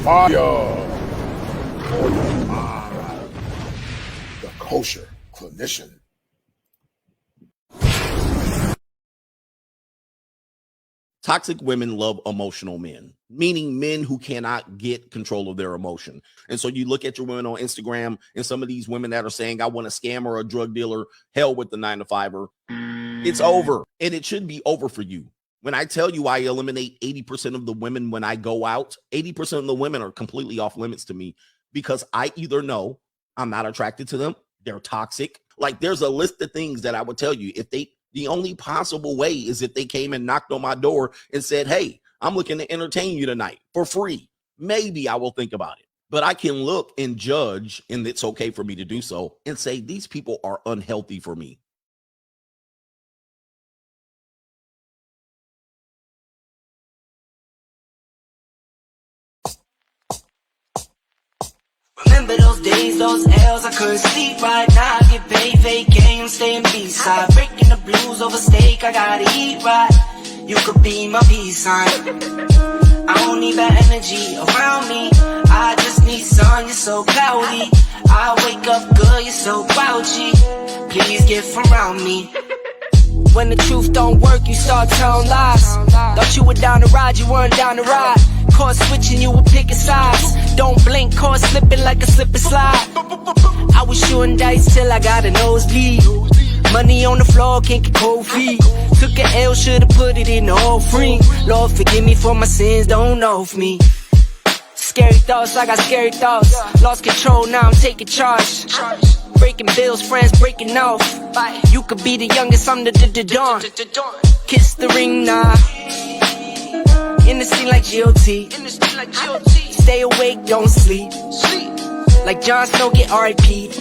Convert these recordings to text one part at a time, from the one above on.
fire for your mind. The kosher clinician. Toxic women love emotional men, meaning men who cannot get control of their emotion. And so you look at your women on Instagram and some of these women that are saying, I want a scammer or a drug dealer, hell with the 9-to-5er. It's over. And it should be over for you. When I tell you I eliminate 80% of the women when I go out, 80% of the women are completely off limits to me because I either know I'm not attracted to them, they're toxic. Like there's a list of things that I would tell you if they, the only possible way is if they came and knocked on my door and said, hey, I'm looking to entertain you tonight for free. Maybe I will think about it. But I can look and judge, and it's okay for me to do so, and say these people are unhealthy for me. Remember those days, those L's, I couldn't sleep right now. I get paid, vacay, I'm staying B-side. Breaking the blues over steak, I gotta eat right. You could be my peace sign. I don't need that energy around me. I just need sun, you're so cloudy. I wake up good, you're so grouchy. Please get from around me. When the truth don't work, you start telling lies. Thought you were down to ride, you weren't down to ride. Caught switching, you were picking sides. Don't blink, caught slipping like a slip and slide. I was shooting dice till I got a nosebleed. Money on the floor, can't get cold feet. Took a L, should've put it in the offering. Lord, forgive me for my sins, don't know of me. Scary thoughts, I got scary thoughts. Lost control, now I'm taking charge. Breaking bills, friends breaking off. You could be the youngest, I'm the dawn. Kiss the ring now. In the scene like GOT. Stay awake, don't sleep. Like Jon Snow, get R.I.P.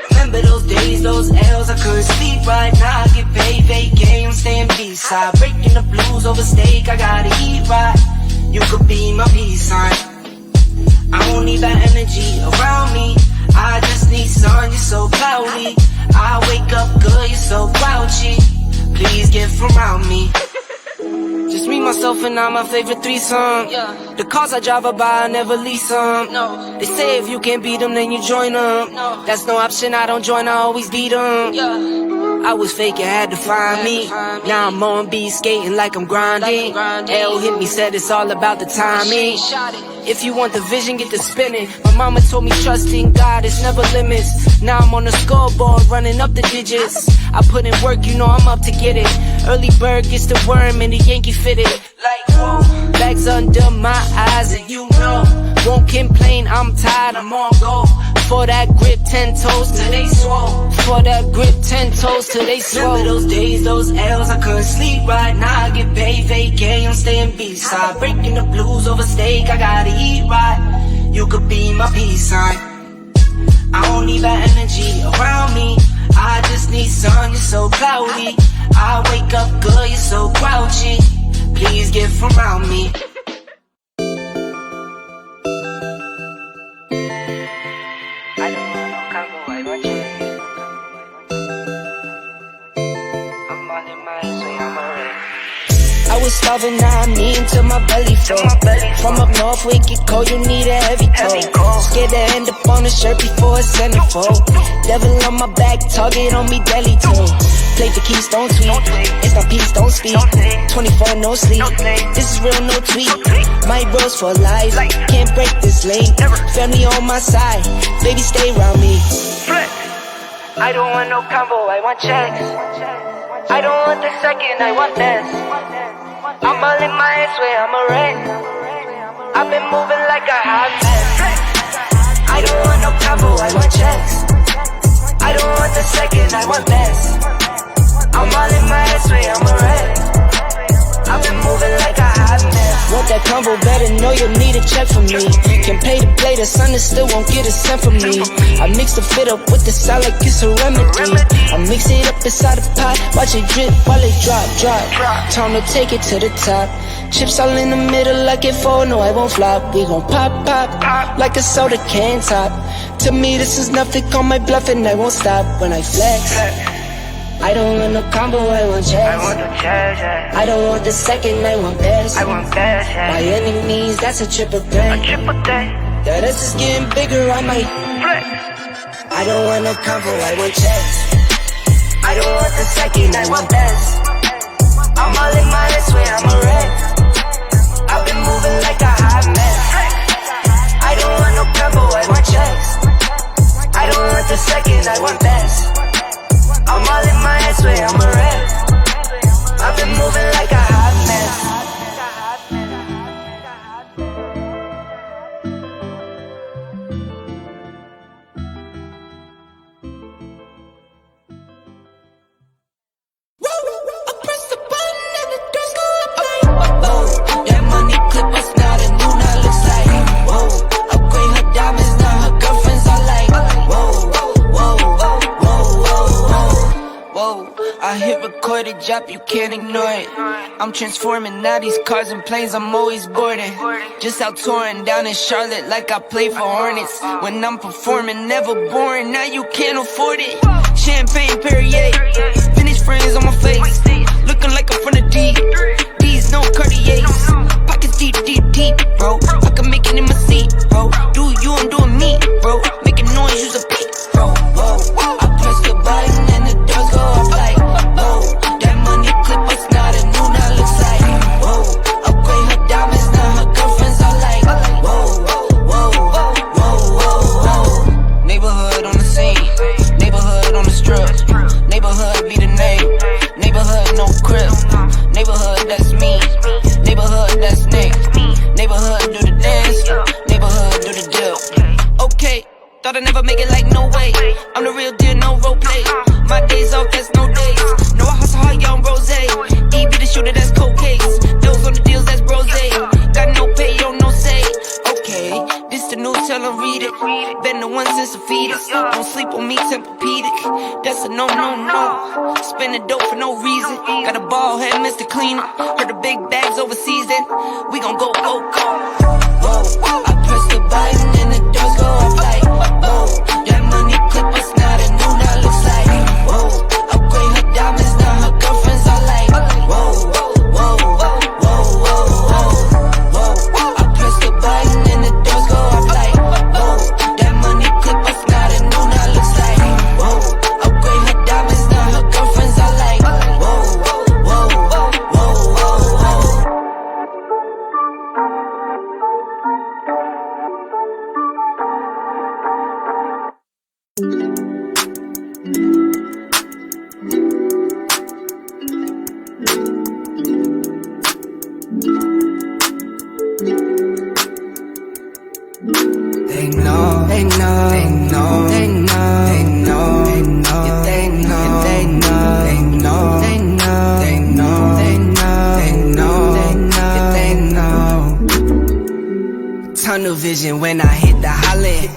Remember those days, those L's, I couldn't sleep right now. I get paid, vacay, I'm staying B-side. Breaking the blues over steak, I gotta eat right. You could be my peace sign. I don't need that energy around me. I just need sun, you're so cloudy. I wake up good, you're so grouchy. Please get from around me. Just me, myself, and I'm my favorite threesome. The cars I drive by, I never lease them. They say if you can't beat them, then you join them. That's no option, I don't join, I always beat them. I was fake, it had to find me. Now I'm on beat, skating like I'm grinding. L hit me, said it's all about the timing. If you want the vision, get to spinning. My mama told me trust in God, it's never limits. Now I'm on the scoreboard, running up the digits. I put in work, you know I'm up to get it. Early bird gets the worm and the Yankee fitted. Like whoa, bags under my eyes and you know. Won't complain, I'm tired, I'm on go. For that grip, 10 toes till they swole. For that grip, 10 toes till they swole. Remember those days, those L's, I couldn't sleep right now. I get paid, vacay, I'm staying B-side. Breaking the blues over steak, I gotta eat right. You could be my peace sign. I don't need that energy around me. I just need sun, you're so cloudy. I wake up good, you're so grouchy. Please get from around me. I was starving, now I'm eating till my belly full. From up north, we get cold, you need a heavy coat. Scared to end up on the shirt before it's centerfold. Devil on my back, target on me, deadly too. Play the keys, don't tweet. It's my peace, don't speak. 24, no sleep. This is real, no tweet. My bros for life, can't break this link. Family on my side, baby stay around me. I don't want no combo, I want checks. I don't want the second, I want this. I'm all in my ass way, I'm a wreck. I've been moving like a hot mess. I don't want no combo, I want checks. I don't want the second, I want this. I'm all in my ass way, I'm a wreck. I've been moving like a hot mess. Want that combo, better know you'll need a check from me. Can pay to play, the sun still won't get a cent from me. I mix the fit up with the salt like it's a remedy. I mix it up inside the pot, watch it drip while it drop. Time to take it to the top. Chips all in the middle like it fall, no I won't flop. We gon' pop like a soda can top. To me this is nothing, call my bluff and I won't stop when I flex. I don't want no combo, I want checks. I want the checks, yeah. I don't want the second, I want best. I want best, yeah. By any means, that's a triple threat. A triple threat. That ass is getting bigger, I might Flex. I don't want no combo, I want checks. I don't want the second, I want best. I'm all in my head, swear I'm a wreck. I've been moving like a hot mess. I don't want no combo, I want checks. I don't want the second, I want best. I'm all in my head, swear I'm a wreck. I've been moving like a hot mess. I hit record a drop, you can't ignore it. I'm transforming now these cars and planes, I'm always boarding. Just out touring down in Charlotte like I play for Hornets. When I'm performing, never boring, now you can't afford it. Champagne Perrier, finished friends on my face. Looking like I'm from the deep, these no Cartiers. Pockets deep, deep, deep, bro. I can make it in my seat, bro. Do you, I'm doing me, bro. Making noise, use a beat, bro. Whoa. I press the button and the doors go off like that money clip us now the new now looks like upgrade her diamonds now her girlfriends are like neighborhood on the scene, neighborhood on the strip, neighborhood be the name, neighborhood no crib, neighborhood that's me, neighborhood that's Nick, neighborhood do the dance, neighborhood do the deal. Okay, thought I'd never make it like no way, I'm the real deal, no role play. My days off, that's no days. No, I hustle hard, young rose. E be the shooter, that's cold case. Those on the deals, that's brose. Got no pay, yo, no say. Okay, this the news, tell them read it. Been the one since the fetus. Don't sleep on me, Tempur-Pedic. That's a no, no, no. Spending dope for no reason. Got a ball head, Mr. Cleaner. Heard the big bags overseas, then we gon' go, go, go. Whoa, I press the button and the doors go off like that money clip us now, the new now looks like upgrade her diamonds now her girlfriends are like I press the button and the doors go off like that money clip us now, the new now looks like upgrade her diamonds now her girlfriends are like tunnel vision when I hit the holly.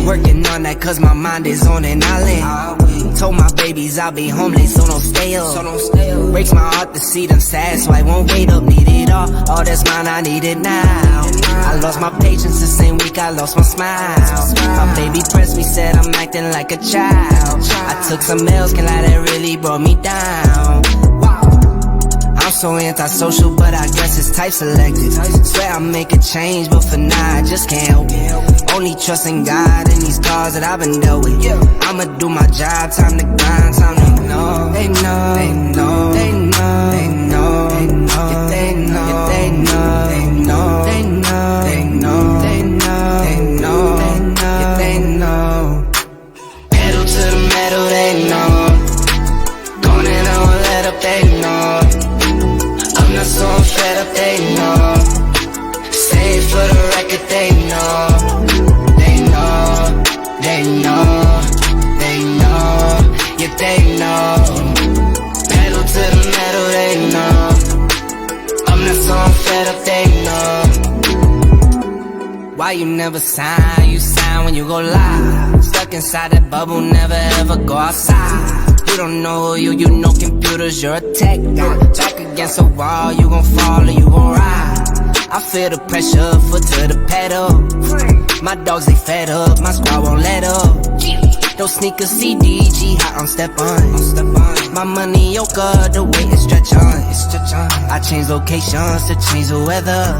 Working on that cause my mind is on an island. Told my babies I'll be homeless, so don't stay up. Breaks my heart to see them sad, so I won't wait up. Need it all that's mine, I need it now. I lost my patience the same week I lost my smile. My baby pressed me, said I'm acting like a child. I took some L's, can lie, that really brought me down. I'm so antisocial, but I guess it's type selective. Swear I'll make a change, but for now I just can't help it. Only trusting God in these scars that I've been dealt with. I'ma do my job, time to grind, time to know. They know, they know, they know, they know, they know, they know, they know, they know, they know, they know, they know, they know, they know, they know. Pedal to the metal, they know. Gone and I won't let up, they know. I'm not so fed up, they know. Stay for the record, they know. They know, they know, they know. Yeah, they know. Pedal to the metal, they know. I'm not so fed up, they know. Why you never sign? You sign when you go live. Stuck inside that bubble, never ever go outside. You don't know you know computers, you're a tech guy. Back against a wall, you gon' fall or you gon' ride. I feel the pressure, foot to the pedal. My dogs, they fed up, my squad won't let up. Those sneakers CDG, hot on step on. My money yoga, the way it stretch on. I change locations to change the weather.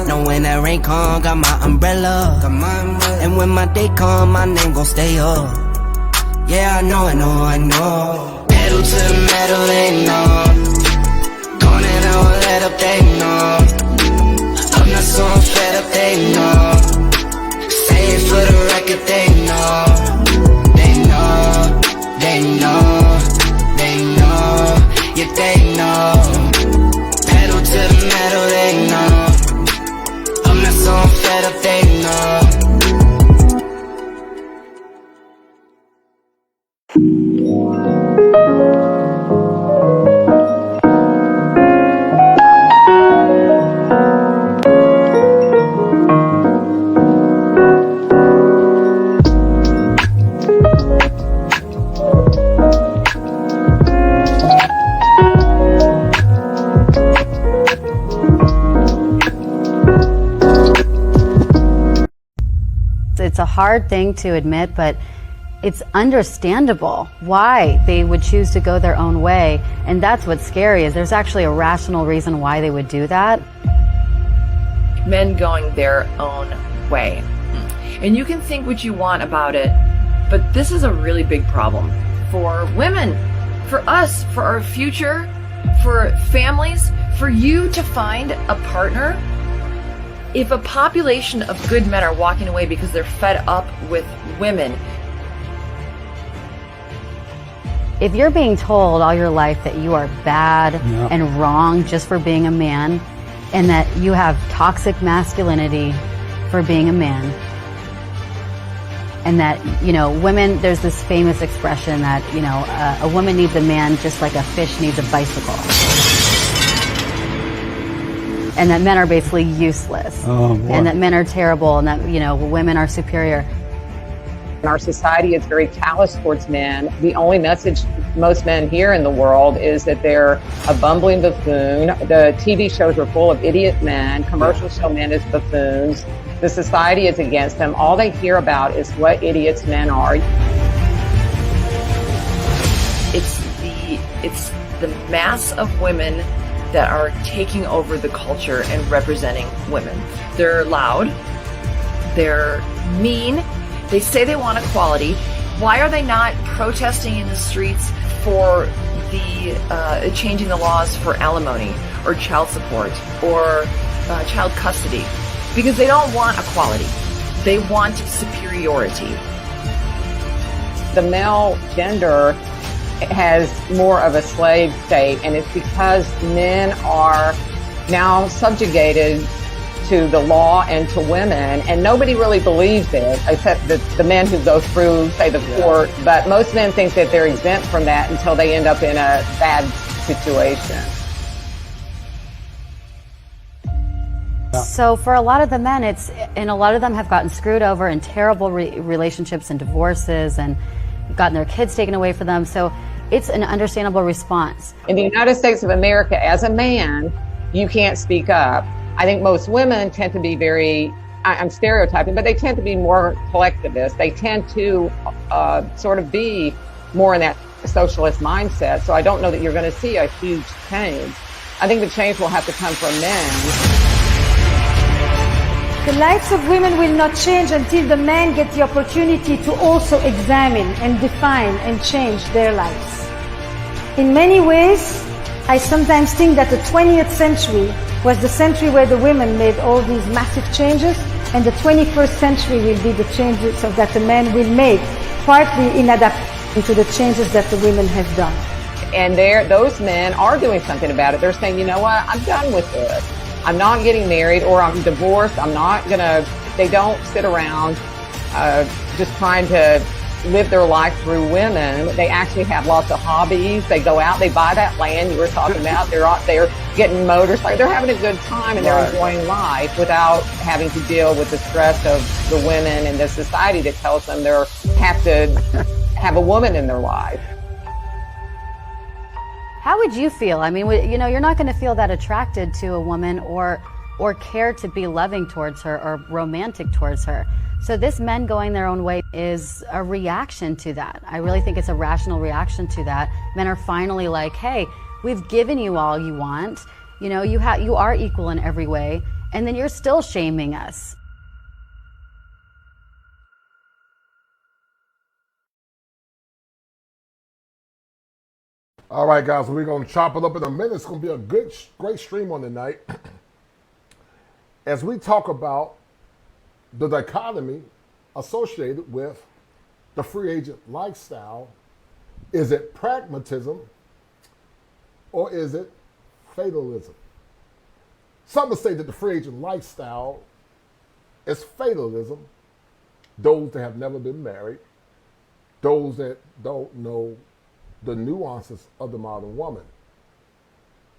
Know when that rain come, got my umbrella. And when my day come, my name gon' stay up. Yeah, I know. Pedal to the metal, they know. Gone and I will let up, they know. I'm not so fed up, they know. Say it for the record, they know. They know. Yeah, they know. Pedal to the metal, they know. I'm not so fed up, they know. It's a hard thing to admit, but it's understandable why they would choose to go their own way. And that's what's scary, is there's actually a rational reason why they would do that. Men going their own way. And you can think what you want about it, but this is a really big problem for women, for us, for our future, for families, for you to find a partner. If a population of good men are walking away because they're fed up with women. If you're being told all your life that you are bad and wrong just for being a man, and that you have toxic masculinity for being a man, and that, women, there's this famous expression that, a woman needs a man just like a fish needs a bicycle. And that men are basically useless, and that men are terrible, and that, women are superior. Our society is very callous towards men. The only message most men hear in the world is that they're a bumbling buffoon. The TV shows are full of idiot men. Commercials show men as buffoons. The society is against them. All they hear about is what idiots men are. It's the mass of women that are taking over the culture and representing women. They're loud, they're mean, they say they want equality. Why are they not protesting in the streets for the changing the laws for alimony or child support or child custody? Because they don't want equality, they want superiority. The male gender has more of a slave state, and it's because men are now subjugated to the law and to women, and nobody really believes it except the men who go through, say, the court. But most men think that they're exempt from that until they end up in a bad situation. So for a lot of the men, and a lot of them have gotten screwed over in terrible relationships and divorces, and gotten their kids taken away from them. So it's an understandable response. In the United States of America, as a man, you can't speak up. I think most women tend to be I'm stereotyping, but they tend to be more collectivist. They tend to sort of be more in that socialist mindset. So I don't know that you're going to see a huge change. I think the change will have to come from men. The lives of women will not change until the men get the opportunity to also examine and define and change their lives. In many ways, I sometimes think that the 20th century was the century where the women made all these massive changes, and the 21st century will be the changes that the men will make, partly in adapting to the changes that the women have done. And those men are doing something about it. They're saying, you know what, I'm done with this. I'm not getting married, or I'm divorced. They don't sit around just trying to live their life through women. They actually have lots of hobbies. They go out, they buy that land you were talking about. They're out there getting motorcycles. They're having a good time, and they're enjoying life without having to deal with the stress of the women and the society that tells them they have to have a woman in their life. How would you feel? I mean, you're not going to feel that attracted to a woman or care to be loving towards her or romantic towards her So this men going their own way is a reaction to that. I really think it's a rational reaction to that. Men are finally like, hey, we've given you all you want. You know, you are equal in every way, and then you're still shaming us. All right, guys, we're going to chop it up in a minute. It's going to be a great stream on tonight. As we talk about the dichotomy associated with the free agent lifestyle, is it pragmatism or is it fatalism? Some would say that the free agent lifestyle is fatalism. Those that have never been married, those that don't know the nuances of the modern woman,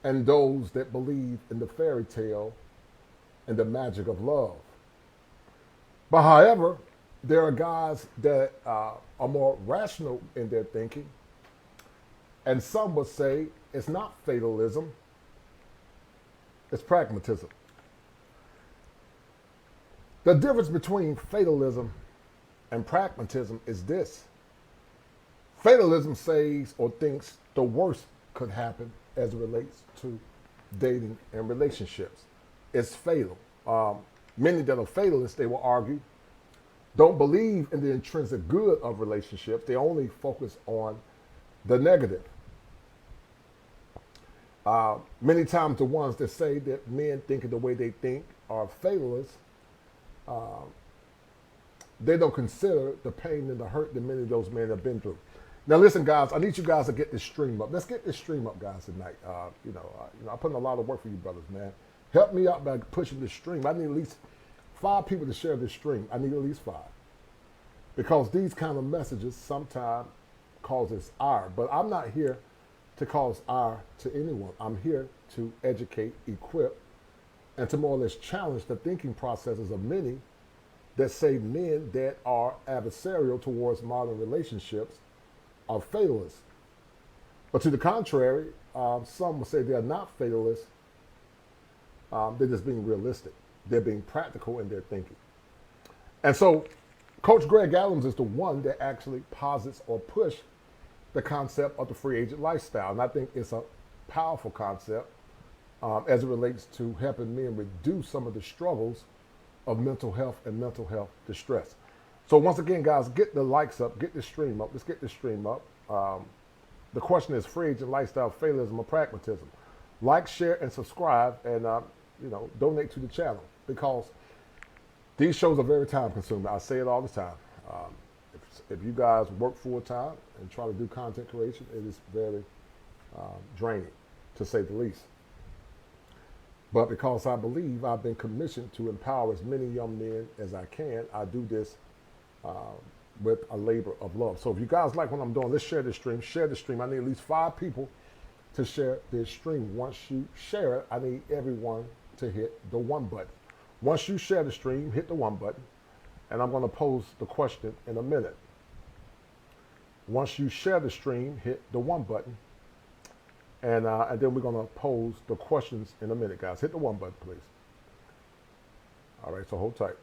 and those that believe in the fairy tale and the magic of love. But however, there are guys that are more rational in their thinking, and some would say it's not fatalism, it's pragmatism. The difference between fatalism and pragmatism is this. Fatalism says or thinks the worst could happen as it relates to dating and relationships. It's fatal. Many that are fatalists, they will argue, don't believe in the intrinsic good of relationships. They only focus on the negative. Many times the ones that say that men thinking the way they think are fatalists, they don't consider the pain and the hurt that many of those men have been through. Now listen, guys, I need you guys to get this stream up. Let's get this stream up, guys, tonight. I'm putting a lot of work for you brothers, man. Help me out by pushing this stream. I need at least 5 people to share this stream. I need at least 5. Because these kind of messages sometimes causes ire. But I'm not here to cause ire to anyone. I'm here to educate, equip, and to more or less challenge the thinking processes of many that say men that are adversarial towards modern relationships are fatalists. But to the contrary, some will say they're not fatalists. They're just being realistic. They're being practical in their thinking. And so Coach Greg Adams is the one that actually posits or push the concept of the free agent lifestyle. And I think it's a powerful concept as it relates to helping men reduce some of the struggles of mental health and mental health distress. So once again, guys, get the likes up, get the stream up. Let's get this stream up. The question is free agent lifestyle, fatalism, or pragmatism? Like, share, and subscribe, and donate to the channel, because these shows are very time consuming. I say it all the time. If you guys work full time and try to do content creation, it is very draining, to say the least. But because I believe I've been commissioned to empower as many young men as I can, I do this with a labor of love. So if you guys like what I'm doing, let's share this stream. Share the stream. I need at least 5 people to share this stream. Once you share it, I need everyone to hit the 1 button. Once you share the stream, hit the 1 button, and I'm going to pose the question in a minute. Once you share the stream, hit the 1 button, and then we're going to pose the questions in a minute, guys. Hit the 1 button, please. All right, so hold tight.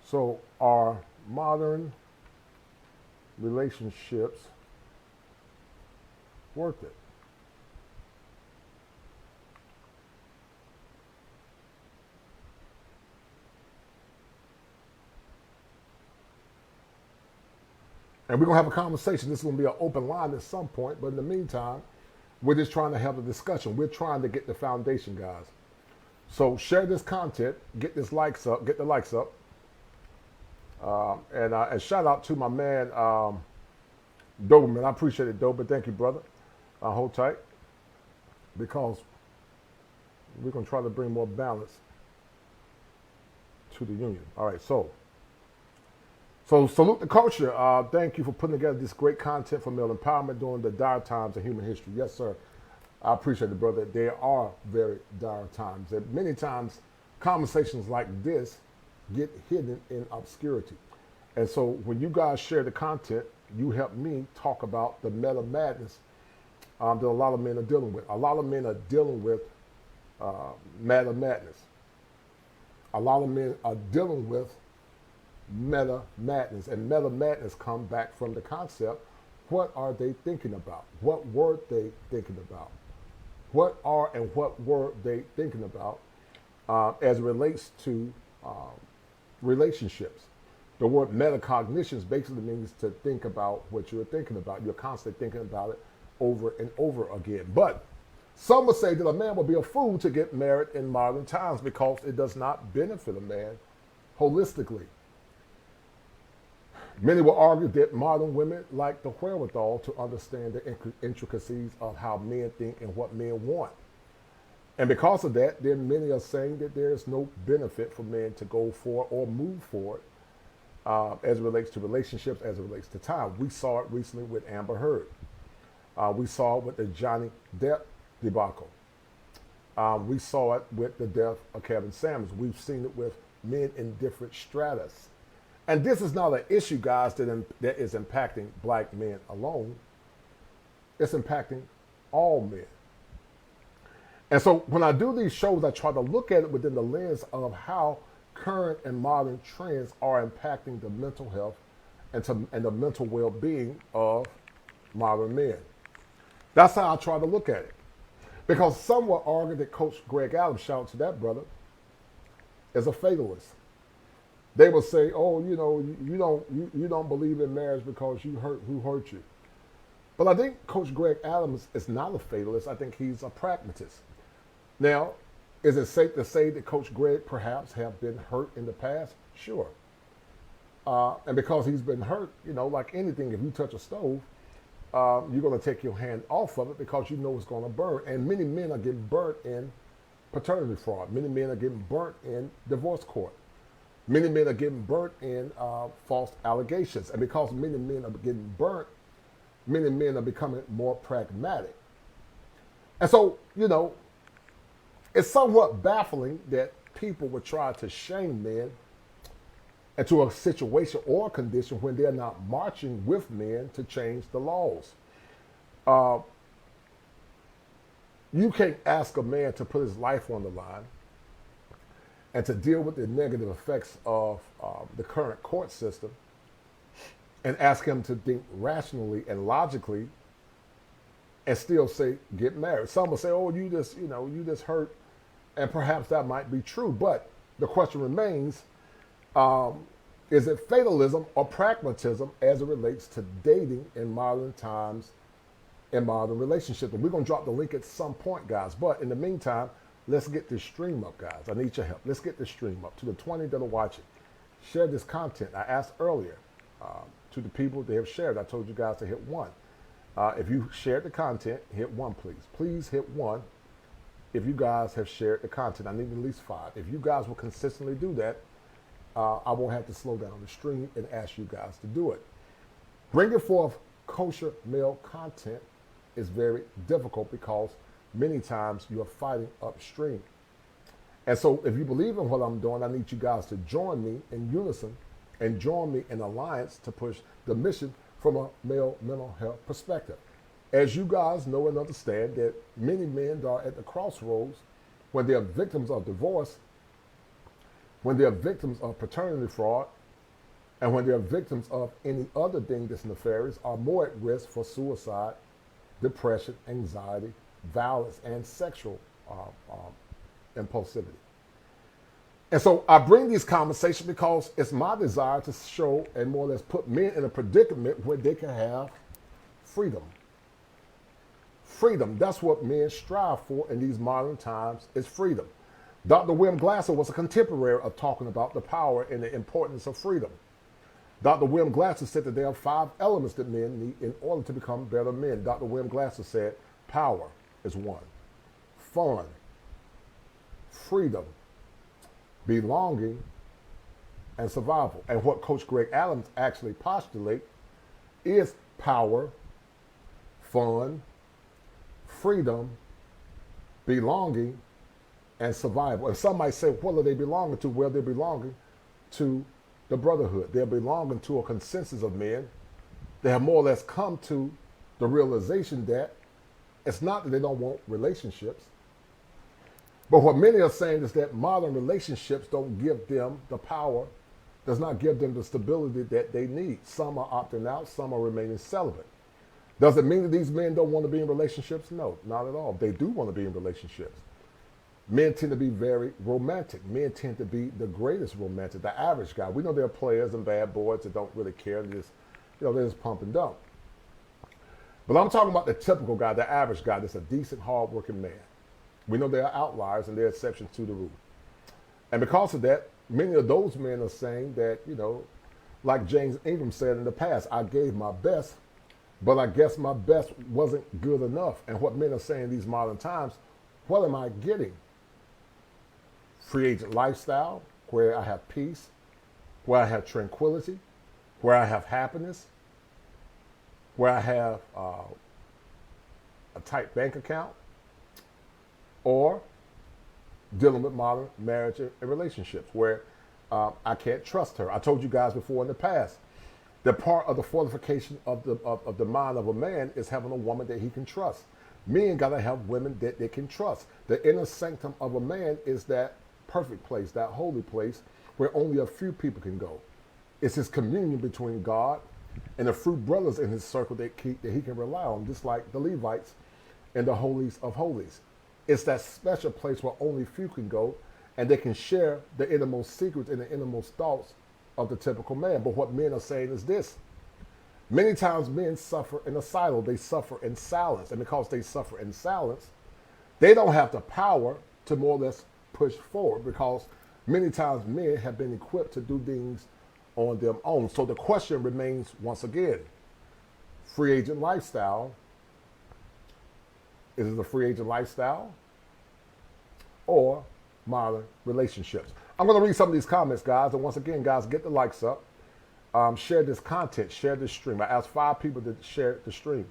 So are modern relationships worth it? And we're going to have a conversation. This is going to be an open line at some point. But in the meantime, we're just trying to have a discussion. We're trying to get the foundation, guys. So share this content. Get this likes up. Get the likes up. And shout out to my man, Doberman. I appreciate it, Doberman. Thank you, brother. Hold tight. Because we're going to try to bring more balance to the union. All right, so salute the culture. Thank you for putting together this great content for male empowerment during the dire times of human history. Yes, sir. I appreciate it, brother. There are very dire times. And many times, conversations like this get hidden in obscurity. And so when you guys share the content, you help me talk about the meta madness that a lot of men are dealing with. A lot of men are dealing with meta madness. a lot of men are dealing with meta madness, and meta madness come back from the concept: what are they thinking about? What were they thinking about? What are and what were they thinking about as it relates to relationships? The word metacognition basically means to think about what you're thinking about. You're constantly thinking about it over and over again. But some would say that a man would be a fool to get married in modern times because it does not benefit a man holistically. Many will argue that modern women lack the wherewithal to understand the intricacies of how men think and what men want. And because of that, then many are saying that there is no benefit for men to go for or move forward as it relates to relationships, as it relates to time. We saw it recently with Amber Heard. We saw it with the Johnny Depp debacle. We saw it with the death of Kevin Samuels. We've seen it with men in different stratas. And this is not an issue, guys, that is impacting black men alone. It's impacting all men. And so when I do these shows, I try to look at it within the lens of how current and modern trends are impacting the mental health and the mental well-being of modern men. That's how I try to look at it. Because some will argue that Coach Greg Adams, shout out to that brother, is a fatalist. They will say, oh, you know, you don't believe in marriage because you hurt who hurt you. But I think Coach Greg Adams is not a fatalist. I think he's a pragmatist. Now, is it safe to say that Coach Greg perhaps have been hurt in the past? Sure. And because he's been hurt, you know, like anything, if you touch a stove, you're going to take your hand off of it because you know it's going to burn. And many men are getting burnt in paternity fraud. Many men are getting burnt in divorce court. Many men are getting burnt in false allegations. And because many men are getting burnt, many men are becoming more pragmatic. And so, you know, it's somewhat baffling that people would try to shame men into a situation or a condition when they're not marching with men to change the laws. You can't ask a man to put his life on the line and to deal with the negative effects of the current court system and ask him to think rationally and logically and still say, get married. Some will say, oh, you just hurt. And perhaps that might be true. But the question remains, is it fatalism or pragmatism as it relates to dating in modern times, in modern relationships? And we're going to drop the link at some point, guys. But in the meantime, let's get this stream up, guys. I need your help. Let's get this stream up. To the 20 that are watching, share this content. I asked earlier to the people that have shared. I told you guys to hit 1. If you shared the content, hit 1, please. Please hit 1 if you guys have shared the content. I need at least 5. If you guys will consistently do that, I won't have to slow down the stream and ask you guys to do it. Bringing forth kosher male content is very difficult because many times you're fighting upstream. And so if you believe in what I'm doing, I need you guys to join me in unison and join me in alliance to push the mission from a male mental health perspective. As you guys know and understand that many men are at the crossroads when they're victims of divorce, when they're victims of paternity fraud, and when they're victims of any other thing that's nefarious, are more at risk for suicide, depression, anxiety, violence, and sexual impulsivity. And so I bring these conversations because it's my desire to show and more or less put men in a predicament where they can have freedom. Freedom, that's what men strive for in these modern times, is freedom. Dr. William Glasser was a contemporary of talking about the power and the importance of freedom. Dr. William Glasser said that there are 5 elements that men need in order to become better men. Dr. William Glasser said power is 1, fun, freedom, belonging, and survival. And what Coach Greg Adams actually postulates is power, fun, freedom, belonging, and survival. And some might say, what are they belonging to? Well, they're belonging to the brotherhood. They're belonging to a consensus of men. They have more or less come to the realization that it's not that they don't want relationships. But what many are saying is that modern relationships don't give them the power, does not give them the stability that they need. Some are opting out, some are remaining celibate. Does it mean that these men don't want to be in relationships? No, not at all. They do want to be in relationships. Men tend to be very romantic. Men tend to be the greatest romantic, the average guy. We know there are players and bad boys that don't really care. They just, they just pump and dump. But I'm talking about the typical guy, the average guy that's a decent, hard-working man. We know there are outliers and there are exceptions to the rule. And because of that, many of those men are saying that, like James Ingram said in the past, I gave my best, but I guess my best wasn't good enough. And what men are saying in these modern times, what am I getting? Free agent lifestyle, where I have peace, where I have tranquility, where I have happiness, where I have a tight bank account, or dealing with modern marriage and relationships where I can't trust her. I told you guys before in the past, that part of the fortification of the mind of a man is having a woman that he can trust. Men gotta have women that they can trust. The inner sanctum of a man is that perfect place, that holy place where only a few people can go. It's his communion between God and the few brothers in his circle that he can rely on, just like the Levites and the holies of holies. It's that special place where only few can go, and they can share the innermost secrets and the innermost thoughts of the typical man. But what men are saying is this. Many times men suffer in a silo. They suffer in silence. And because they suffer in silence, they don't have the power to more or less push forward, because many times men have been equipped to do things on their own. So the question remains once again, free agent lifestyle. Is it a free agent lifestyle or modern relationships? I'm going to read some of these comments, guys. And once again, guys, get the likes up. Share this content. Share this stream. I asked 5 people to share the stream.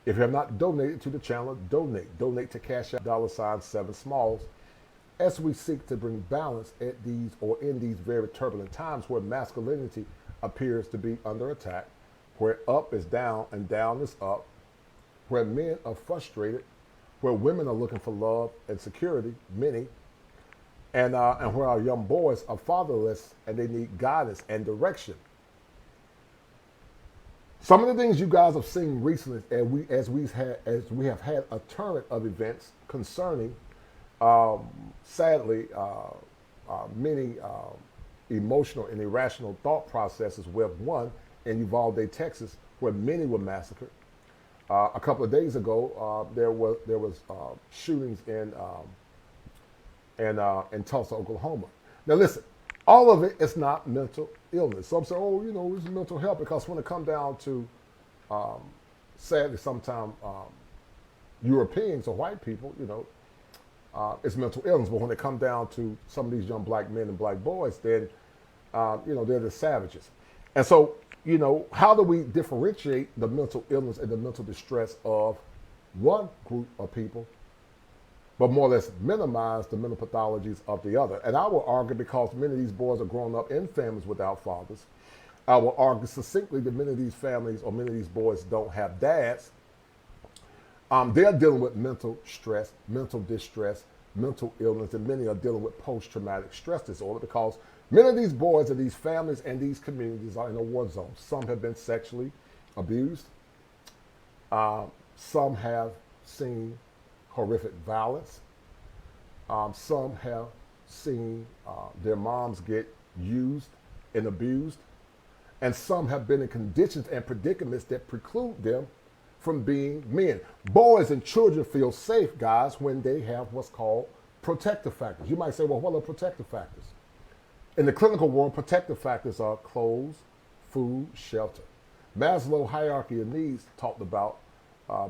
If you have not donated to the channel, donate. Donate to Cash App $7 Smalls, as we seek to bring balance at these or in these very turbulent times where masculinity appears to be under attack, where up is down and down is up, where men are frustrated, where women are looking for love and security, many, and where our young boys are fatherless and they need guidance and direction. Some of the things you guys have seen recently, and as we have had a torrent of events concerning, sadly, many emotional and irrational thought processes. We have one in Uvalde, Texas, where many were massacred. A couple of days ago, there was shootings in Tulsa, Oklahoma. Now listen, all of it is not mental illness. Some say, oh, it's mental health, because when it comes down to, sadly, sometimes Europeans or white people, it's mental illness. But when it comes down to some of these young black men and black boys, then, they're the savages. And so, how do we differentiate the mental illness and the mental distress of one group of people, but more or less minimize the mental pathologies of the other? And I will argue, because many of these boys are growing up in families without fathers, I will argue succinctly that many of these families or many of these boys don't have dads. They're dealing with mental stress, mental distress, mental illness, and many are dealing with post-traumatic stress disorder, because many of these boys and these families and these communities are in a war zone. Some have been sexually abused. Some have seen horrific violence. Some have seen their moms get used and abused. And some have been in conditions and predicaments that preclude them from being men. Boys and children feel safe, guys, when they have what's called protective factors. You might say, well, what are protective factors? In the clinical world, protective factors are clothes, food, shelter. Maslow's hierarchy of needs talked about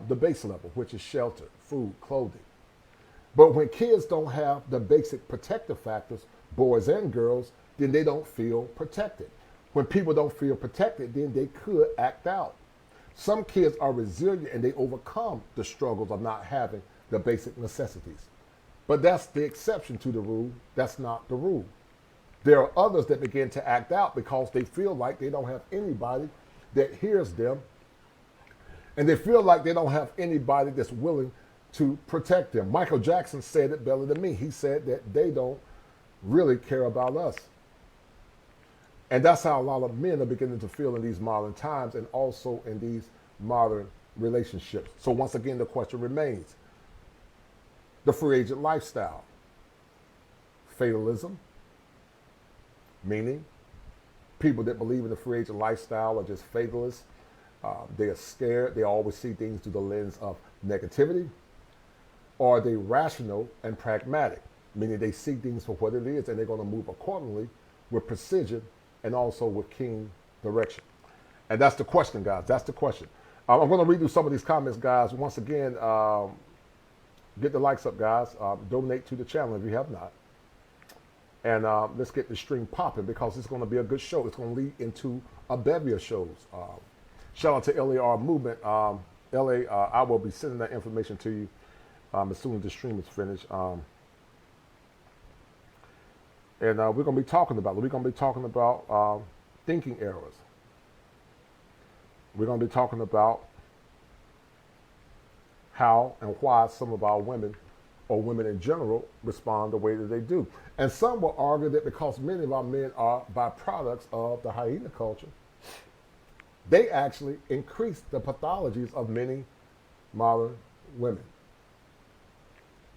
the base level, which is shelter, food, clothing. But when kids don't have the basic protective factors, boys and girls, then they don't feel protected. When people don't feel protected, then they could act out. Some kids are resilient and they overcome the struggles of not having the basic necessities. But that's the exception to the rule. That's not the rule. There are others that begin to act out because they feel like they don't have anybody that hears them, and they feel like they don't have anybody that's willing to protect them. Michael Jackson said it better than me. He said that they don't really care about us. And that's how a lot of men are beginning to feel in these modern times and also in these modern relationships. So once again, the question remains, the free agent lifestyle. Fatalism, meaning people that believe in the free agent lifestyle are just fatalists. They are scared. They always see things through the lens of negativity. Or are they rational and pragmatic, meaning they see things for what it is and they're going to move accordingly with precision and also with keen direction. And that's the question, guys. That's the question. I'm going to read through some of these comments, guys. Once again, get the likes up, guys. Donate to the channel if you have not. And let's get the stream popping because it's going to be a good show. It's going to lead into a bevy of shows. Shout out to LAR Movement. LA, I will be sending that information to you as soon as the stream is finished. And we're going to be talking about it. We're going to be talking about thinking errors. We're going to be talking about how and why some of our women or women in general respond the way that they do. And some will argue that because many of our men are byproducts of the hyena culture, they actually increase the pathologies of many modern women.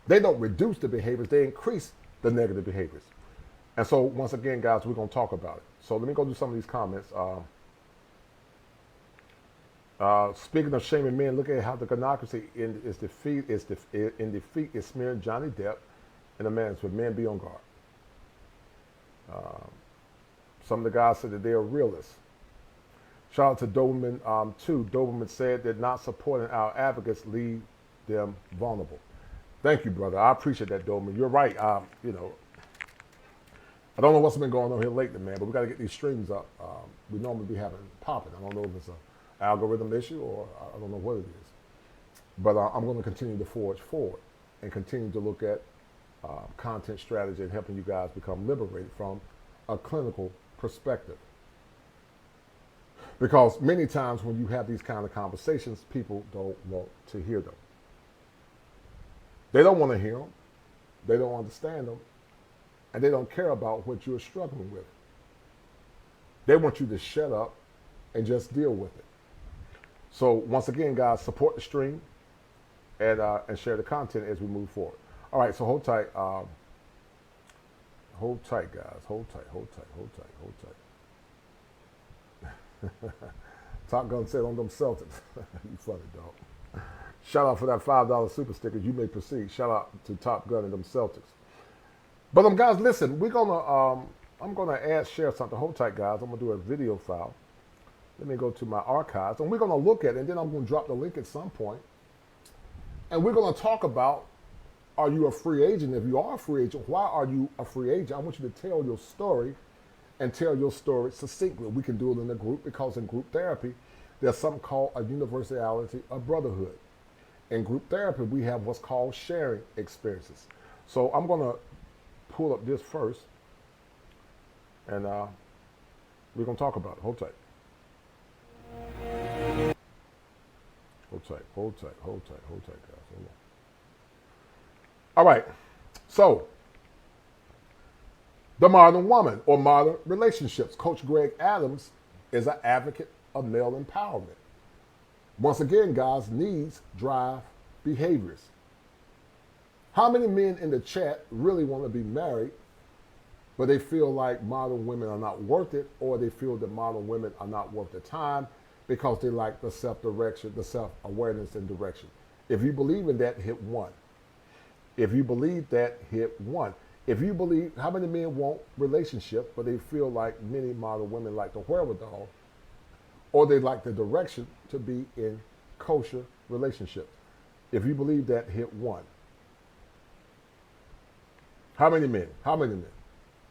They don't reduce the behaviors, they increase the negative behaviors. And so once again, guys, we're going to talk about it. So let me go do some of these comments. Speaking of shaming men, look at how the gynocracy in defeat is smearing Johnny Depp and the man's with men be on guard. Some of the guys said that they are realists. Shout out to Doberman too. Doberman said that not supporting our advocates leave them vulnerable. Thank you, brother. I appreciate that, Doberman. You're right. You know, I don't know what's been going on here lately, man, but we got to get these streams up. We normally be having popping. I don't know if it's an algorithm issue or I don't know what it is. But I'm going to continue to forge forward and continue to look at content strategy and helping you guys become liberated from a clinical perspective. Because many times when you have these kind of conversations, people don't want to hear them. They don't want to hear them. They don't understand them. And they don't care about what you're struggling with. They want you to shut up and just deal with it. So once again, guys, support the stream and share the content as we move forward. All right, so hold tight. Hold tight, guys. Hold tight, hold tight, hold tight, hold tight. Top Gun said on them Celtics. You funny, dog. Shout out for that $5 super stickers. You may proceed. Shout out to Top Gun and them Celtics. But guys, listen, we're gonna I'm gonna share something. Hold tight, guys. I'm gonna do a video file. Let me go to my archives, and we're gonna look at it, and then I'm gonna drop the link at some point. And we're gonna talk about, are you a free agent? If you are a free agent, why are you a free agent? I want you to tell your story and tell your story succinctly. We can do it in a group because in group therapy, there's something called a universality of brotherhood. In group therapy, we have what's called sharing experiences. So I'm gonna pull up this first, and we're gonna talk about it. Hold tight. Hold tight, hold tight, hold tight, hold tight, guys. Hold on. All right, so the modern woman or modern relationships. Coach Greg Adams is an advocate of male empowerment. Once again, guys, needs drive behaviors. How many men in the chat really want to be married, but they feel like modern women are not worth it, or they feel that modern women are not worth the time because they lack the self-direction, the self-awareness and direction? If you believe in that, hit 1. If you believe that, hit 1. If you believe, how many men want relationships, but they feel like many modern women like the wherewithal, or they like the direction to be in kosher relationships? If you believe that, hit 1. How many men? How many men?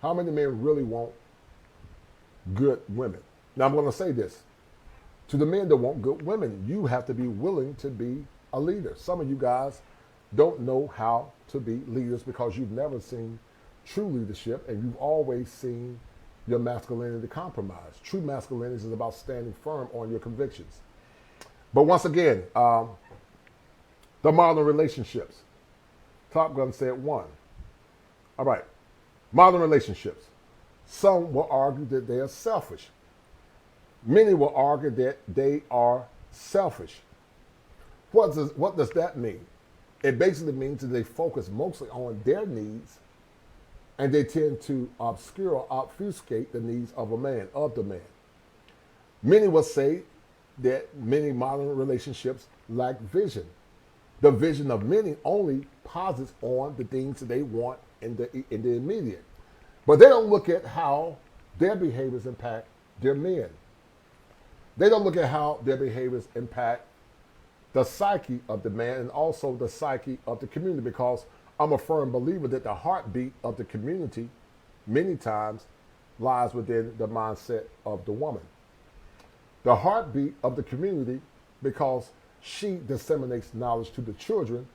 How many men really want good women? Now I'm going to say this. To the men that want good women, you have to be willing to be a leader. Some of you guys don't know how to be leaders because you've never seen true leadership and you've always seen your masculinity compromised. True masculinity is about standing firm on your convictions. But once again, The modern relationships. Top Gun said 1. All right. Modern relationships. Some will argue that they are selfish. Many will argue that they are selfish. What does that mean? It basically means that they focus mostly on their needs, and they tend to obscure or obfuscate the needs of the man. Many will say that many modern relationships lack vision. The vision of many only posits on the things that they want in the immediate. But they don't look at how their behaviors impact their men. They don't look at how their behaviors impact the psyche of the man and also the psyche of the community, because I'm a firm believer that the heartbeat of the community many times lies within the mindset of the woman. The heartbeat of the community, because she disseminates knowledge to the children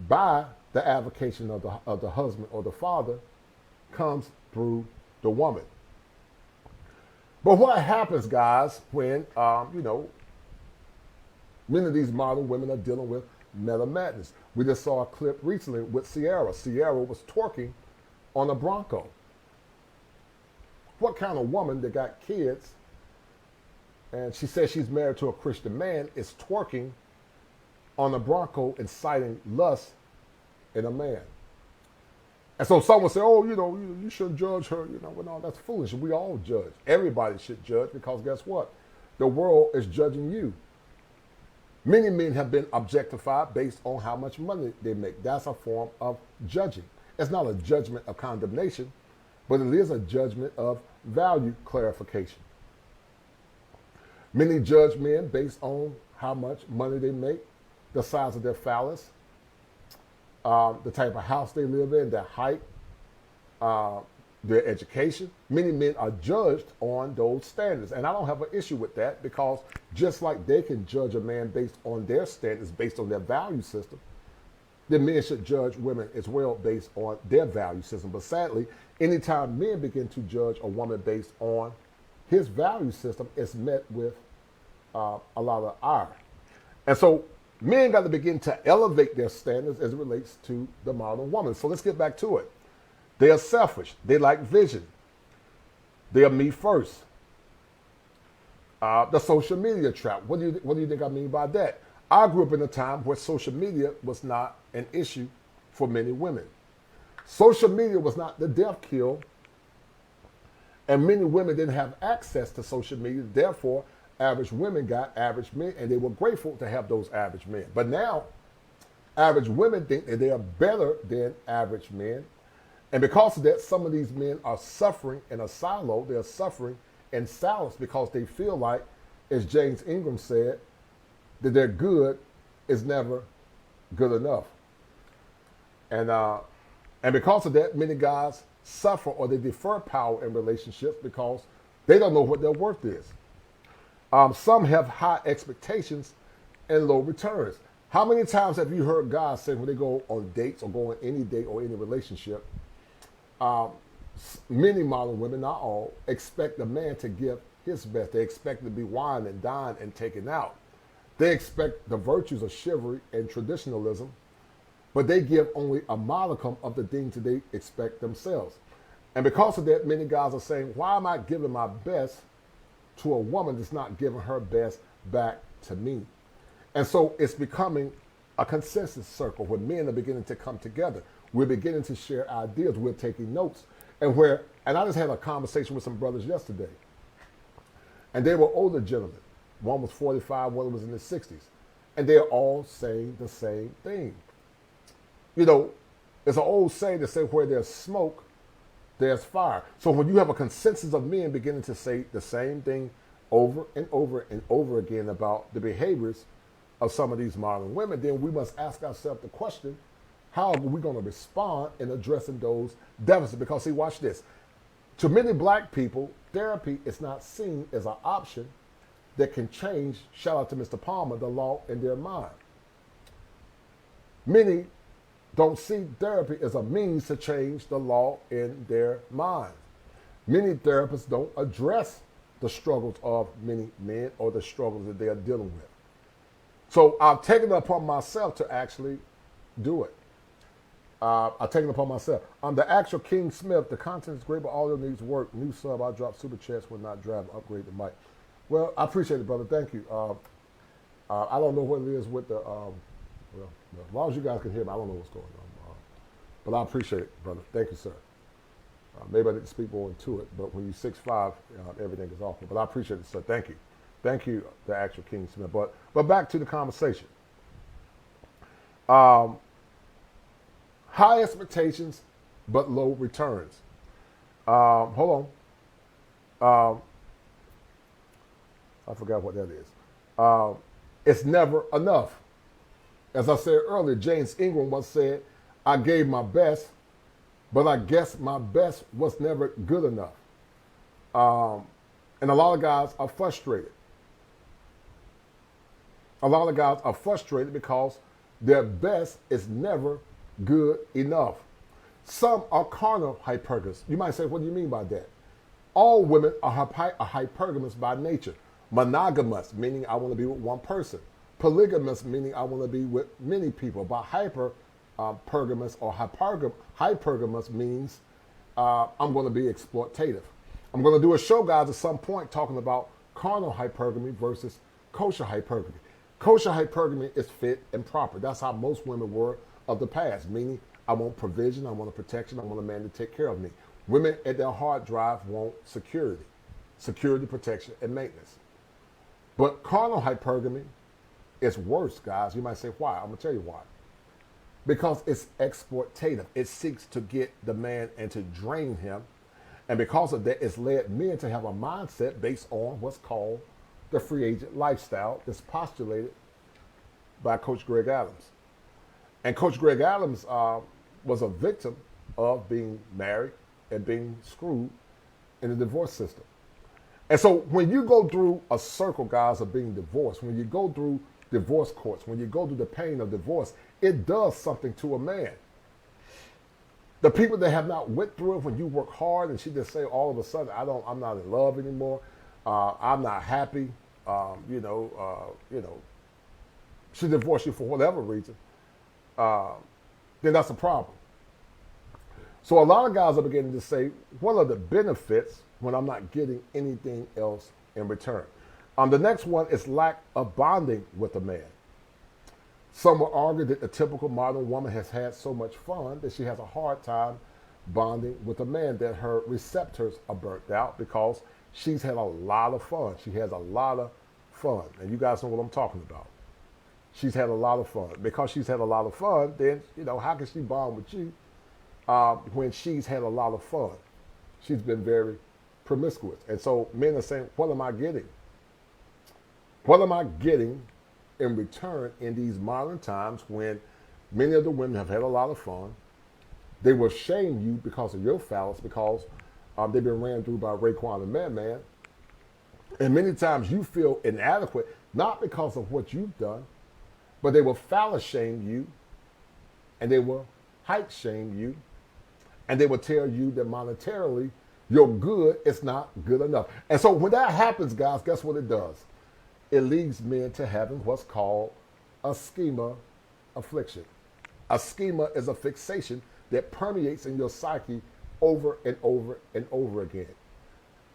by the avocation of the husband or the father, comes through the woman. But what happens, guys, when, many of these modern women are dealing with mental madness? We just saw a clip recently with Sierra. Sierra was twerking on a Bronco. What kind of woman that got kids, and she says she's married to a Christian man, is twerking on a Bronco, inciting lust in a man? And so someone say, oh, you shouldn't judge her. Well, no, that's foolish. We all judge. Everybody should judge, because guess what? The world is judging you. Many men have been objectified based on how much money they make. That's a form of judging. It's not a judgment of condemnation, but it is a judgment of value clarification. Many judge men based on how much money they make, the size of their phallus, the type of house they live in, their height, their education. Many men are judged on those standards. And I don't have an issue with that, because just like they can judge a man based on their standards, based on their value system, then men should judge women as well based on their value system. But sadly, anytime men begin to judge a woman based on his value system, it's met with a lot of ire. And so men got to begin to elevate their standards as it relates to the modern woman. So let's get back to it. They are selfish. They lack vision. They are me first. The social media trap. What do you think I mean by that? I grew up in a time where social media was not an issue for many women. Social media was not the death kill, and many women didn't have access to social media. Therefore, average women got average men, and they were grateful to have those average men. But now, average women think that they are better than average men. And because of that, some of these men are suffering in a silo. They're suffering in silence, because they feel like, as James Ingram said, that their good is never good enough. And because of that, many guys suffer, or they defer power in relationships because they don't know what their worth is. Some have high expectations and low returns. How many times have you heard guys say, when they go on dates or go on any date or any relationship, many modern women, not all, expect a man to give his best. They expect to be wined and dined and taken out. They expect the virtues of chivalry and traditionalism, but they give only a modicum of the things that they expect themselves. And because of that, many guys are saying, why am I giving my best to a woman that's not giving her best back to me? And so it's becoming a consensus circle where men are beginning to come together. We're beginning to share ideas. We're taking notes. And I just had a conversation with some brothers yesterday. And they were older gentlemen. One was 45, one was in his 60s. And they're all saying the same thing. There's an old saying that says, where there's smoke, there's fire. So when you have a consensus of men beginning to say the same thing over and over and over again about the behaviors of some of these modern women, then we must ask ourselves the question, how are we going to respond in addressing those deficits? Because see, watch this. To many black people, therapy is not seen as an option that can change, shout out to Mr. Palmer, the law in their mind. Many don't see therapy as a means to change the law in their mind. Many therapists don't address the struggles of many men or the struggles that they are dealing with. So I've taken it upon myself to actually do it. I've taken it upon myself. I'm the actual King Smith. The content is great, but audio needs work. New sub. I drop super chats when not driving. Upgrade the mic. Well, I appreciate it, brother. Thank you. I don't know what it is with the. Well, as long as you guys can hear me, I don't know what's going on. But I appreciate it, brother. Thank you, sir. Maybe I didn't speak more into it, but when you're 6'5", everything is awful. But I appreciate it, sir. Thank you. Thank you, the actual King Smith. But back to the conversation. High expectations, but low returns. Hold on. I forgot what that is. It's never enough. As I said earlier, James Ingram once said, I gave my best, but I guess my best was never good enough. And a lot of guys are frustrated. A lot of guys are frustrated because their best is never good enough. Some are carnal hypergamous. You might say, what do you mean by that? All women are hypergamous by nature. Monogamous, meaning I want to be with one person. Polygamous, meaning I want to be with many people. But hypergamous or hypergamous means I'm going to be exploitative. I'm going to do a show, guys, at some point talking about carnal hypergamy versus kosher hypergamy. Kosher hypergamy is fit and proper. That's how most women were of the past, meaning I want provision, I want a protection, I want a man to take care of me. Women at their hard drive want security, protection, and maintenance. But carnal hypergamy is worse, guys. You might say, why? I'm going to tell you why. Because it's exploitative. It seeks to get the man and to drain him. And because of that, it's led men to have a mindset based on what's called the free agent lifestyle that's postulated by Coach Greg Adams. And Coach Greg Adams was a victim of being married and being screwed in the divorce system. And so when you go through a circle, guys, of being divorced, when you go through divorce courts, when you go through the pain of divorce, it does something to a man. The people that have not went through it, when you work hard and she just say all of a sudden, I'm not in love anymore, I'm not happy, she divorced you for whatever reason, then that's a problem. So a lot of guys are beginning to say, what are the benefits when I'm not getting anything else in return? The next one is lack of bonding with a man. Some will argue that the typical modern woman has had so much fun that she has a hard time bonding with a man, that her receptors are burnt out because she's had a lot of fun. She has a lot of fun. And you guys know what I'm talking about. She's had a lot of fun. Because she's had a lot of fun, then, how can she bond with you when she's had a lot of fun? She's been very promiscuous. And so men are saying, what am I getting? What am I getting in return in these modern times when many of the women have had a lot of fun? They will shame you because of your phallus, because they've been ran through by Raekwon and Madman. And many times you feel inadequate, not because of what you've done, but they will phallus shame you, and they will height shame you, and they will tell you that monetarily your good is not good enough. And so when that happens, guys, guess what it does? It leads men to having what's called a schema affliction. A schema is a fixation that permeates in your psyche over and over and over again.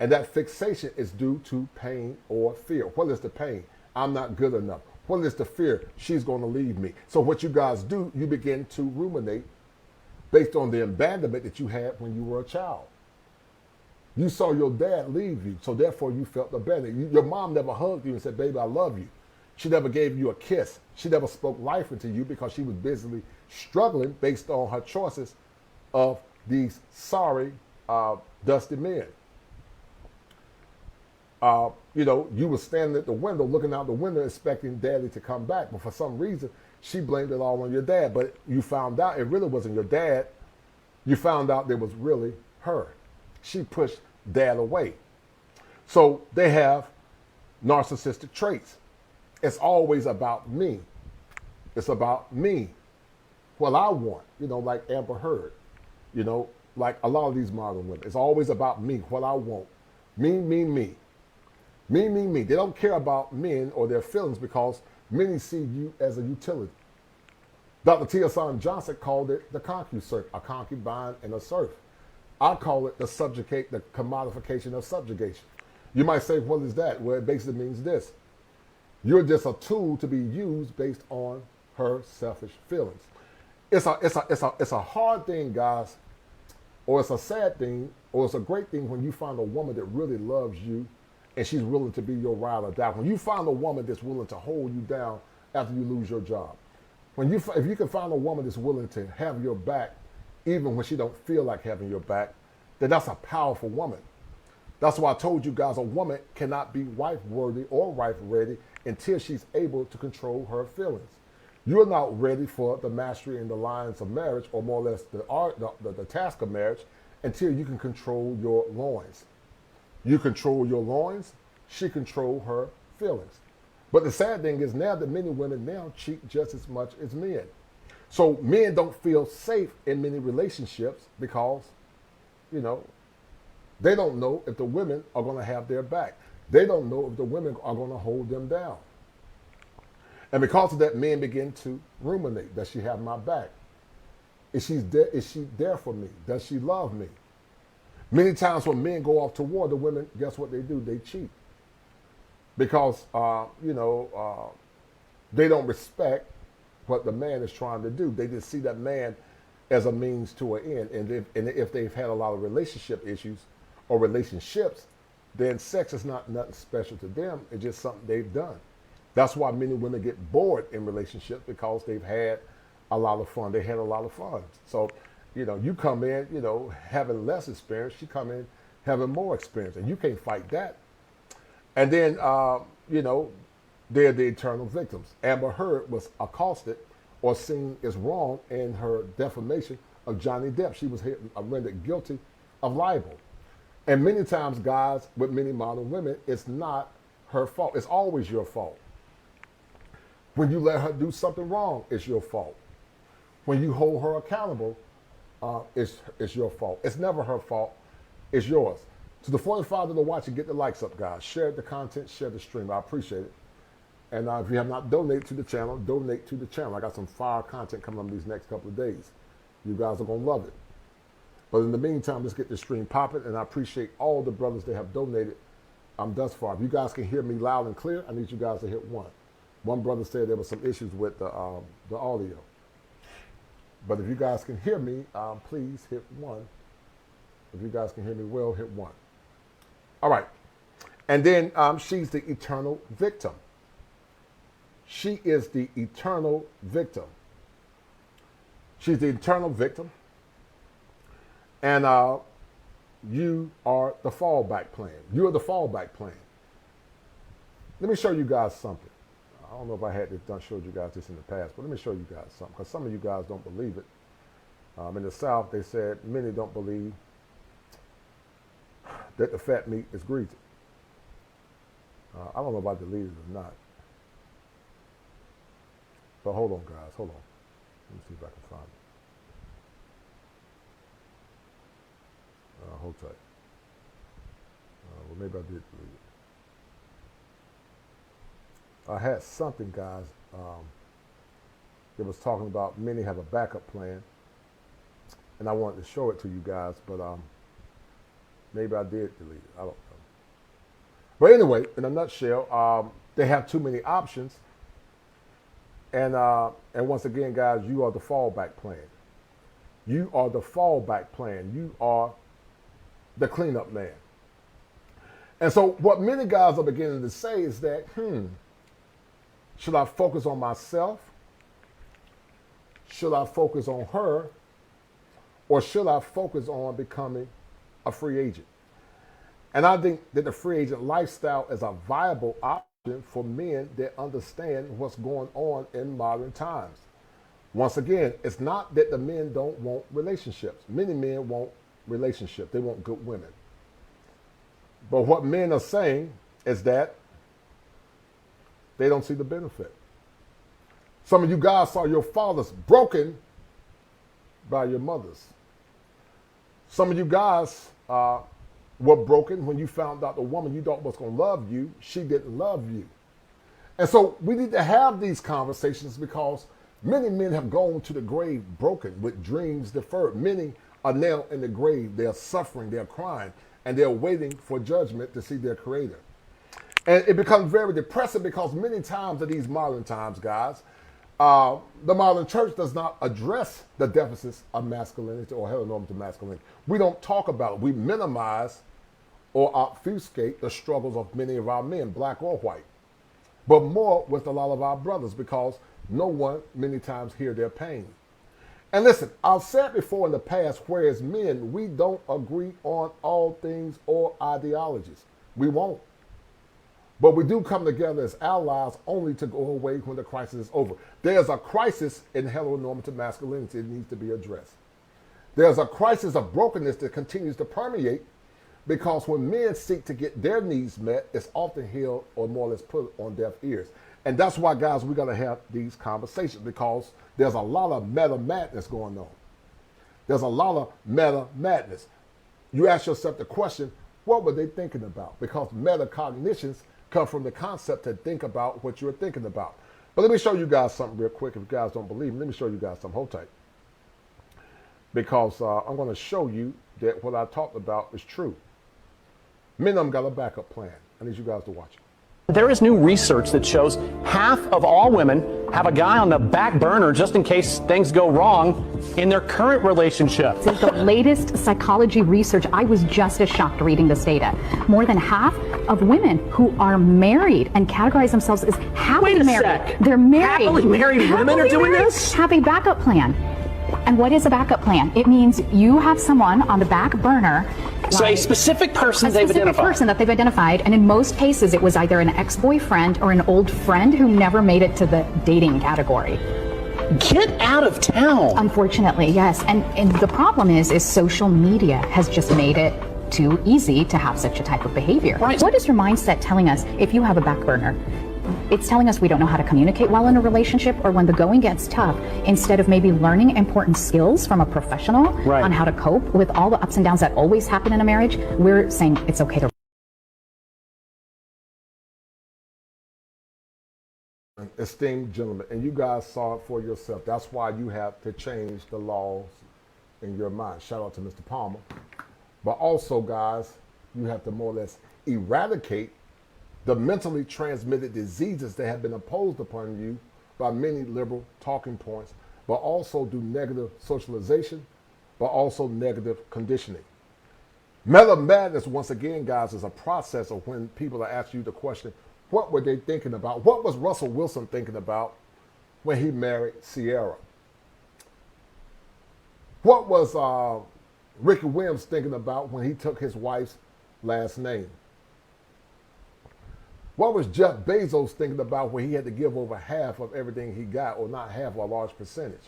And that fixation is due to pain or fear. What is the pain? I'm not good enough. What is the fear? She's going to leave me. So what you guys do, you begin to ruminate based on the abandonment that you had when you were a child. You saw your dad leave you, so therefore you felt abandoned. Your mom never hugged you and said, baby, I love you. She never gave you a kiss. She never spoke life into you because she was busily struggling based on her choices of these sorry, dusty men. You were standing at the window, looking out the window, expecting daddy to come back. But for some reason, she blamed it all on your dad. But you found out it really wasn't your dad. You found out it was really her. She pushed dad away. So they have narcissistic traits. It's always about me. It's about me. What I want, like Amber Heard, like a lot of these modern women. It's always about me, what I want. Me, me, me. Me, me, me. They don't care about men or their feelings because Many see you as a utility. Dr. T.S. Johnson called it the CompuServe, a concubine and a serf. I call it the commodification of subjugation. You might say, what is that? Well, it basically means this. You're just a tool to be used based on her selfish feelings. It's a hard thing, guys, or it's a sad thing, or it's a great thing when you find a woman that really loves you and she's willing to be your ride or die. When you find a woman that's willing to hold you down after you lose your job. If you can find a woman that's willing to have your back, even when she don't feel like having your back, then that's a powerful woman. That's why I told you guys a woman cannot be wife-worthy or wife-ready until she's able to control her feelings. You're not ready for the mastery and the lines of marriage, or more or less the task of marriage, until you can control your loins. You control your loins, she control her feelings. But the sad thing is now that many women now cheat just as much as men. So men don't feel safe in many relationships because, they don't know if the women are going to have their back. They don't know if the women are going to hold them down. And because of that, men begin to ruminate. Does she have my back? Is she there for me? Does she love me? Many times when men go off to war, the women, guess what they do? They cheat. Because, they don't respect what the man is trying to do. They just see that man as a means to an end. And if they've had a lot of relationship issues or relationships, then sex is not nothing special to them. It's just something they've done. That's why many women get bored in relationships, because they've had a lot of fun. They had a lot of fun. So, you come in, having less experience. She come in having more experience, and you can't fight that. And then, they're the eternal victims. Amber Heard was accosted or seen as wrong in her defamation of Johnny Depp. She was rendered guilty of libel. And many times, guys, with many modern women, it's not her fault. It's always your fault. When you let her do something wrong, it's your fault. When you hold her accountable, it's your fault. It's never her fault. It's yours. To the 45 that are watching, get the likes up, guys. Share the content, share the stream. I appreciate it. And if you have not donated to the channel, donate to the channel. I got some fire content coming up these next couple of days. You guys are going to love it. But in the meantime, let's get the stream popping. And I appreciate all the brothers that have donated thus far. If you guys can hear me loud and clear, I need you guys to hit 1. One brother said there were some issues with the audio. But if you guys can hear me, please hit 1. If you guys can hear me well, hit 1. All right. And then she's the eternal victim. She is the eternal victim. She's the eternal victim. And you are the fallback plan. You're the fallback plan. Let me show you guys something. I don't know if I had showed you guys this in the past, but let me show you guys something, because some of you guys don't believe it. In the South, they said many don't believe that the fat meat is greasy. I don't know if I deleted it or not. But hold on, guys. Hold on. Let me see if I can find it. Hold tight. Well, maybe I did delete it. I had something, guys, that was talking about many have a backup plan. And I wanted to show it to you guys, but maybe I did delete it. I don't know. But anyway, in a nutshell, they have too many options. And once again, guys, you are the fallback plan. You are the fallback plan. You are the cleanup man. And so what many guys are beginning to say is that, should I focus on myself? Should I focus on her? Or should I focus on becoming a free agent? And I think that the free agent lifestyle is a viable option for men that understand what's going on in modern times. Once again, it's not that the men don't want relationships. Many men want relationships. They want good women. But what men are saying is that they don't see the benefit. Some of you guys saw your fathers broken by your mothers. Some of you guys were broken when you found out the woman you thought was going to love you, she didn't love you. And so we need to have these conversations because many men have gone to the grave broken with dreams deferred. Many are now in the grave. They're suffering, they're crying, and they're waiting for judgment to see their creator. And it becomes very depressing because many times in these modern times, guys, the modern church does not address the deficits of masculinity or heteronormative masculinity. We don't talk about it. We minimize or obfuscate the struggles of many of our men, black or white, but more with a lot of our brothers because no one many times hear their pain. And listen, I've said before in the past, whereas men, we don't agree on all things or ideologies. We won't. But we do come together as allies only to go away when the crisis is over. There's a crisis in heteronormative masculinity that needs to be addressed. There's a crisis of brokenness that continues to permeate because when men seek to get their needs met, it's often held or more or less put on deaf ears. And that's why, guys, we got to have these conversations because there's a lot of meta madness going on. There's a lot of meta madness. You ask yourself the question, what were they thinking about? Because metacognitions come from the concept to think about what you're thinking about. But let me show you guys something real quick. If you guys don't believe me, let me show you guys something. Hold tight. Because I'm going to show you that what I talked about is true. Many of them got a backup plan. I need you guys to watch it. There is new research that shows half of all women have a guy on the back burner just in case things go wrong in their current relationship. This is the latest psychology research. I was just as shocked reading this data. More than half of women who are married and categorize themselves as happily married. Sec. They're married. Happily married women are doing this? Have a backup plan. And what is a backup plan? It means you have someone on the back burner. So a specific person they've identified. A specific person that they've identified, and in most cases it was either an ex-boyfriend or an old friend who never made it to the dating category. Get out of town. Unfortunately, yes. And the problem is social media has just made it too easy to have such a type of behavior. Right. What is your mindset telling us if you have a back burner? It's telling us we don't know how to communicate well in a relationship, or when the going gets tough, instead of maybe learning important skills from a professional on how to cope with all the ups and downs that always happen in a marriage, we're saying it's okay to. Esteemed gentlemen, and you guys saw it for yourself. That's why you have to change the laws in your mind. Shout out to Mr. Palmer. But also, guys, you have to more or less eradicate the mentally transmitted diseases that have been imposed upon you by many liberal talking points, but also do negative socialization, but also negative conditioning. Meta madness, once again, guys, is a process of when people are asking you the question, what were they thinking about? What was Russell Wilson thinking about when he married Sierra? What was Ricky Williams thinking about when he took his wife's last name? What was Jeff Bezos thinking about when he had to give over half of everything he got, or not half, or a large percentage?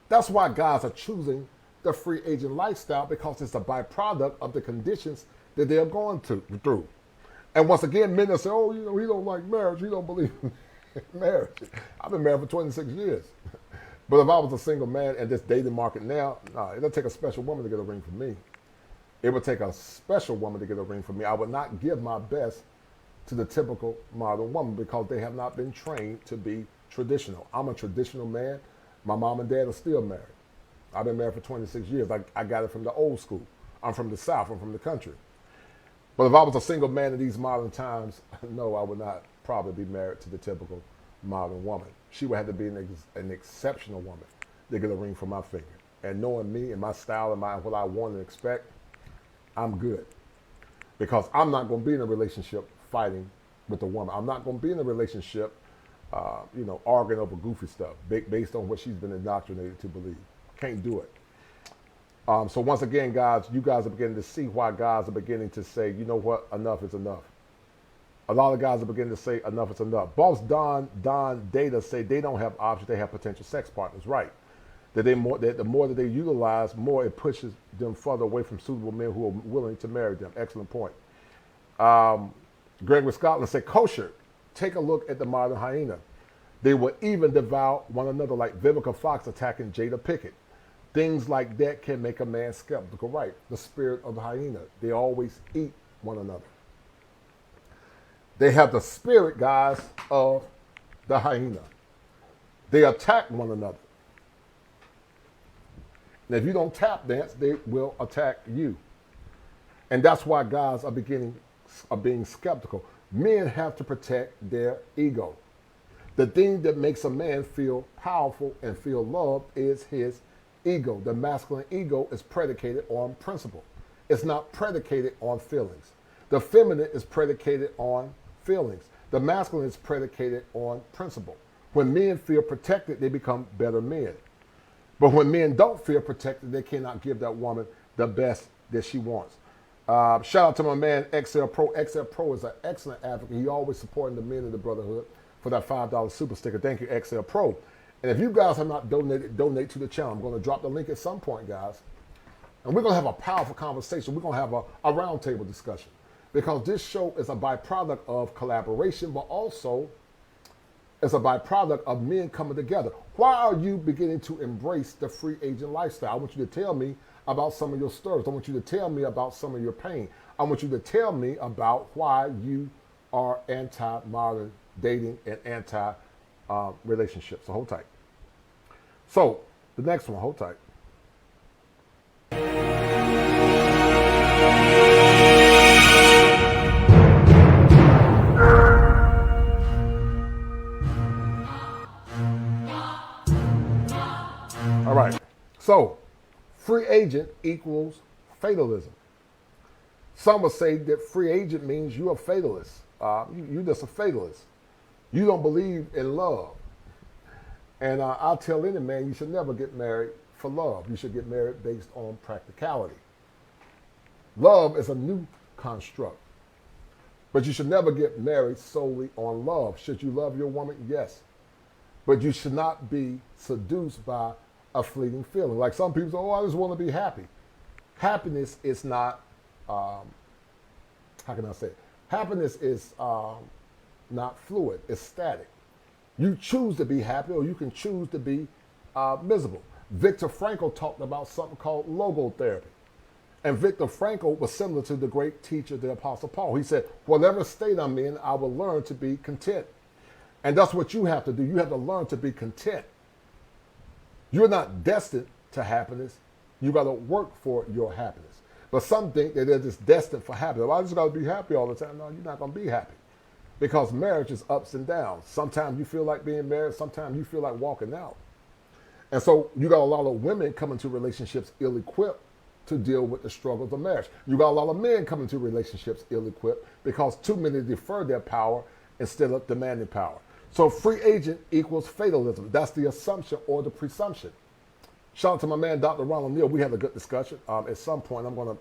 That's why guys are choosing the free agent lifestyle, because it's a byproduct of the conditions that they're going through. And once again, men that say, oh, you know, he don't like marriage, he don't believe in marriage. I've been married for 26 years. But if I was a single man in this dating market now, nah, it'll take a special woman to get a ring from me. It would take a special woman to get a ring from me. I would not give my best to the typical modern woman because they have not been trained to be traditional. I'm a traditional man. My mom and dad are still married. I've been married for 26 years. I got it from the old school. I'm from the South. I'm from the country. But if I was a single man in these modern times, no, I would not probably be married to the typical modern woman. She would have to be an exceptional woman to get a ring from my finger. And knowing me and my style and what I want and expect, I'm good. Because I'm not going to be in a relationship fighting with a woman. I'm not going to be in a relationship, arguing over goofy stuff based on what she's been indoctrinated to believe. Can't do it. So once again, guys, you guys are beginning to see why guys are beginning to say, you know what, enough is enough. A lot of guys are beginning to say enough is enough. Boss Don Data say they don't have options, they have potential sex partners, right? That the more that they utilize, more it pushes them further away from suitable men who are willing to marry them. Excellent point. Gregory Scotland said, kosher, take a look at the modern hyena. They will even devour one another like Vivica Fox attacking Jada Pickett. Things like that can make a man skeptical, right? The spirit of the hyena. They always eat one another. They have the spirit, guys, of the hyena. They attack one another. And if you don't tap dance, they will attack you. And that's why guys are being skeptical. Men have to protect their ego. The thing that makes a man feel powerful and feel loved is his ego. The masculine ego is predicated on principle. It's not predicated on feelings. The feminine is predicated on feelings. The masculine is predicated on principle. When men feel protected, they become better men. But when men don't feel protected, they cannot give that woman the best that she wants. Shout out to my man XL Pro. XL Pro is an excellent advocate. He always supporting the men in the brotherhood for that $5 super sticker. Thank you, XL Pro. And if you guys have not donated, donate to the channel. I'm going to drop the link at some point, guys. And we're going to have a powerful conversation. We're going to have a roundtable discussion. Because this show is a byproduct of collaboration, but also it's a byproduct of men coming together. Why are you beginning to embrace the free agent lifestyle? I want you to tell me about some of your stories. I want you to tell me about some of your pain. I want you to tell me about why you are anti-modern dating and anti-relationship. So hold tight. So the next one, hold tight. All right. So free agent equals fatalism. Some would say that free agent means you're a fatalist. You're just a fatalist. You don't believe in love. And I'll tell any man, you should never get married for love. You should get married based on practicality. Love is a new construct. But you should never get married solely on love. Should you love your woman? Yes. But you should not be seduced by a fleeting feeling. Like some people say, oh, I just want to be happy. Happiness is not, how can I say it? Happiness is not fluid, it's static. You choose to be happy or you can choose to be miserable. Viktor Frankl talked about something called logotherapy. And Viktor Frankl was similar to the great teacher, the Apostle Paul. He said, whatever state I'm in, I will learn to be content. And that's what you have to do. You have to learn to be content. You're not destined to happiness. You got to work for your happiness. But some think that they're just destined for happiness. Well, I just got to be happy all the time. No, you're not going to be happy. Because marriage is ups and downs. Sometimes you feel like being married. Sometimes you feel like walking out. And so you got a lot of women coming to relationships ill-equipped to deal with the struggles of marriage. You got a lot of men coming to relationships ill-equipped because too many defer their power instead of demanding power. So free agent equals fatalism. That's the assumption or the presumption. Shout out to my man, Dr. Ronald Neal. We had a good discussion. At some point, I'm going to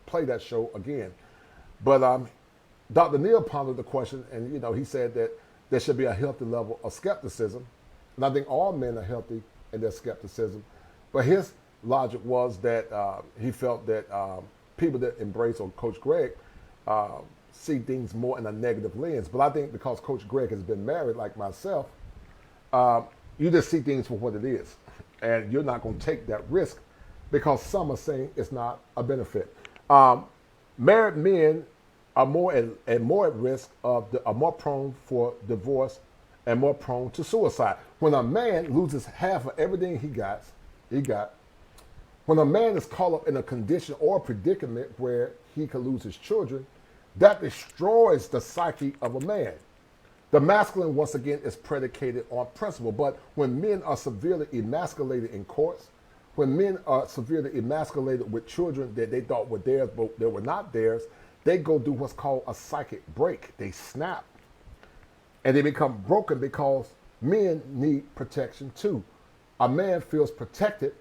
play that show again. But Dr. Neal pondered the question, and he said that there should be a healthy level of skepticism. And I think all men are healthy in their skepticism. But his logic was that he felt that people that embrace, or Coach Greg, see things more in a negative lens. But I think because Coach Greg has been married like myself, you just see things for what it is. And you're not going to take that risk because some are saying it's not a benefit. Married men are more at risk are more prone for divorce and more prone to suicide. When a man loses half of everything he got, when a man is caught up in a condition or a predicament where he could lose his children, that destroys the psyche of a man. The masculine, once again, is predicated on principle. But when men are severely emasculated in courts, when men are severely emasculated with children that they thought were theirs, but they were not theirs, they go through what's called a psychic break. They snap. And they become broken because men need protection too. A man feels protected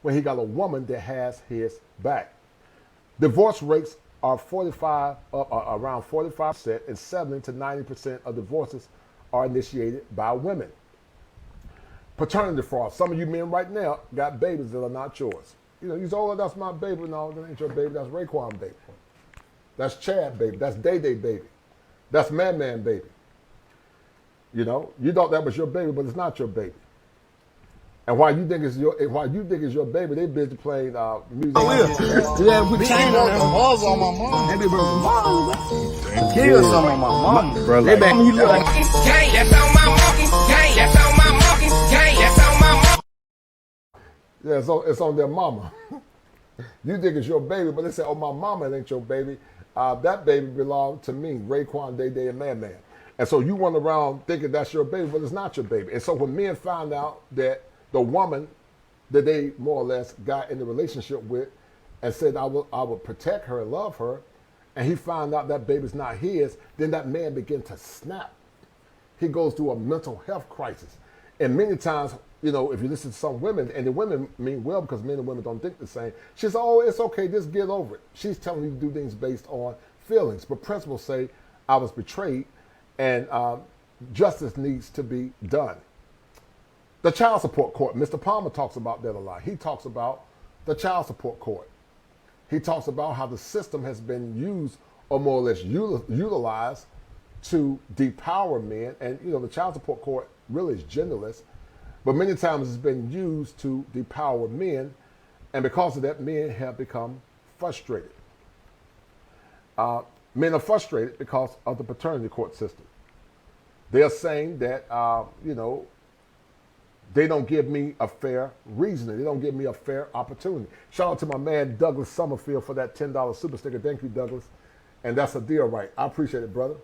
when he got a woman that has his back. Divorce rates are around 45%, and 70 to 90% of divorces are initiated by women. Paternity fraud. Some of you men right now got babies that are not yours. You say, oh, that's my baby. No, that ain't your baby. That's Raekwon baby. That's Chad baby. That's Day Day baby. That's Man Man baby. You thought that was your baby, but it's not your baby. And while you think it's your baby, they busy playing music. Oh, yeah, put chain on them. Balls on my mom. They be broken balls. Kill some of my mom. Bro, they back. That's on my mom. Yeah, it's on their mama. You think it's your baby, but they say, oh, my mama, it ain't your baby. That baby belonged to me, Raekwon, Day Day, and Man Man. And so you run around thinking that's your baby, but it's not your baby. And so when men find out that the woman that they more or less got in the relationship with and said, I will protect her and love her, and he found out that baby's not his, then that man began to snap. He goes through a mental health crisis. And many times, you know, if you listen to some women, and the women mean well because men and women don't think the same, she says, oh, it's okay, just get over it. She's telling you to do things based on feelings. But principles say, I was betrayed, and justice needs to be done. The child support court, Mr. Palmer talks about that a lot. He talks about the child support court. He talks about how the system has been used, or more or less utilized, to depower men. And, you know, the child support court really is genderless, but many times it's been used to depower men. And because of that, men have become frustrated. Men are frustrated because of the paternity court system. They're saying that, you know, they don't give me a fair reasoning. They don't give me a fair opportunity. Shout out to my man, Douglas Summerfield, for that $10 super sticker. Thank you, Douglas. And that's a deal, right? I appreciate it, brother.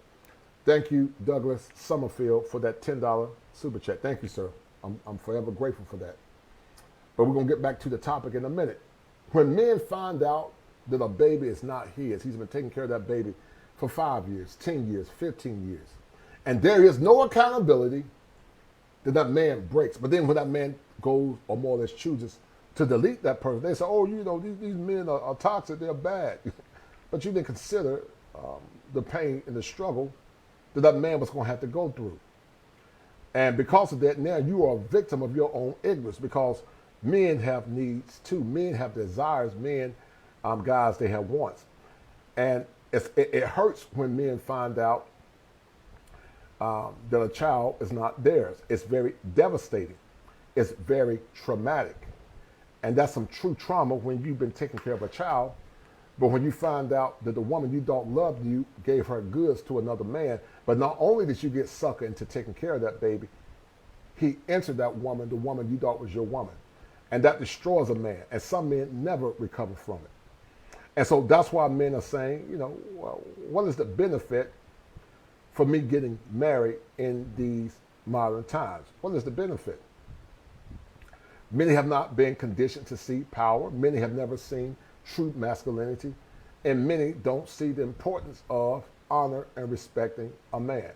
Thank you, Douglas Summerfield, for that $10 super check. Thank you, sir. I'm forever grateful for that. But we're going to get back to the topic in a minute. When men find out that a baby is not his, he's been taking care of that baby for 5 years, 10 years, 15 years, and there is no accountability, then that man breaks. But then when that man goes, or more or less chooses to delete that person, they say, oh, you know, these men are toxic, they're bad. But you didn't consider the pain and the struggle that man was going to have to go through. And because of that, now you are a victim of your own ignorance, because men have needs too. Men have desires. Men, guys, they have wants. And it hurts when men find out that a child is not theirs. It's very devastating. It's very traumatic. And that's some true trauma when you've been taking care of a child. But when you find out that the woman you don't love you gave her goods to another man, but not only did you get suckered into taking care of that baby, he entered that woman, the woman you thought was your woman. And that destroys a man. And some men never recover from it. And so that's why men are saying, you know, well, what is the benefit for me getting married in these modern times? What is the benefit? Many have not been conditioned to see power. Many have never seen true masculinity. And many don't see the importance of honor and respecting a man.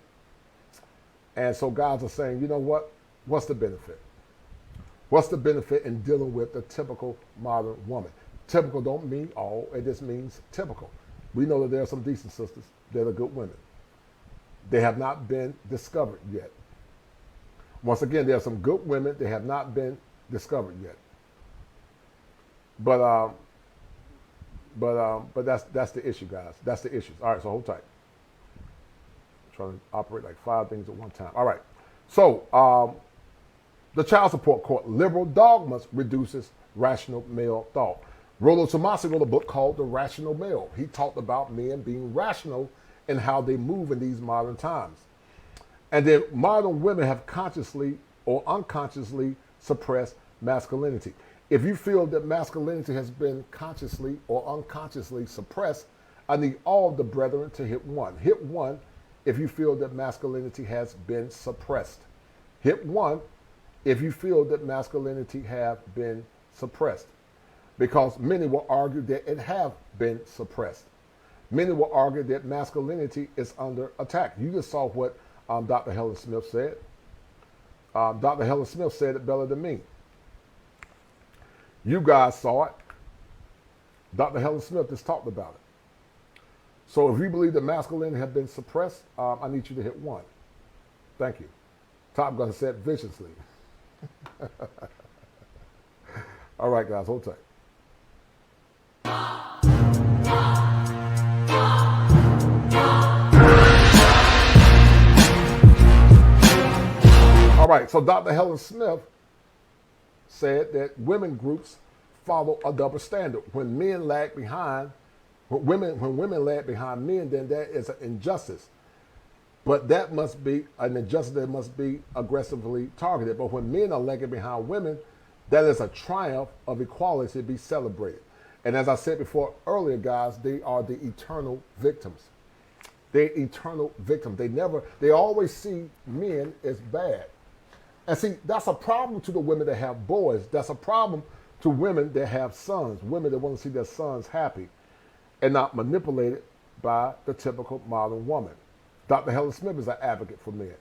And so guys are saying, you know what? What's the benefit? What's the benefit in dealing with the typical modern woman? Typical don't mean all, it just means typical. We know that there are some decent sisters that are good women. They have not been discovered yet. Once again, there are some good women that have not been discovered yet. But that's the issue, guys. That's the issue. All right, so hold tight. I'm trying to operate like 5 things at one time. All right. So the child support court, liberal dogmas reduces rational male thought. Rollo Tomasi wrote a book called The Rational Male. He talked about men being rational in how they move in these modern times. And then modern women have consciously or unconsciously suppressed masculinity. If you feel that masculinity has been consciously or unconsciously suppressed, I need all the brethren to hit 1. Hit 1 if you feel that masculinity has been suppressed. Hit 1 if you feel that masculinity have been suppressed. Because many will argue that it have been suppressed. Many will argue that masculinity is under attack. You just saw what Dr. Helen Smith said. Dr. Helen Smith said it better than me. You guys saw it. Dr. Helen Smith just talked about it. So if you believe that masculinity has been suppressed, I need you to hit 1. Thank you. Top Gun said viciously. All right, guys, hold tight. All right, so Dr. Helen Smith said that women groups follow a double standard. When men lag behind, when women lag behind men, then that is an injustice. But that must be an injustice that must be aggressively targeted. But when men are lagging behind women, That is a triumph of equality to be celebrated. And as I said before earlier, guys, they are the eternal victims. They're eternal victims. They always see men as bad. And see, that's a problem to the women that have boys. That's a problem to women that have sons, women that want to see their sons happy and not manipulated by the typical modern woman. Dr. Helen Smith is an advocate for men,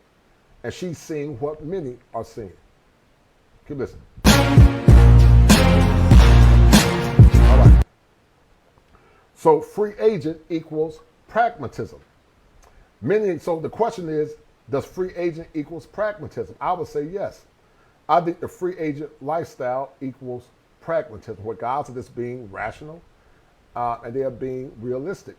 and she's seeing what many are seeing. Keep listening. All right. So free agent equals pragmatism. So the question is, does free agent equals pragmatism? I would say yes. I think the free agent lifestyle equals pragmatism, where guys are just being rational and they are being realistic.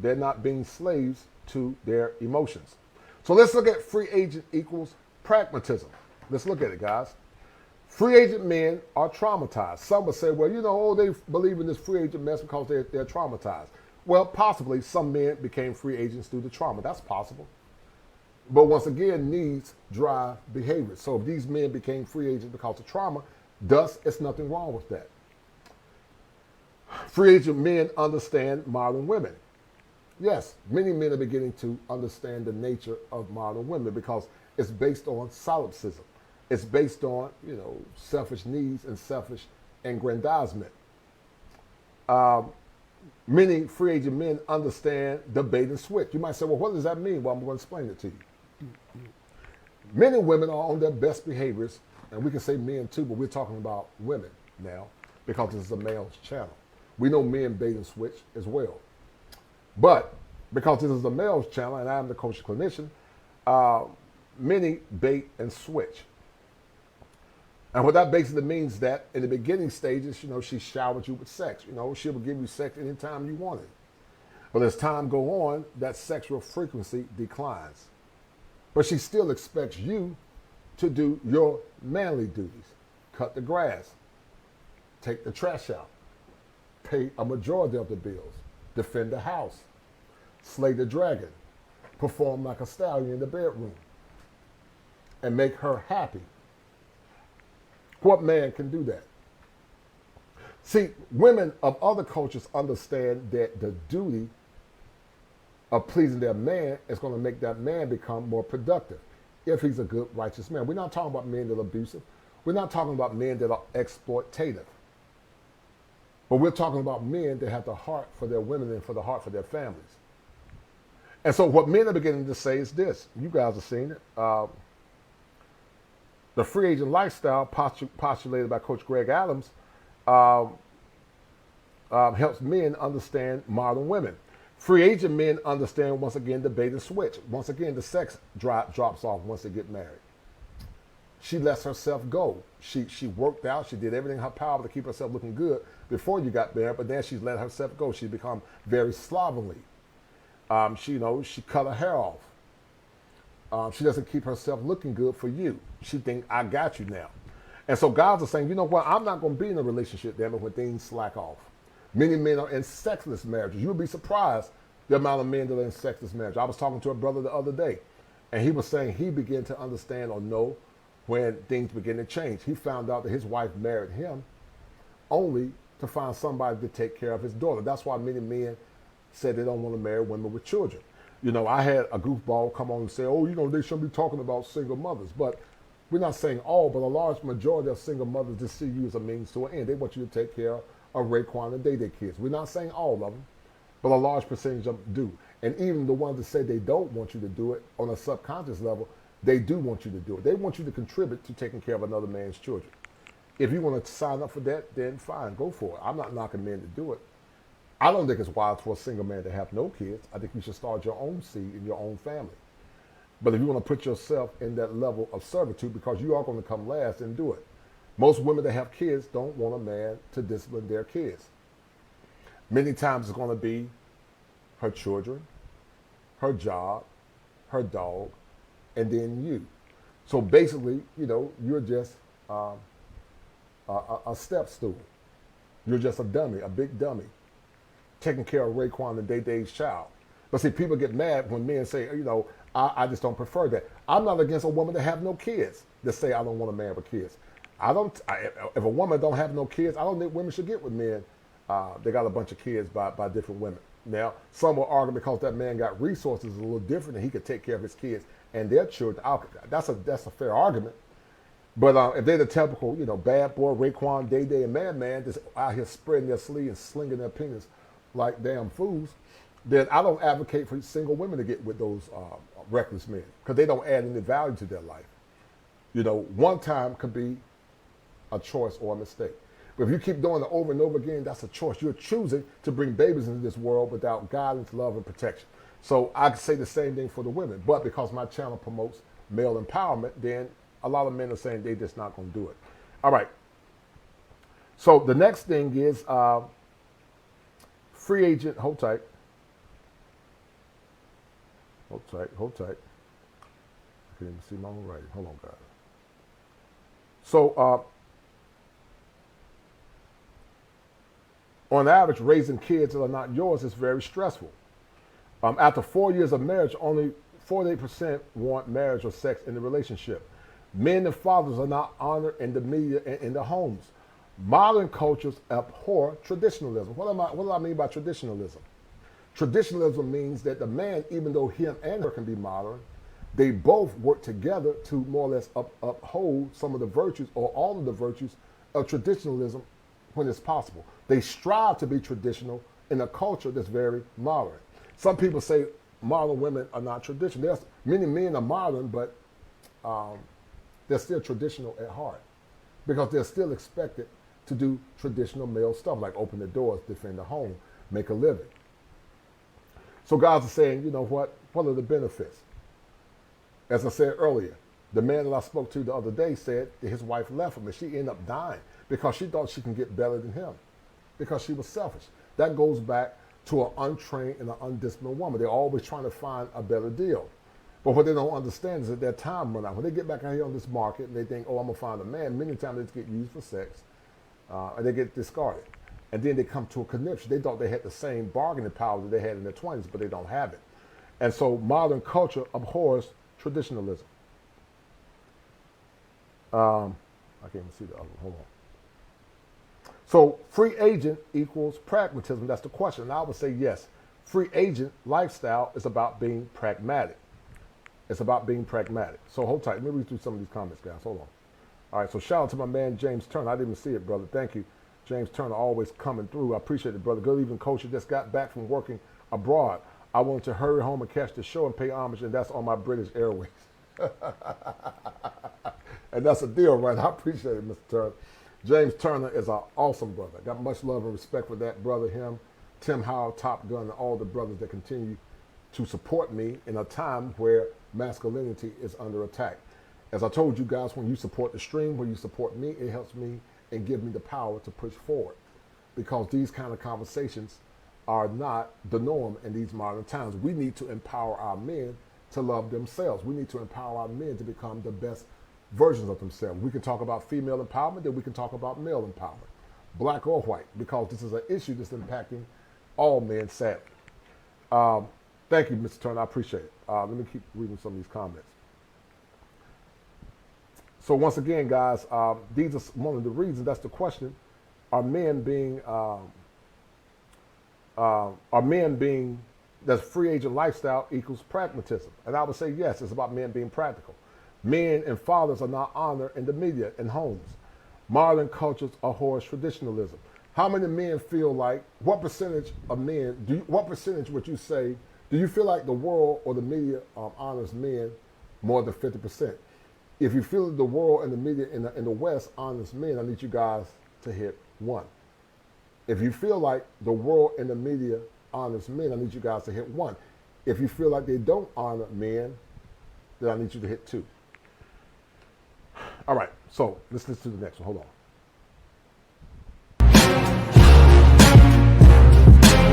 They're not being slaves to their emotions. So let's look at free agent equals pragmatism. Let's look at it, guys. Free agent men are traumatized. Some would say, well, they believe in this free agent mess because they're traumatized. Well, possibly some men became free agents due to trauma. That's possible. But once again, needs drive behavior. So if these men became free agents because of trauma, thus it's nothing wrong with that. Free agent men understand modern women. Yes, many men are beginning to understand the nature of modern women because it's based on solipsism. It's based on, selfish needs and selfish aggrandizement. Many free agent men understand the bait and switch. You might say, well, what does that mean? Well, I'm going to explain it to you. Many women are on their best behaviors, and we can say men too, but we're talking about women now because this is a male's channel. We know men bait and switch as well. But because this is a male's channel, and I'm the coach clinician, many bait and switch. And what that basically means that in the beginning stages, she showered you with sex. She will give you sex anytime you want it. But as time goes on, that sexual frequency declines. But she still expects you to do your manly duties. Cut the grass, take the trash out, pay a majority of the bills, defend the house, slay the dragon, perform like a stallion in the bedroom, and make her happy. What man can do that? See, women of other cultures understand that the duty of pleasing their man is going to make that man become more productive if he's a good, righteous man. We're not talking about men that are abusive. We're not talking about men that are exploitative. But we're talking about men that have the heart for their women and for the heart for their families. And so what men are beginning to say is this. You guys have seen it. The free agent lifestyle postulated by Coach Greg Adams helps men understand modern women. Free agent men understand, once again, the bait and switch. Once again, the sex drops off once they get married. She lets herself go. She worked out. She did everything in her power to keep herself looking good before you got there, but then she's let herself go. She's become very slovenly. She cut her hair off. She doesn't keep herself looking good for you. She thinks, I got you now. And so guys are saying, you know what, I'm not going to be in a relationship, damn it, when things slack off. Many men are in sexless marriages. You'll be surprised the amount of men that are in sexless marriage. I was talking to a brother the other day, and he was saying he began to understand or know when things begin to change. He found out that his wife married him only to find somebody to take care of his daughter. That's why many men said they don't want to marry women with children. I had a goofball come on and say, they shouldn't be talking about single mothers. But we're not saying all, but a large majority of single mothers just see you as a means to an end. They want you to take care of Raekwon and Day kids. We're not saying all of them, but a large percentage of them do. And even the ones that say they don't want you to do it on a subconscious level, they do want you to do it. They want you to contribute to taking care of another man's children. If you want to sign up for that, then fine, go for it. I'm not knocking men to do it. I don't think it's wise for a single man to have no kids. I think you should start your own seed in your own family. But if you want to put yourself in that level of servitude, because you are going to come last, and do it. Most women that have kids don't want a man to discipline their kids. Many times it's going to be her children, her job, her dog, and then you. So basically, you're just a step stool. You're just a dummy, a big dummy, taking care of Raekwon and Day-Day's child. But see, people get mad when men say, I just don't prefer that. I'm not against a woman that have no kids that say I don't want a man with kids. if a woman don't have no kids, I don't think women should get with men. They got a bunch of kids by different women. Now, some will argue because that man got resources a little different and he could take care of his kids and their children. That's a fair argument. But if they're the typical, bad boy, Raekwon, Day, and Madman, just out here spreading their sleeve and slinging their penis like damn fools, then I don't advocate for single women to get with those reckless men because they don't add any value to their life. One time could be a choice or a mistake. But if you keep doing it over and over again, that's a choice. You're choosing to bring babies into this world without guidance, love, and protection. So I could say the same thing for the women. But because my channel promotes male empowerment, then a lot of men are saying they're just not going to do it. All right. So the next thing is free agent. Hold tight. Hold tight. Hold tight. I can't even see my own writing. Hold on, guys. So on average, raising kids that are not yours is very stressful. After 4 years of marriage, only 48% want marriage or sex in the relationship. Men and fathers are not honored in the media and in the homes. Modern cultures abhor traditionalism. What do I mean by traditionalism? Traditionalism means that the man, even though him and her can be modern, they both work together to more or less uphold some of the virtues or all of the virtues of traditionalism when it's possible. They strive to be traditional in a culture that's very modern. Some people say modern women are not traditional. There's many men are modern, but they're still traditional at heart because they're still expected to do traditional male stuff like open the doors, defend the home, make a living. So guys are saying, you know what are the benefits? As I said earlier, the man that I spoke to the other day said that his wife left him and she ended up dying because she thought she can get better than him because she was selfish. That goes back to an untrained and an undisciplined woman. They're always trying to find a better deal. But what they don't understand is that their time run out. When they get back out here on this market and they think, oh, I'm going to find a man, many times they just get used for sex and they get discarded. And then they come to a conniption. They thought they had the same bargaining power that they had in their 20s, but they don't have it. And so modern culture abhors traditionalism. I can't even see the other one. Hold on. So free agent equals pragmatism. That's the question. And I would say yes. Free agent lifestyle is about being pragmatic. It's about being pragmatic. So hold tight. Let me read through some of these comments, guys. Hold on. All right. So shout out to my man, James Turner. I didn't even see it, brother. Thank you. James Turner always coming through. I appreciate it, brother. Good evening, coach. You just got back from working abroad. I wanted to hurry home and catch the show and pay homage, and that's on my British Airways. And that's a deal, right? I appreciate it, Mr. Turner. James Turner is an awesome brother. I got much love and respect for that brother, him, Tim Howell, Top Gun, and all the brothers that continue to support me in a time where masculinity is under attack. As I told you guys, when you support the stream, when you support me, it helps me and give me the power to push forward because these kind of conversations are not the norm in these modern times. We need to empower our men to love themselves. We need to empower our men to become the best versions of themselves. We can talk about female empowerment, then we can talk about male empowerment, black or white, because this is an issue that's impacting all men, sadly. Thank you, Mr. Turner. I appreciate it. Let me keep reading some of these comments. So once again, guys, these are one of the reasons. That's the question: are men being that's free agent lifestyle equals pragmatism? And I would say yes. It's about men being practical. Men and fathers are not honored in the media and homes. Modern cultures abhor traditionalism. How many men feel like? What percentage of men? What percentage would you say? Do you feel like the world or the media honors men more than 50%? If you feel that the world and the media in the West honors men, I need you guys to hit 1. If you feel like the world and the media honors men, I need you guys to hit 1. If you feel like they don't honor men, then I need you to hit 2. All right, so let's listen to the next one. Hold on.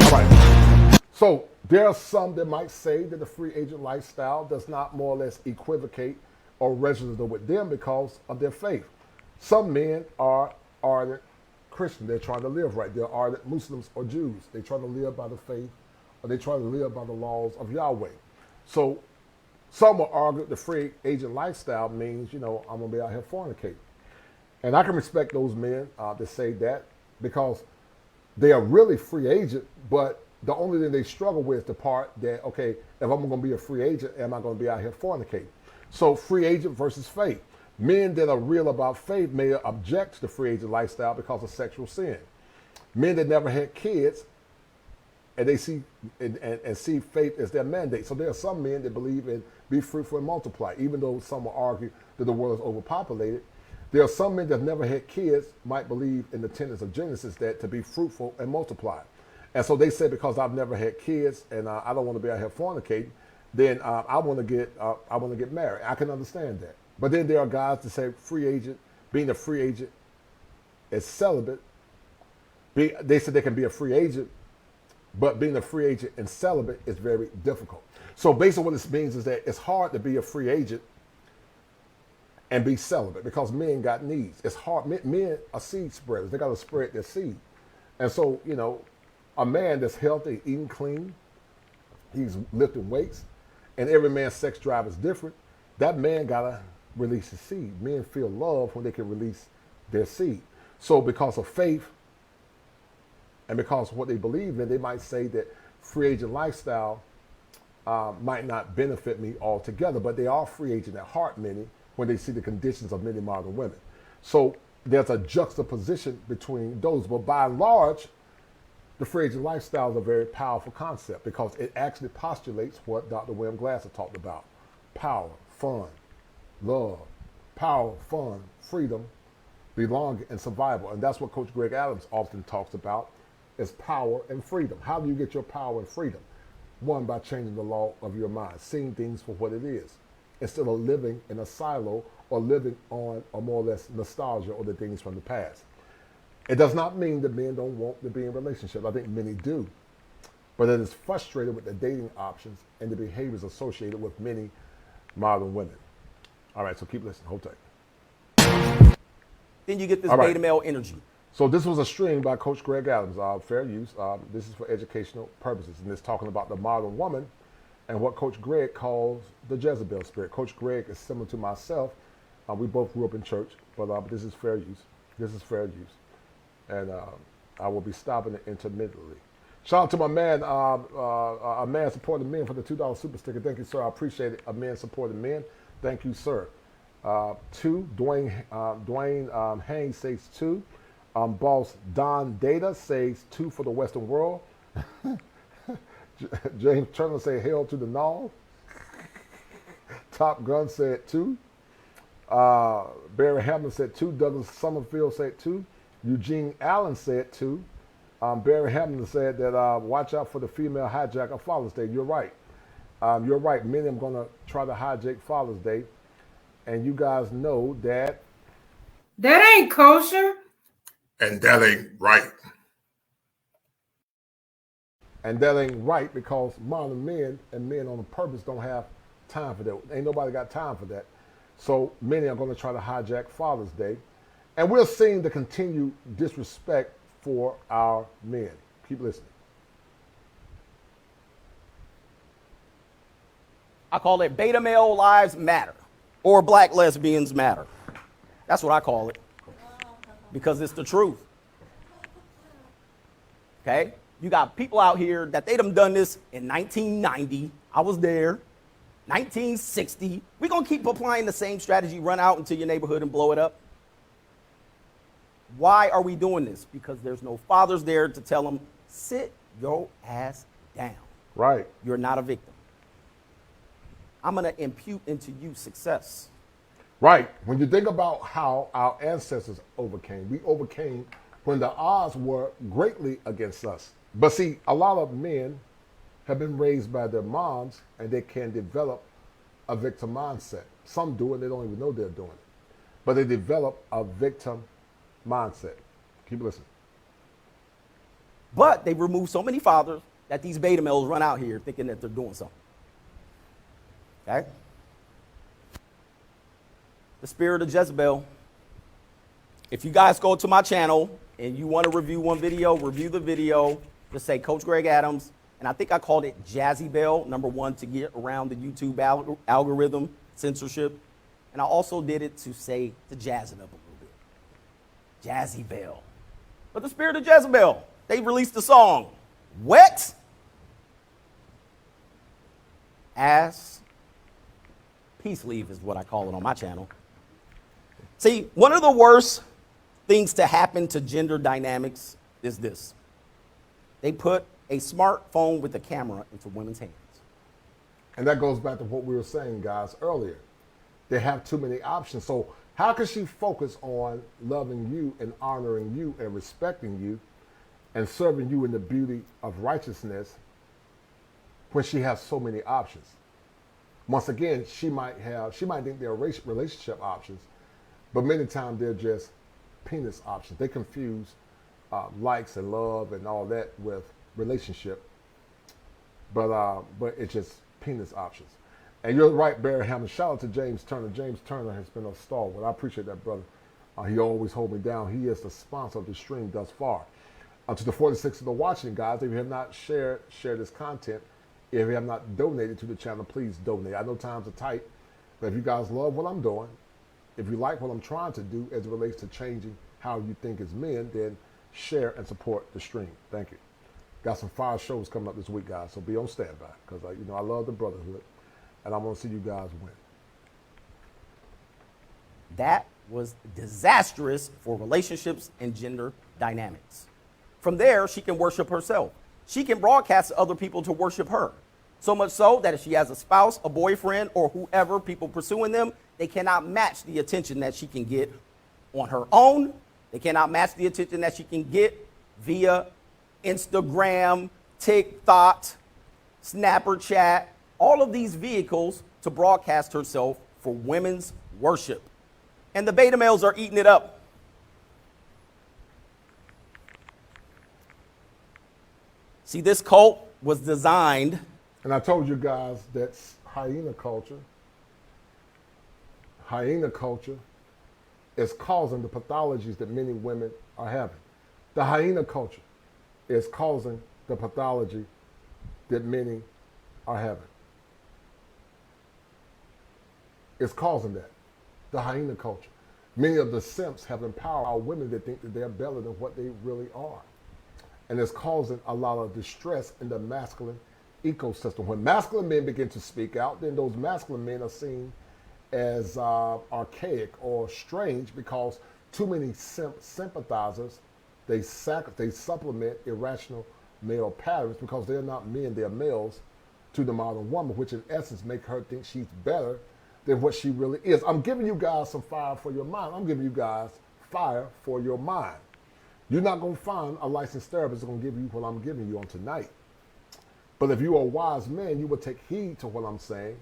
All right, so there are some that might say that the free agent lifestyle does not more or less equivocate or register with them because of their faith. Some men are ardent Christian. They're trying to live right. They're ardent Muslims or Jews. They try to live by the faith, or they try to live by the laws of Yahweh. So some will argue the free agent lifestyle means, I'm going to be out here fornicating. And I can respect those men that say that, because they are really free agent, but the only thing they struggle with is the part that, okay, if I'm going to be a free agent, am I going to be out here fornicating? So free agent versus faith. Men that are real about faith may object to the free agent lifestyle because of sexual sin. Men that never had kids, and they see and see faith as their mandate. So there are some men that believe in be fruitful and multiply, even though some will argue that the world is overpopulated. There are some men that never had kids might believe in the tenets of Genesis that to be fruitful and multiply. And so they say, because I've never had kids and I don't want to be out here fornicating, then I want to get married. I can understand that. But then there are guys that say free agent, being a free agent is celibate. They said they can be a free agent, but being a free agent and celibate is very difficult. So basically what this means is that it's hard to be a free agent and be celibate, because men got needs. It's hard. Men are seed spreaders. They got to spread their seed. And so, you know, a man that's healthy, eating clean, he's lifting weights, and every man's sex drive is different, that man got to release his seed. Men feel love when they can release their seed. So because of faith and because of what they believe in, they might say that free agent lifestyle might not benefit me altogether, but they are free agent at heart, many, when they see the conditions of many modern women. So there's a juxtaposition between those. But by and large, the free agent lifestyle is a very powerful concept, because it actually postulates what Dr. William Glasser talked about: power, fun, love, power, fun, freedom, belonging, and survival. And that's what Coach Greg Adams often talks about, is power and freedom. How do you get your power and freedom? One, by changing the law of your mind, seeing things for what it is, instead of living in a silo or living on a more or less nostalgia or the things from the past. It does not mean that men don't want to be in relationships. I think many do. But it is frustrated with the dating options and the behaviors associated with many modern women. All right, so keep listening. Hold tight. Then you get this beta male energy. So this was a stream by Coach Greg Adams, fair use. This is for educational purposes, and it's talking about the modern woman and what Coach Greg calls the Jezebel spirit. Coach Greg is similar to myself. We both grew up in church, but this is fair use. This is fair use. And I will be stopping it intermittently. Shout out to my man, a man supporting men for the $2 super sticker. Thank you, sir. I appreciate it. A man supporting men. Thank you, sir. 2, Dwayne Haynes says 2. Boss Don Data says 2 for the Western world. James Turner said hell to the no. Top Gun said 2. Barry Hamlin said 2. Douglas Summerfield said 2. Eugene Allen said 2. Barry Hamlin said that watch out for the female hijack of Father's Day. You're right. You're right. Many are going to try to hijack Father's Day. And you guys know that. That ain't kosher. And that ain't right. And that ain't right, because modern men and men on purpose don't have time for that. Ain't nobody got time for that. So many are going to try to hijack Father's Day. And we're seeing the continued disrespect for our men. Keep listening. I call it beta male lives matter, or black lesbians matter. That's what I call it, because it's the truth. Okay? You got people out here that they done this in 1990. I was there. 1960. We're going to keep applying the same strategy, run out into your neighborhood and blow it up. Why are we doing this? Because there's no fathers there to tell them, sit your ass down. Right. You're not a victim. I'm going to impute into you success. Right. When you think about how our ancestors overcame, we overcame when the odds were greatly against us. But see, a lot of men have been raised by their moms, and they can develop a victim mindset. Some do it, they don't even know they're doing it. But they develop a victim mindset. Keep listening. But they remove so many fathers that these beta males run out here thinking that they're doing something. Okay? The spirit of Jezebel. If you guys go to my channel and you want to review one video, review the video. Just say Coach Greg Adams. And I think I called it Jazzy Bell, #1, to get around the YouTube algorithm censorship. And I also did it to say, to jazz it up a little bit. Jezebel. But the spirit of Jezebel, they released the song, Wet Ass Peace Leave is what I call it on my channel. See, one of the worst things to happen to gender dynamics is this. They put a smartphone with a camera into women's hands. And that goes back to what we were saying, guys, earlier. They have too many options. So how can she focus on loving you and honoring you and respecting you and serving you in the beauty of righteousness when she has so many options? Once again, she might think they're relationship options, but many times they're just penis options. They confuse likes and love and all that with relationship, but it's just penis options. And you're right, Barry Hammond. Shout out to James Turner. James Turner has been a stalwart. I appreciate that, brother. He always hold me down. He is the sponsor of the stream thus far. To the 46 of the watching, guys, if you have not shared this content, if you have not donated to the channel, please donate. I know times are tight, but if you guys love what I'm doing, if you like what I'm trying to do as it relates to changing how you think as men, then share and support the stream. Thank you. Got some fire shows coming up this week, guys, so be on standby because I love the brotherhood, and I want to see you guys win. That was disastrous for relationships and gender dynamics. From there, she can worship herself. She can broadcast to other people to worship her. So much so that if she has a spouse, a boyfriend, or whoever, people pursuing them, they cannot match the attention that she can get on her own. They cannot match the attention that she can get via Instagram, TikTok, Snapchat, all of these vehicles to broadcast herself for women's worship. And the beta males are eating it up. See, this cult was designed. And I told you guys that's hyena culture. Hyena culture is causing the pathologies that many women are having. The hyena culture is causing the pathology that many are having. It's causing that. The hyena culture. Many of the simps have empowered our women to think that they're better than what they really are. And it's causing a lot of distress in the masculine ecosystem. When masculine men begin to speak out, then those masculine men are seen as archaic or strange because too many sympathizers, they supplement irrational male patterns because they're not men, they're males to the modern woman, which in essence make her think she's better than what she really is. I'm giving you guys some fire for your mind. I'm giving you guys fire for your mind. You're not going to find a licensed therapist that's going to give you what I'm giving you on tonight. But if you are a wise man, you will take heed to what I'm saying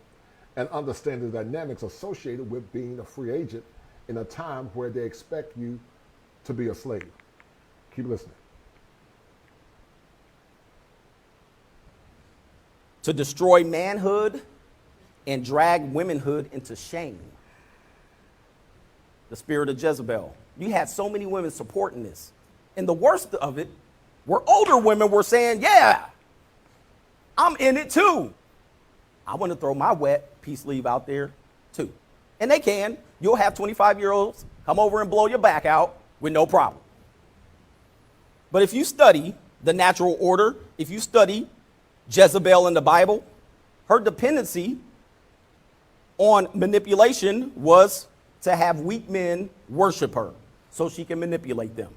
and understand the dynamics associated with being a free agent in a time where they expect you to be a slave. Keep listening. To destroy manhood and drag womanhood into shame. The spirit of Jezebel. You had so many women supporting this. And the worst of it were older women were saying, yeah, I'm in it too. I want to throw my wet peace leave out there too. And they can. You'll have 25-year-olds come over and blow your back out with no problem. But if you study the natural order, if you study Jezebel in the Bible, her dependency on manipulation was to have weak men worship her so she can manipulate them.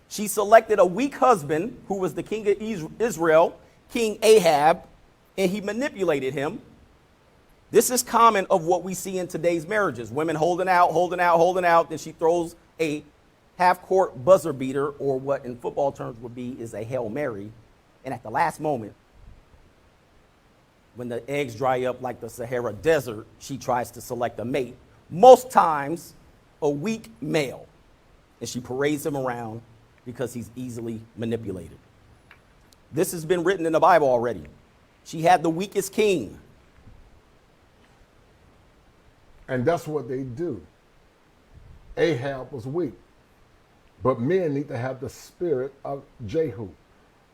She selected a weak husband who was the king of Israel, King Ahab, and he manipulated him. This is common of what we see in today's marriages. Women holding out, then she throws a half-court buzzer beater, or what in football terms would be is a Hail Mary. And at the last moment, when the eggs dry up like the Sahara Desert, she tries to select a mate, most times a weak male. And she parades him around because he's easily manipulated. This has been written in the Bible already. She had the weakest king. And that's what they do. Ahab was weak. But men need to have the spirit of Jehu.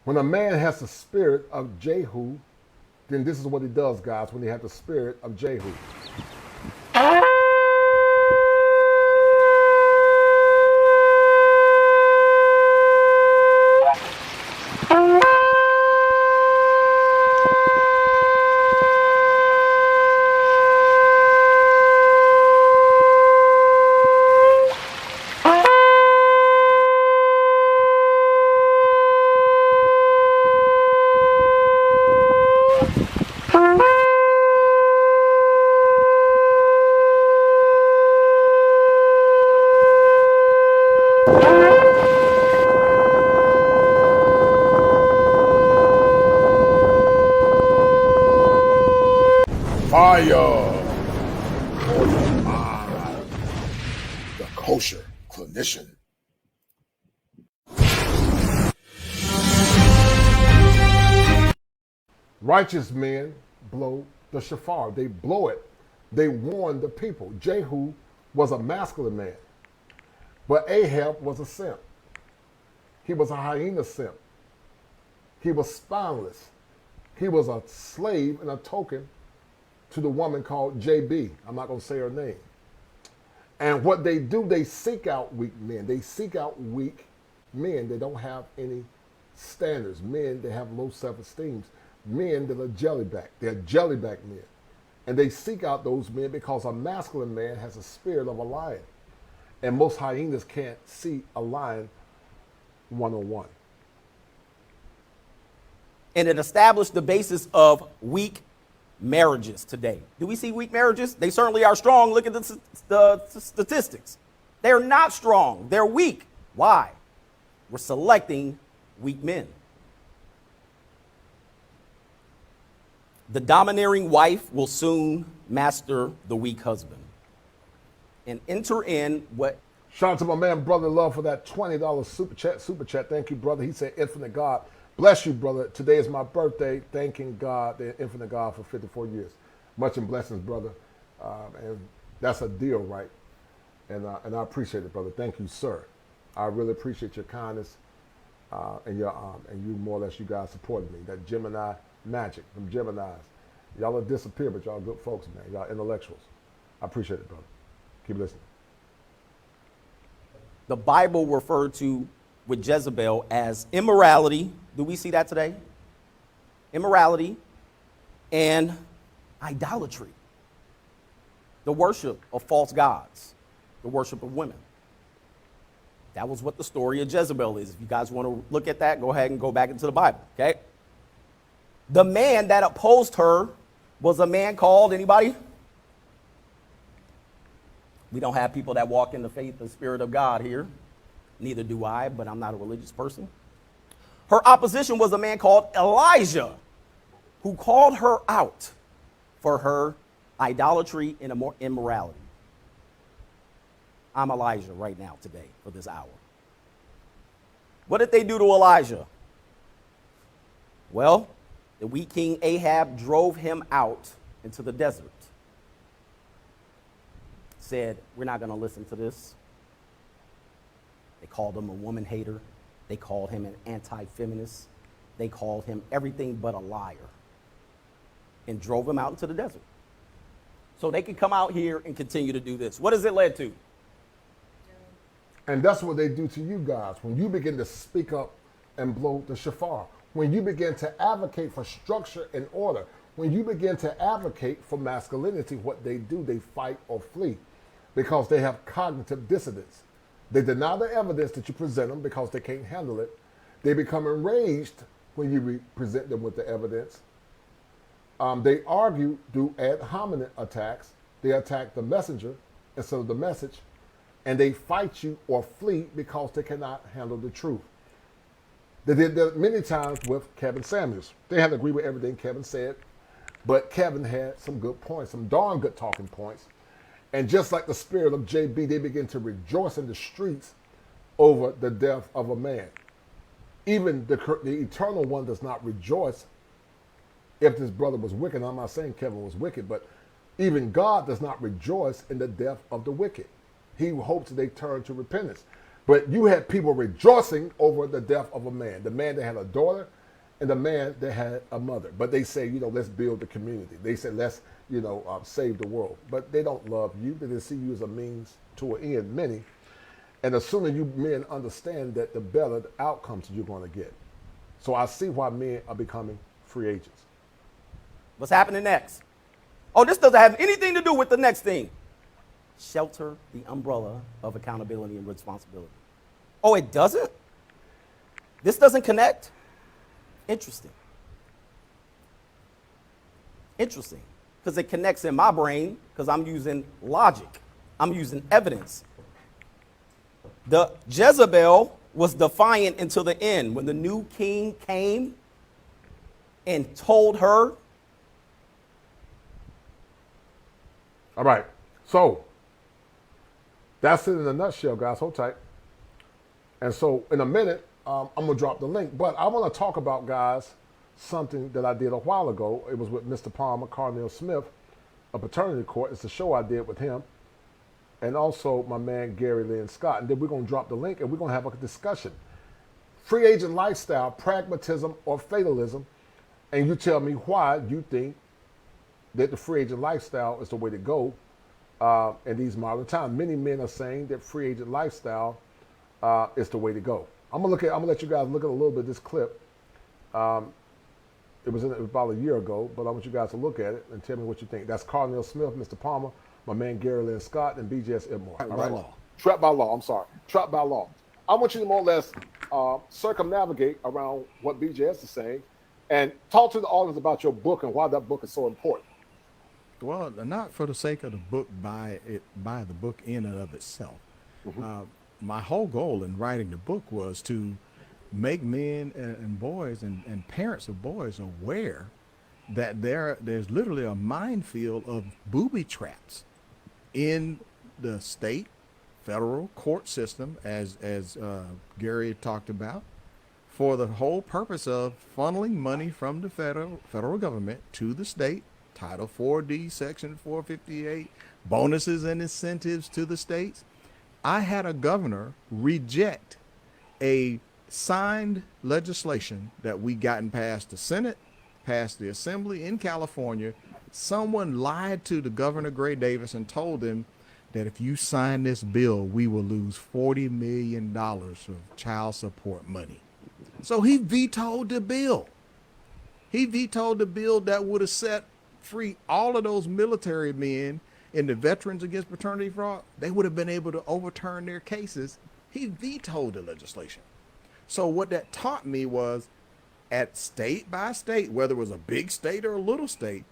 When a man has the spirit of Jehu, then this is what he does, guys, when he has the spirit of Jehu. Fire for your mind. The kosher clinician. Righteous men blow the shofar. They blow it. They warn the people. Jehu was a masculine man, but Ahab was a simp. He was a hyena simp. He was spineless. He was a slave and a token to the woman called JB. I'm not going to say her name. And what they do, they seek out weak men. They seek out weak men that don't have any standards, men that have low self-esteem, men that are jellyback. They're jellyback men. And they seek out those men because a masculine man has a spirit of a lion. And most hyenas can't see a lion one-on-one. And it established the basis of weak marriages today. Do we see weak marriages? They certainly are strong. Look at the statistics. They're not strong. They're weak. Why? We're selecting weak men. The domineering wife will soon master the weak husband and enter in what. Shout out to my man, Brother Love, for that $20 super chat. Thank you, brother. He said, Infinite God. Bless you, brother. Today is my birthday. Thanking God, the Infinite God, for 54 years. Much in blessings, brother. And that's a deal, right? And I appreciate it, brother. Thank you, sir. I really appreciate your kindness and you more or less, you guys supporting me. That Gemini magic, them Geminis. Y'all are disappeared, but y'all good folks, man. Y'all intellectuals. I appreciate it, brother. Keep listening. The Bible referred to with Jezebel as immorality. Do we see that today? Immorality and idolatry. The worship of false gods. The worship of women. That was what the story of Jezebel is. If you guys want to look at that, go ahead and go back into the Bible, okay? The man that opposed her was a man called, anybody? We don't have people that walk in the faith and spirit of God here. Neither do I, but I'm not a religious person. Her opposition was a man called Elijah, who called her out for her idolatry and immorality. I'm Elijah right now today for this hour. What did they do to Elijah? Well, the weak king Ahab drove him out into the desert. Said, we're not going to listen to this. They called him a woman hater. They called him an anti-feminist. They called him everything but a liar. And drove him out into the desert. So they could come out here and continue to do this. What has it led to? And that's what they do to you guys. When you begin to speak up and blow the shofar. When you begin to advocate for structure and order. When you begin to advocate for masculinity, what they do, they fight or flee. Because they have cognitive dissonance. They deny the evidence that you present them because they can't handle it. They become enraged when you present them with the evidence. They argue through ad hominem attacks. They attack the messenger instead of the message. And they fight you or flee because they cannot handle the truth. They did that many times with Kevin Samuels. They had to agree with everything Kevin said. But Kevin had some good points, some darn good talking points. And just like the spirit of JB, they begin to rejoice in the streets over the death of a man. Even the eternal one does not rejoice if this brother was wicked. I'm not saying Kevin was wicked, but even God does not rejoice in the death of the wicked. He hopes that they turn to repentance. But you had people rejoicing over the death of a man, the man that had a daughter and the man that had a mother. But they say, let's build the community. They said, let's, save the world. But they don't love you. They see you as a means to an end, many. And the sooner you men understand that, the better the outcomes you're going to get. So I see why men are becoming free agents. What's happening next? Oh, this doesn't have anything to do with the next thing. Shelter the umbrella of accountability and responsibility. Oh, it doesn't? This doesn't connect? Interesting. Interesting, because it connects in my brain because I'm using logic. I'm using evidence. The Jezebel was defiant until the end. When the new king came and told her. All right. So that's it in a nutshell, guys. Hold tight. And so in a minute, I'm going to drop the link. But I want to talk about, guys, something that I did a while ago. It was with Mr. Palmer, Carnell Smith, a paternity court. It's a show I did with him. And also my man, Gary Lynn Scott. And then we're going to drop the link and we're going to have a discussion. Free agent lifestyle, pragmatism, or fatalism. And you tell me why you think that the free agent lifestyle is the way to go in these modern times. Many men are saying that free agent lifestyle is the way to go. I'm gonna let you guys look at a little bit of this clip. It was about a year ago, but I want you guys to look at it and tell me what you think. That's Carnell Smith, Mr. Palmer, my man Gary Lynn Scott, and BJS Edmore. Trapped by law. Trapped by law. I'm sorry. Trapped by law. I want you to more or less circumnavigate around what BJS is saying, and talk to the audience about your book and why that book is so important. Well, not for the sake of the book by the book in and of itself. Mm-hmm. My whole goal in writing the book was to make men and boys and parents of boys aware that there's literally a minefield of booby traps in the state, federal court system, as Gary talked about, for the whole purpose of funneling money from the federal government to the state, Title 4D, Section 458, bonuses and incentives to the states. I had a governor reject a signed legislation that we gotten past the Senate, past the Assembly in California. Someone lied to the Governor Gray Davis and told him that if you sign this bill, we will lose $40 million of child support money. So he vetoed the bill. He vetoed the bill that would have set free all of those military men and the Veterans Against Paternity Fraud. They would have been able to overturn their cases. He vetoed the legislation. So what that taught me was, at state by state, whether it was a big state or a little state,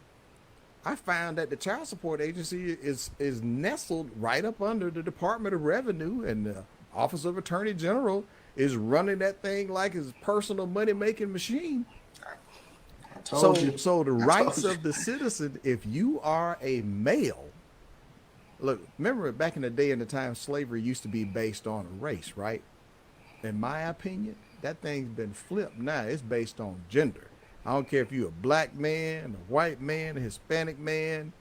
I found that the child support agency is nestled right up under the Department of Revenue, and the Office of Attorney General is running that thing like his personal money-making machine. So the rights of the citizen, if you are a male, look, remember back in the day and the time slavery used to be based on a race, right? In my opinion, that thing's been flipped now. It's based on gender. I don't care if you're a black man, a white man, a Hispanic man,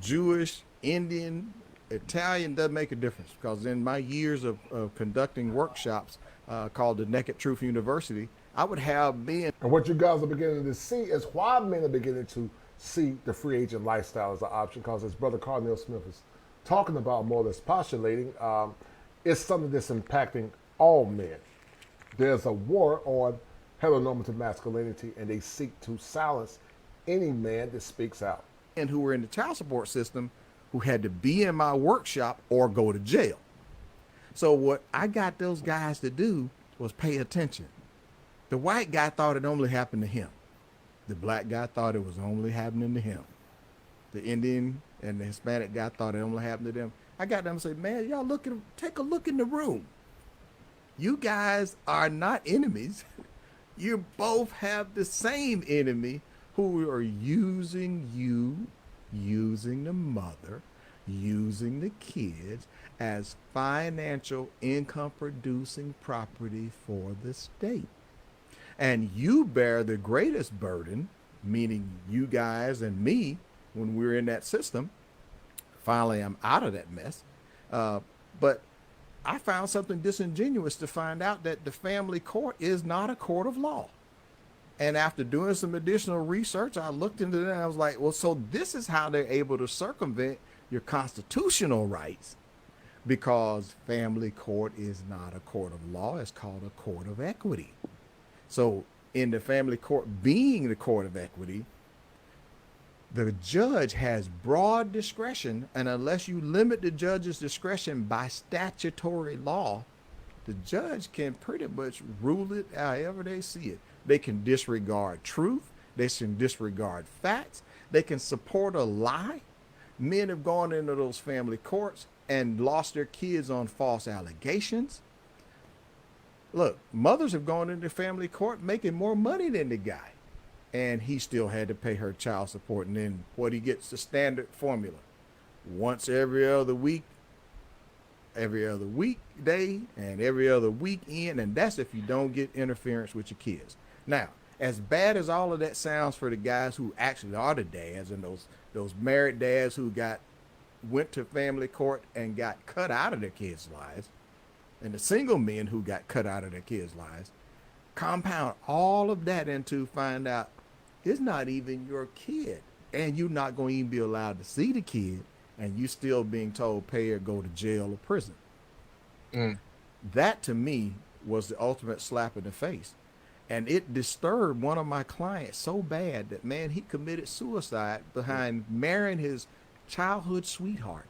Jewish, Indian, Italian, doesn't make a difference. Because in my years of conducting workshops called the Naked Truth University, I would have men. And what you guys are beginning to see is why men are beginning to see the free agent lifestyle as an option, because as Brother Carnell Smith is talking about, more or less postulating, it's something that's impacting all men. There's a war on heteronormative masculinity, and they seek to silence any man that speaks out. And who were in the child support system who had to be in my workshop or go to jail. So what I got those guys to do was pay attention. The white guy thought it only happened to him. The black guy thought it was only happening to him. The Indian and the Hispanic guy thought it only happened to them. I got them to say, man, y'all take a look in the room. You guys are not enemies. You both have the same enemy who are using you, using the mother, using the kids as financial income producing property for the state. And you bear the greatest burden, meaning you guys and me, when we're in that system. Finally, I'm out of that mess. But I found something disingenuous to find out that the family court is not a court of law. And after doing some additional research, I looked into that and I was like, well, so this is how they're able to circumvent your constitutional rights, because family court is not a court of law. It's called a court of equity. So in the family court being the court of equity, the judge has broad discretion, and unless you limit the judge's discretion by statutory law, the judge can pretty much rule it however they see it. They can disregard truth. They can disregard facts. They can support a lie. Men have gone into those family courts and lost their kids on false allegations. Look, mothers have gone into family court making more money than the guy, and he still had to pay her child support. And then what he gets, the standard formula: once every other week, every other weekday, and every other weekend. And that's if you don't get interference with your kids. Now, as bad as all of that sounds for the guys who actually are the dads, and those married dads who went to family court and got cut out of their kids' lives, and the single men who got cut out of their kids' lives, compound all of that into find out it's not even your kid, and you're not going to even be allowed to see the kid, and you still being told pay or go to jail or prison. That to me was the ultimate slap in the face. And it disturbed one of my clients so bad that, man, he committed suicide behind marrying his childhood sweetheart.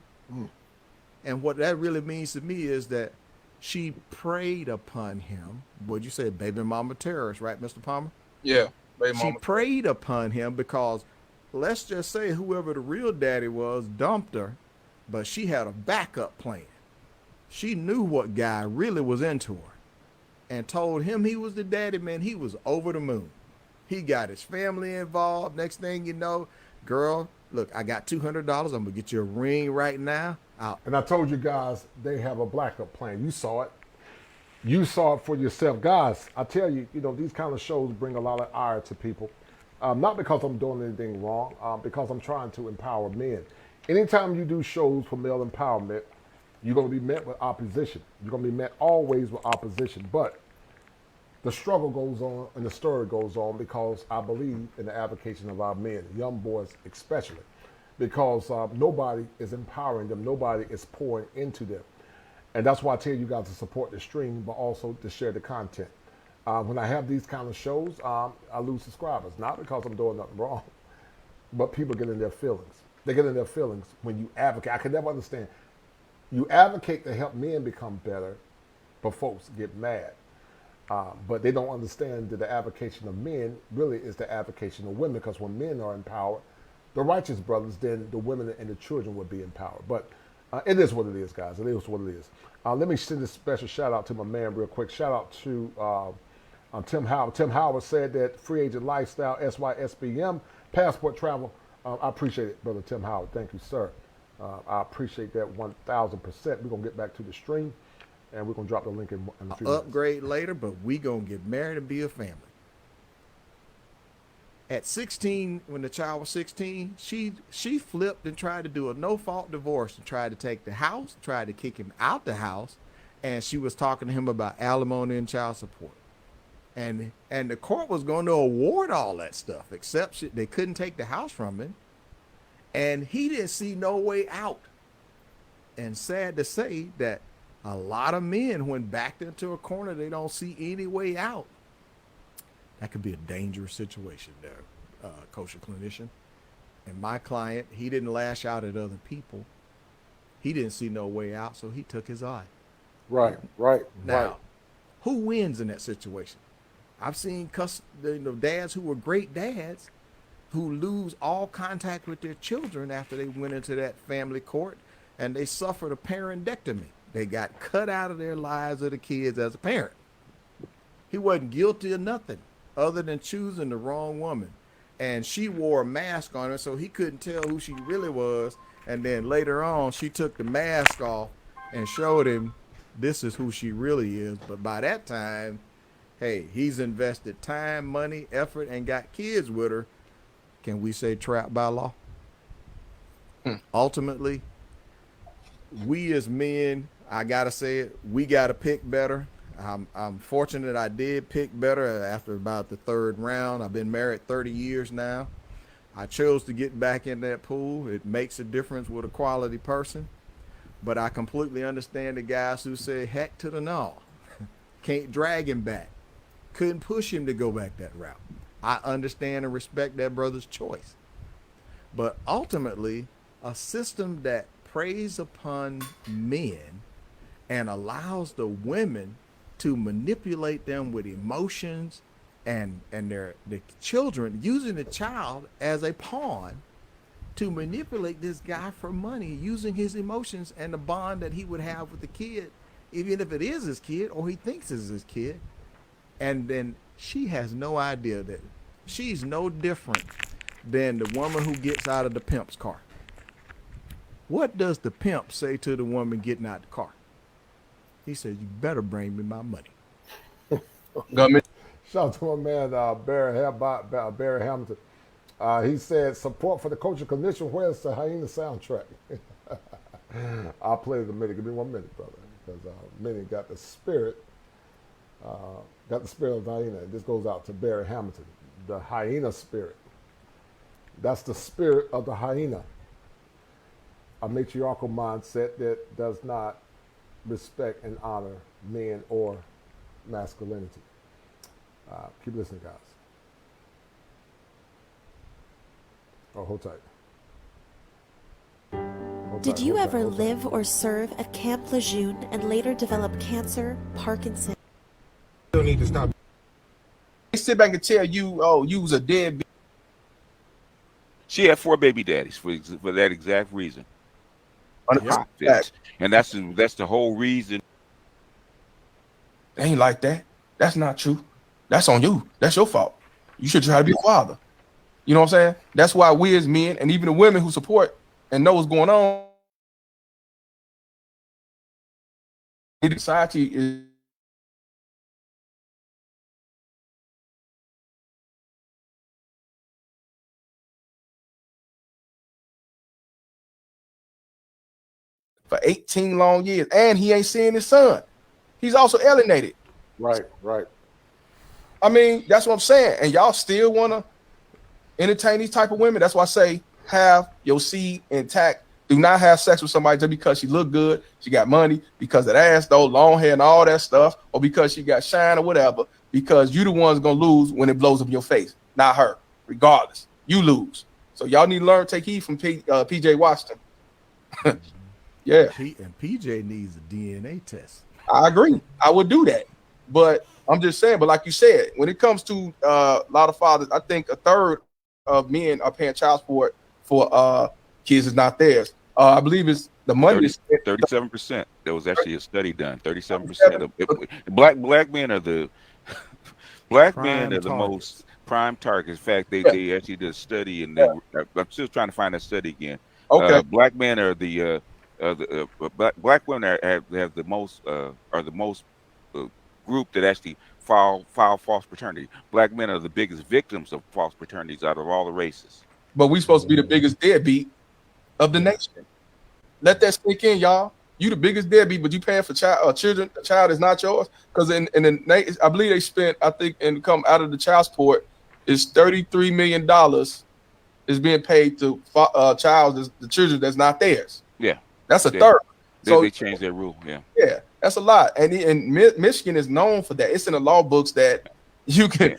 And what that really means to me is that she preyed upon him. What'd you say, baby mama terrorist, right, Mr. Palmer? Yeah, baby She mama. preyed upon him because, let's just say, whoever the real daddy was dumped her, but she had a backup plan. She knew what guy really was into her and told him he was the daddy. Man, he was over the moon. He got his family involved. Next thing you know, girl, look, I got $200. I'm going to get you a ring right now. And I told you guys, they have a backup plan. You saw it. You saw it for yourself. Guys, I tell you, these kind of shows bring a lot of ire to people. Not because I'm doing anything wrong, because I'm trying to empower men. Anytime you do shows for male empowerment, you're going to be met with opposition. You're going to be met always with opposition. But the struggle goes on and the story goes on because I believe in the avocation of our men, young boys especially, because nobody is empowering them. Nobody is pouring into them. And that's why I tell you guys to support the stream, but also to share the content. When I have these kind of shows, I lose subscribers, not because I'm doing nothing wrong, but people get in their feelings. They get in their feelings when you advocate. I can never understand. You advocate to help men become better, but folks get mad. But they don't understand that the avocation of men really is the avocation of women, because when men are empowered, the righteous brothers, then the women and the children would be empowered. But it is what it is, guys. It is what it is. Let me send a special shout out to my man real quick. Shout out to Tim Howard. Tim Howard said that Free Agent Lifestyle, SYSBM, Passport Travel. I appreciate it, Brother Tim Howard. Thank you, sir. I appreciate that 1,000%. We're going to get back to the stream, and we're going to drop the link in a few minutes. Upgrade later, but we going to get married and be a family. At 16, when the child was 16, she flipped and tried to do a no-fault divorce and tried to take the house, tried to kick him out the house, and she was talking to him about alimony and child support. And the court was going to award all that stuff, except they couldn't take the house from him. And he didn't see no way out. And sad to say that a lot of men, when backed into a corner, they don't see any way out. That could be a dangerous situation there, kosher clinician. And my client, he didn't lash out at other people. He didn't see no way out, so he took his eye. Right. Now, who wins in that situation? I've seen dads who were great dads who lose all contact with their children after they went into that family court and they suffered a parentectomy. They got cut out of their lives of the kids as a parent. He wasn't guilty of nothing other than choosing the wrong woman. And she wore a mask on her, so he couldn't tell who she really was. And then later on, she took the mask off and showed him this is who she really is. But by that time, hey, he's invested time, money, effort, and got kids with her. Can we say trapped by law? Ultimately, we as men, I gotta say it, we gotta pick better. I'm fortunate I did pick better after about the third round. I've been married 30 years now. I chose to get back in that pool. It makes a difference with a quality person. But I completely understand the guys who say, heck to the no. Can't drag him back. Couldn't push him to go back that route. I understand and respect that brother's choice. But ultimately, a system that preys upon men and allows the women to manipulate them with emotions and the children using the child as a pawn to manipulate this guy for money, using his emotions and the bond that he would have with the kid, even if it is his kid or he thinks it's his kid. And then she has no idea that she's no different than the woman who gets out of the pimp's car. What does the pimp say to the woman getting out the car? He says, "You better bring me my money." Shout out to my man Barry Hamilton. He said, "Support for the culture condition. Where's the Hyena soundtrack?" I'll play it in a minute. Give me 1 minute, brother, because Minnie got the spirit. Got the spirit of the hyena. This goes out to Barry Hamilton. The hyena spirit. That's the spirit of the hyena. A matriarchal mindset that does not respect and honor men or masculinity. Keep listening, guys. Oh, hold tight. Did you ever live or serve at Camp Lejeune and later develop cancer, Parkinson's? You don't need to stop. They sit back and tell you, "Oh, you was a deadbeat." She had 4 baby daddies for that exact reason. Yeah. And that's the whole reason. It ain't like that. That's not true. That's on you. That's your fault. You should try to be a father. You know what I'm saying? That's why we as men, and even the women who support and know what's going on, society is for 18 long years, and he ain't seeing his son. He's also alienated. Right. I mean, that's what I'm saying. And y'all still want to entertain these type of women. That's why I say have your seed intact. Do not have sex with somebody just because she look good, she got money, because of that ass, though, long hair and all that stuff, or because she got shine or whatever, because you the one's going to lose when it blows up in your face, not her. Regardless, you lose. So y'all need to learn, take heed from PJ Washington. Yeah. And PJ needs a DNA test. I agree. I would do that. But I'm just saying, but like you said, when it comes to a lot of fathers, I think a third of men are paying child support for kids is not theirs. I believe it's the money. 37%. There was actually a study done. 37% of black men are the most prime targets. In fact, they actually did a study, and I'm still trying to find that study again. Okay. Black men are black women have the most group that actually file false paternity. Black men are the biggest victims of false paternities out of all the races. But we supposed to be the biggest deadbeat of the nation. Let that sink in, y'all. You the biggest deadbeat, but you paying for children. The child is not yours. Because I believe they spent, I think, and come out of the child support is $33 million is being paid to the children that's not theirs. Yeah, that's a third. So they changed their rule. Yeah, that's a lot. And Michigan is known for that. It's in the law books that you can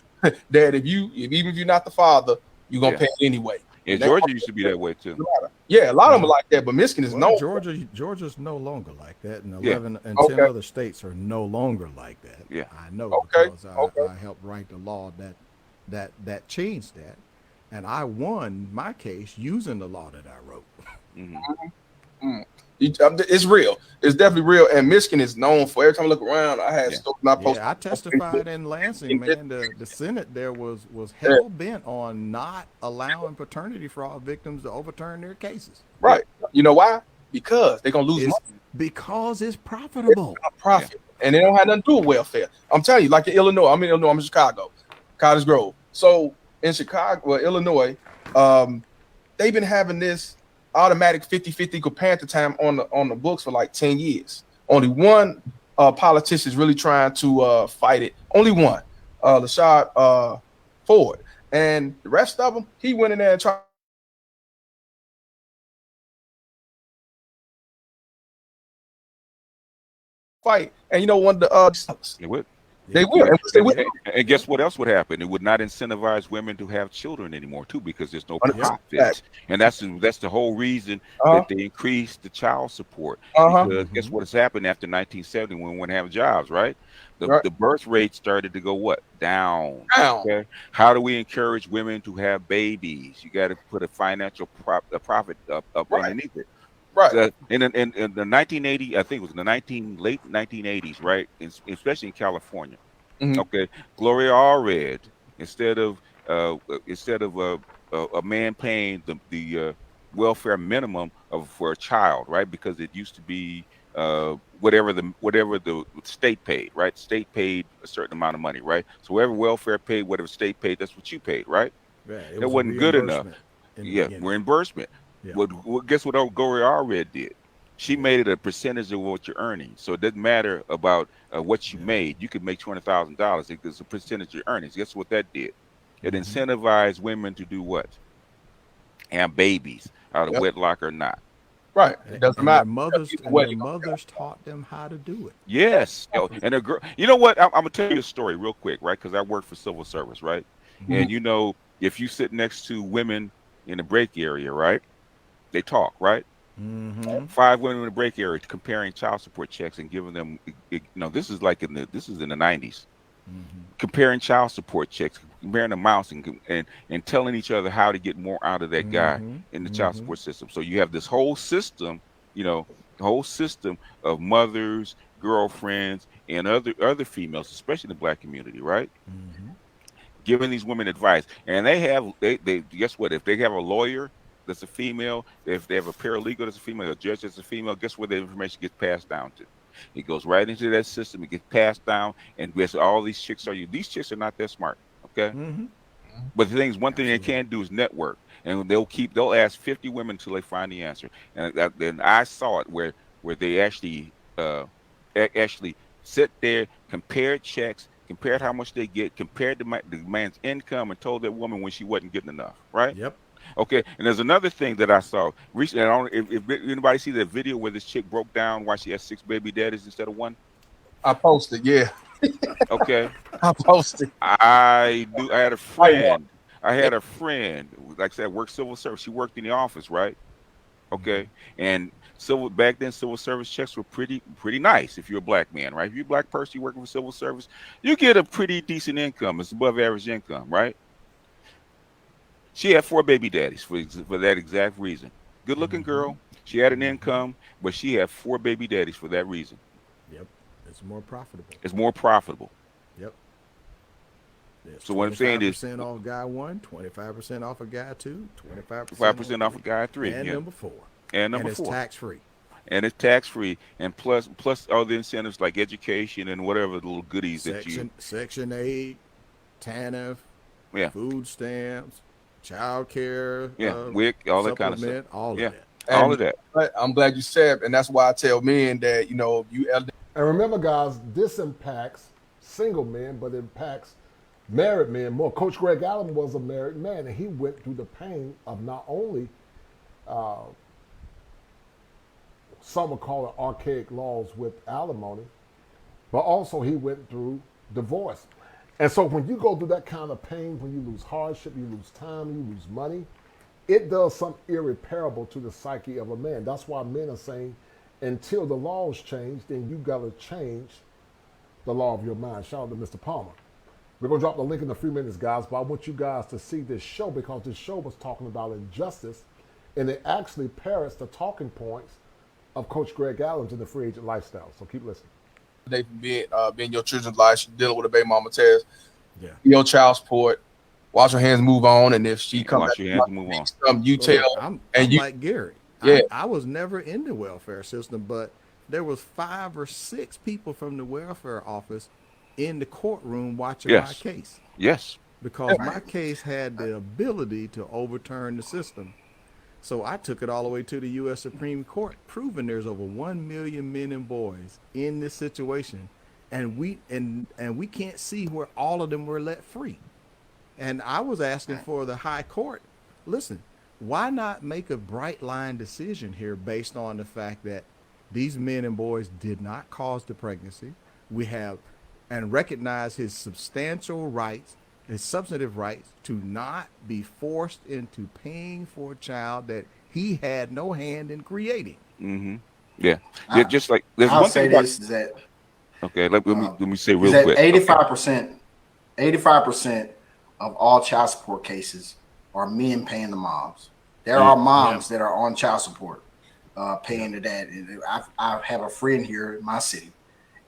that even if you're not the father, you're gonna pay anyway. Yeah, Georgia used to be that way too. Yeah, a lot of them are like that, but Michigan is known. Georgia's no longer like that, and 11 and 10 other states are no longer like that. Yeah, I know because I helped write the law that changed that, and I won my case using the law that I wrote. It's real. It's definitely real. And Michigan is known for, every time I look around, I had stuff not posted. I testified in Lansing, man. The Senate there was hell bent on not allowing paternity fraud victims to overturn their cases. Right. You know why? Because they're gonna lose money. Because it's profitable. It's profit. And they don't have nothing to do with welfare. I'm telling you, like in Illinois, I'm in Illinois, I'm in Chicago, Cottage Grove. So in Chicago, Illinois, they've been having this automatic 50-50 co-parent time on the books for like 10 years. Only one politician is really trying to fight it. Only one, Rashad Ford. And the rest of them, he went in there and tried. Fight. And you know, one of the They will. And guess what else would happen? It would not incentivize women to have children anymore, too, because there's no 100%. profit. And that's the whole reason that they increased the child support. Because guess what has happened after 1970 when women have jobs, right? The birth rate started to go what? Down. Okay. How do we encourage women to have babies? You got to put a financial profit up underneath it. Right. So in the 1980, I think it was in the late 1980s, right? Especially in California. Okay, Gloria Allred, instead of a man paying the welfare minimum for a child, right? Because it used to be whatever the state paid, right? State paid a certain amount of money, right? So whatever welfare paid, whatever state paid, that's what you paid, right? Right. That wasn't good enough. Yeah, reimbursement. Yeah. Well, guess what Gloria Allred did? She made it a percentage of what you're earning. So it doesn't matter about what you made. You could make $20,000. It's a percentage of your earnings. Guess what that did? It incentivized women to do what? Have babies out of wedlock or not. Right. It doesn't matter. Their mothers taught them how to do it. Yes. And a girl, you know what? I'm going to tell you a story real quick, right? Because I worked for civil service, right? And you know, if you sit next to women in the break area, right? They talk, right? 5 women in the break area comparing child support checks and giving them, this is like in the 90s. Comparing child support checks, comparing amounts, and telling each other how to get more out of that guy in the child support system. So you have this whole system, of mothers, girlfriends, and other females, especially in the black community, right? Giving these women advice, and they guess what? If they have a lawyer that's a female, if they have a paralegal that's a female, a judge that's a female, guess where the information gets passed down to? It goes right into that system. It gets passed down, and guess all these chicks these chicks are not that smart, okay? But the thing is, one thing they can't do is network, and they'll ask 50 women until they find the answer. And then I saw it where they actually sit there, compared checks, compared how much they get, compared the man's income, and told that woman when she wasn't getting enough, right? Yep. Okay, and there's another thing that I saw recently. I don't know if anybody see that video where this chick broke down why she has 6 baby daddies instead of 1. I posted, yeah. Okay. I posted. I had a friend. Like I said, worked civil service. She worked in the office, right? Okay, and back then civil service checks were pretty nice if you're a black man, right? If you're a black person, you're working for civil service, you get a pretty decent income. It's above average income, right? She had 4 baby daddies for that exact reason. Good looking girl. She had an income, but she had 4 baby daddies for that reason. Yep. It's more profitable. It's more profitable. Yep. So what I'm saying is 25% off guy 1, 25% off a guy 2, 25% off a guy 3. And number 4. And number 4. It's tax-free. And it's tax-free. And plus all the incentives like education and whatever little goodies Section 8, TANF, food stamps, child care, WIC, all that kind of stuff. All of that. All of that. But I'm glad you said, and that's why I tell men that, And remember, guys, this impacts single men, but it impacts married men more. Coach Greg Allen was a married man, and he went through the pain of not only some would call it archaic laws with alimony, but also he went through divorce. And so when you go through that kind of pain, when you lose hardship, you lose time, you lose money, it does something irreparable to the psyche of a man. That's why men are saying, until the laws change, then you got to change the law of your mind. Shout out to Mr. Palmer. We're going to drop the link in a few minutes, guys, but I want you guys to see this show because this show was talking about injustice, and it actually parrots the talking points of Coach Greg Allen in the Free Agent Lifestyle. So keep listening. They being your children's life, she dealing with a baby mama test, your child support, wash your hands, move on, and if she comes wash your hands, move on. You tell. I'm you like Gary. Yeah, I was never in the welfare system, but there was 5 or 6 people from the welfare office in the courtroom watching my case. Yes, because my case had the ability to overturn the system. So I took it all the way to the U.S. Supreme Court, proving there's over 1 million men and boys in this situation, and we can't see where all of them were let free. And I was asking for the high court, listen, why not make a bright line decision here based on the fact that these men and boys did not cause the pregnancy? We have and recognize his substantial rights, his substantive rights to not be forced into paying for a child that he had no hand in creating. Mm-hmm. Yeah. Yeah. Just like there's I'll one say thing about, this is that okay, let me say real quick. 85% of all child support cases are men paying the moms. There are moms that are on child support, paying the dad. I have a friend here in my city,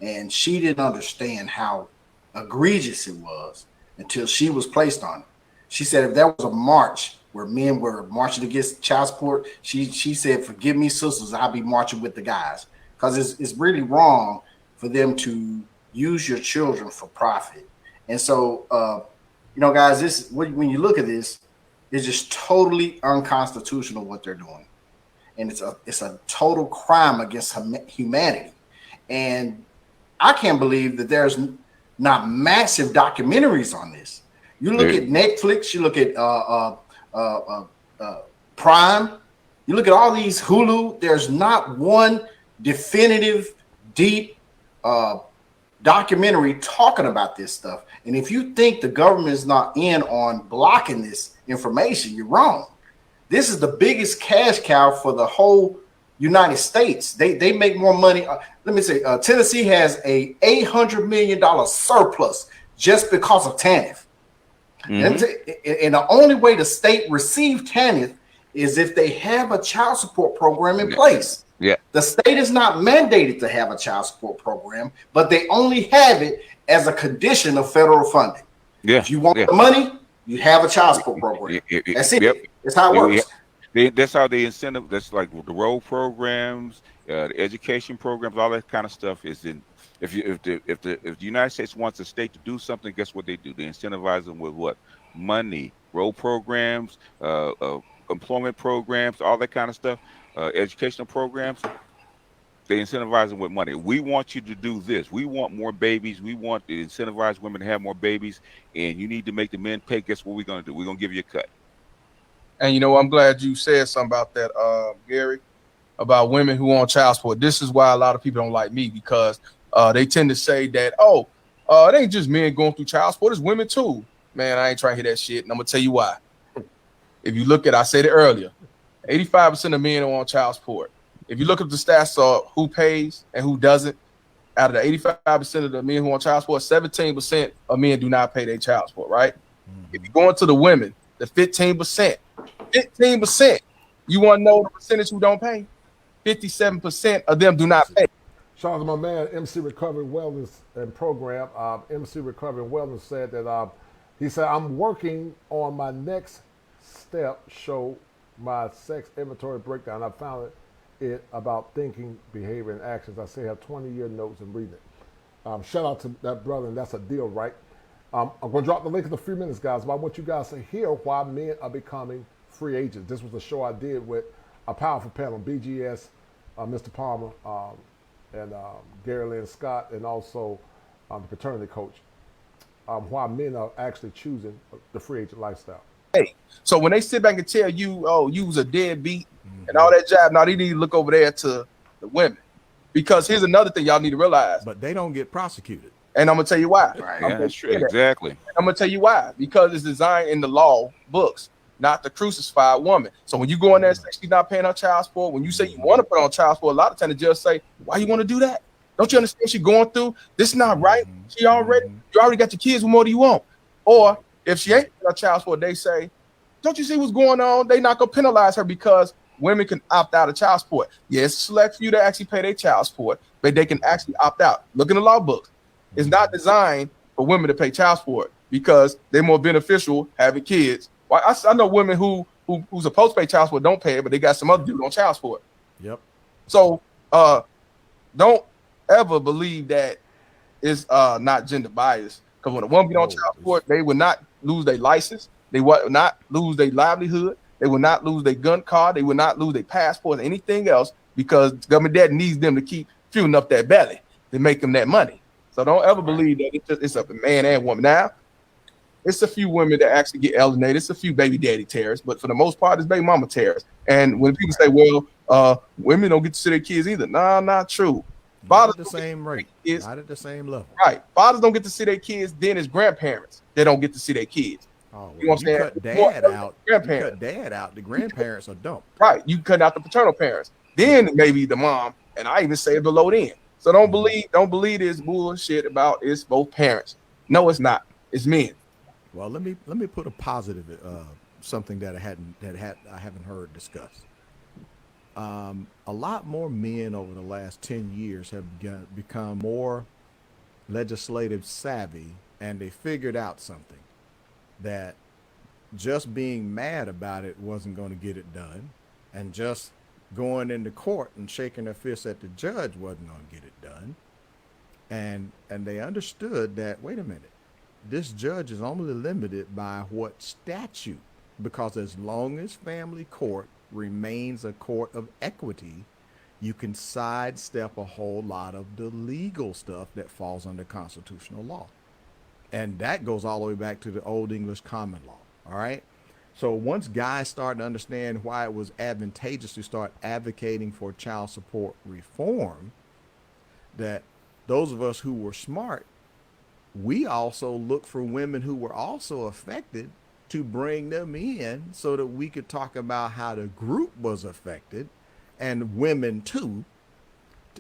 and she didn't understand how egregious it was until she was placed on it. She said if there was a march where men were marching against child support, she said, "Forgive me, sisters, I'll be marching with the guys," because it's really wrong for them to use your children for profit. And so, guys, when you look at this, it's just totally unconstitutional what they're doing, and it's a total crime against humanity. And I can't believe that there's not massive documentaries on this. You look at Netflix, you look at Prime, you look at all these Hulu. There's not one definitive, deep documentary talking about this stuff. And if you think the government is not in on blocking this information, you're wrong. This is the biggest cash cow for the whole United States. They make more money. Let me say, Tennessee has a $800 million surplus just because of TANF. And the only way the state receive TANF is if they have a child support program in place. Yeah. The state is not mandated to have a child support program, but they only have it as a condition of federal funding. Yeah. If you want the money, you have a child support program. That's it. Yep. That's how it works. That's how they incentive. That's like the road programs, the education programs, all that kind of stuff is in. If the United States wants a state to do something, guess what they do? They incentivize them with what? Money, road programs, employment programs, all that kind of stuff, educational programs. They incentivize them with money. We want you to do this. We want more babies. We want to incentivize women to have more babies, and you need to make the men pay. Guess what we're going to do? We're going to give you a cut. And I'm glad you said something about that, Gary, about women who on child support. This is why a lot of people don't like me, because they tend to say that, it ain't just men going through child support, it's women too. Man, I ain't trying to hear that shit, and I'm gonna tell you why. If you look at, I said it earlier, 85% of men are on child support. If you look at the stats of who pays and who doesn't, out of the 85% of the men who are on child support, 17% of men do not pay their child support, right? If you go into the women, the 15%, you want to know the percentage who don't pay? 57% of them do not pay. Shout out to my man, MC Recovery Wellness and Program. MC Recovery Wellness said that he said, I'm working on my next step, show my sex inventory breakdown. I found it about thinking, behavior, and actions. I say I have 20-year notes and reading it. Shout out to that brother, and that's a deal, right? I'm going to drop the link in a few minutes, guys, but I want you guys to hear why men are becoming free agents. This was a show I did with a powerful panel, BGS, Mr. Palmer, and Gary Lynn Scott, and also the paternity coach, why men are actually choosing the free agent lifestyle. Hey, so when they sit back and tell you, you was a deadbeat and all that jive, now they need to look over there to the women. Because here's another thing y'all need to realize. But they don't get prosecuted. And I'm going to tell you why. Right, yeah, that's true. Exactly. I'm going to tell you why. Because it's designed in the law books not to crucify a woman. So when you go in there and say she's not paying her child support, when you say you want to put on child support, a lot of times the judge say, why you want to do that? Don't you understand she's going through? This is not right. You already got your kids. What more do you want? Or if she ain't paying her child support, they say, don't you see what's going on? They not going to penalize her because women can opt out of child support. Yes, it's select for you to actually pay their child support, but they can actually opt out. Look in the law books. It's not designed for women to pay child support because they're more beneficial having kids. Well, I know women who's supposed to pay child support don't pay it, but they got some other dude on child support. Yep. So don't ever believe that it's not gender biased. Because when a woman get on child support, they will not lose their license. They will not lose their livelihood. They will not lose their gun card. They will not lose their passport or anything else because government dad needs them to keep fueling up that belly to make them that money. So don't ever believe that it's a man and woman. Now, it's a few women that actually get alienated. It's a few baby daddy terrorists, but for the most part, it's baby mama terrorists. And when people say, well, women don't get to see their kids either. Nah, not true. Not at the same rate. Not at the same level. Right. Fathers don't get to see their kids. Then as grandparents, they don't get to see their kids. Oh, well, you know what I'm saying? Cut dad out. Grandparents. You cut dad out. The grandparents are dumped. Right. You cut out the paternal parents. Then maybe the mom, and I even say the low end. So don't believe this bullshit about it's both parents. No, it's not. It's men. Well, let me put a positive something that I haven't heard discussed. A lot more men over the last 10 years have become more legislative savvy, and they figured out something, that just being mad about it wasn't going to get it done, and just going into court and shaking their fist at the judge wasn't going to get it done. And they understood that, wait a minute, this judge is only limited by what statute, because as long as family court remains a court of equity, you can sidestep a whole lot of the legal stuff that falls under constitutional law. And that goes all the way back to the Old English common law. All right. So once guys start to understand why it was advantageous to start advocating for child support reform, that those of us who were smart, we also look for women who were also affected to bring them in so that we could talk about how the group was affected, and women too.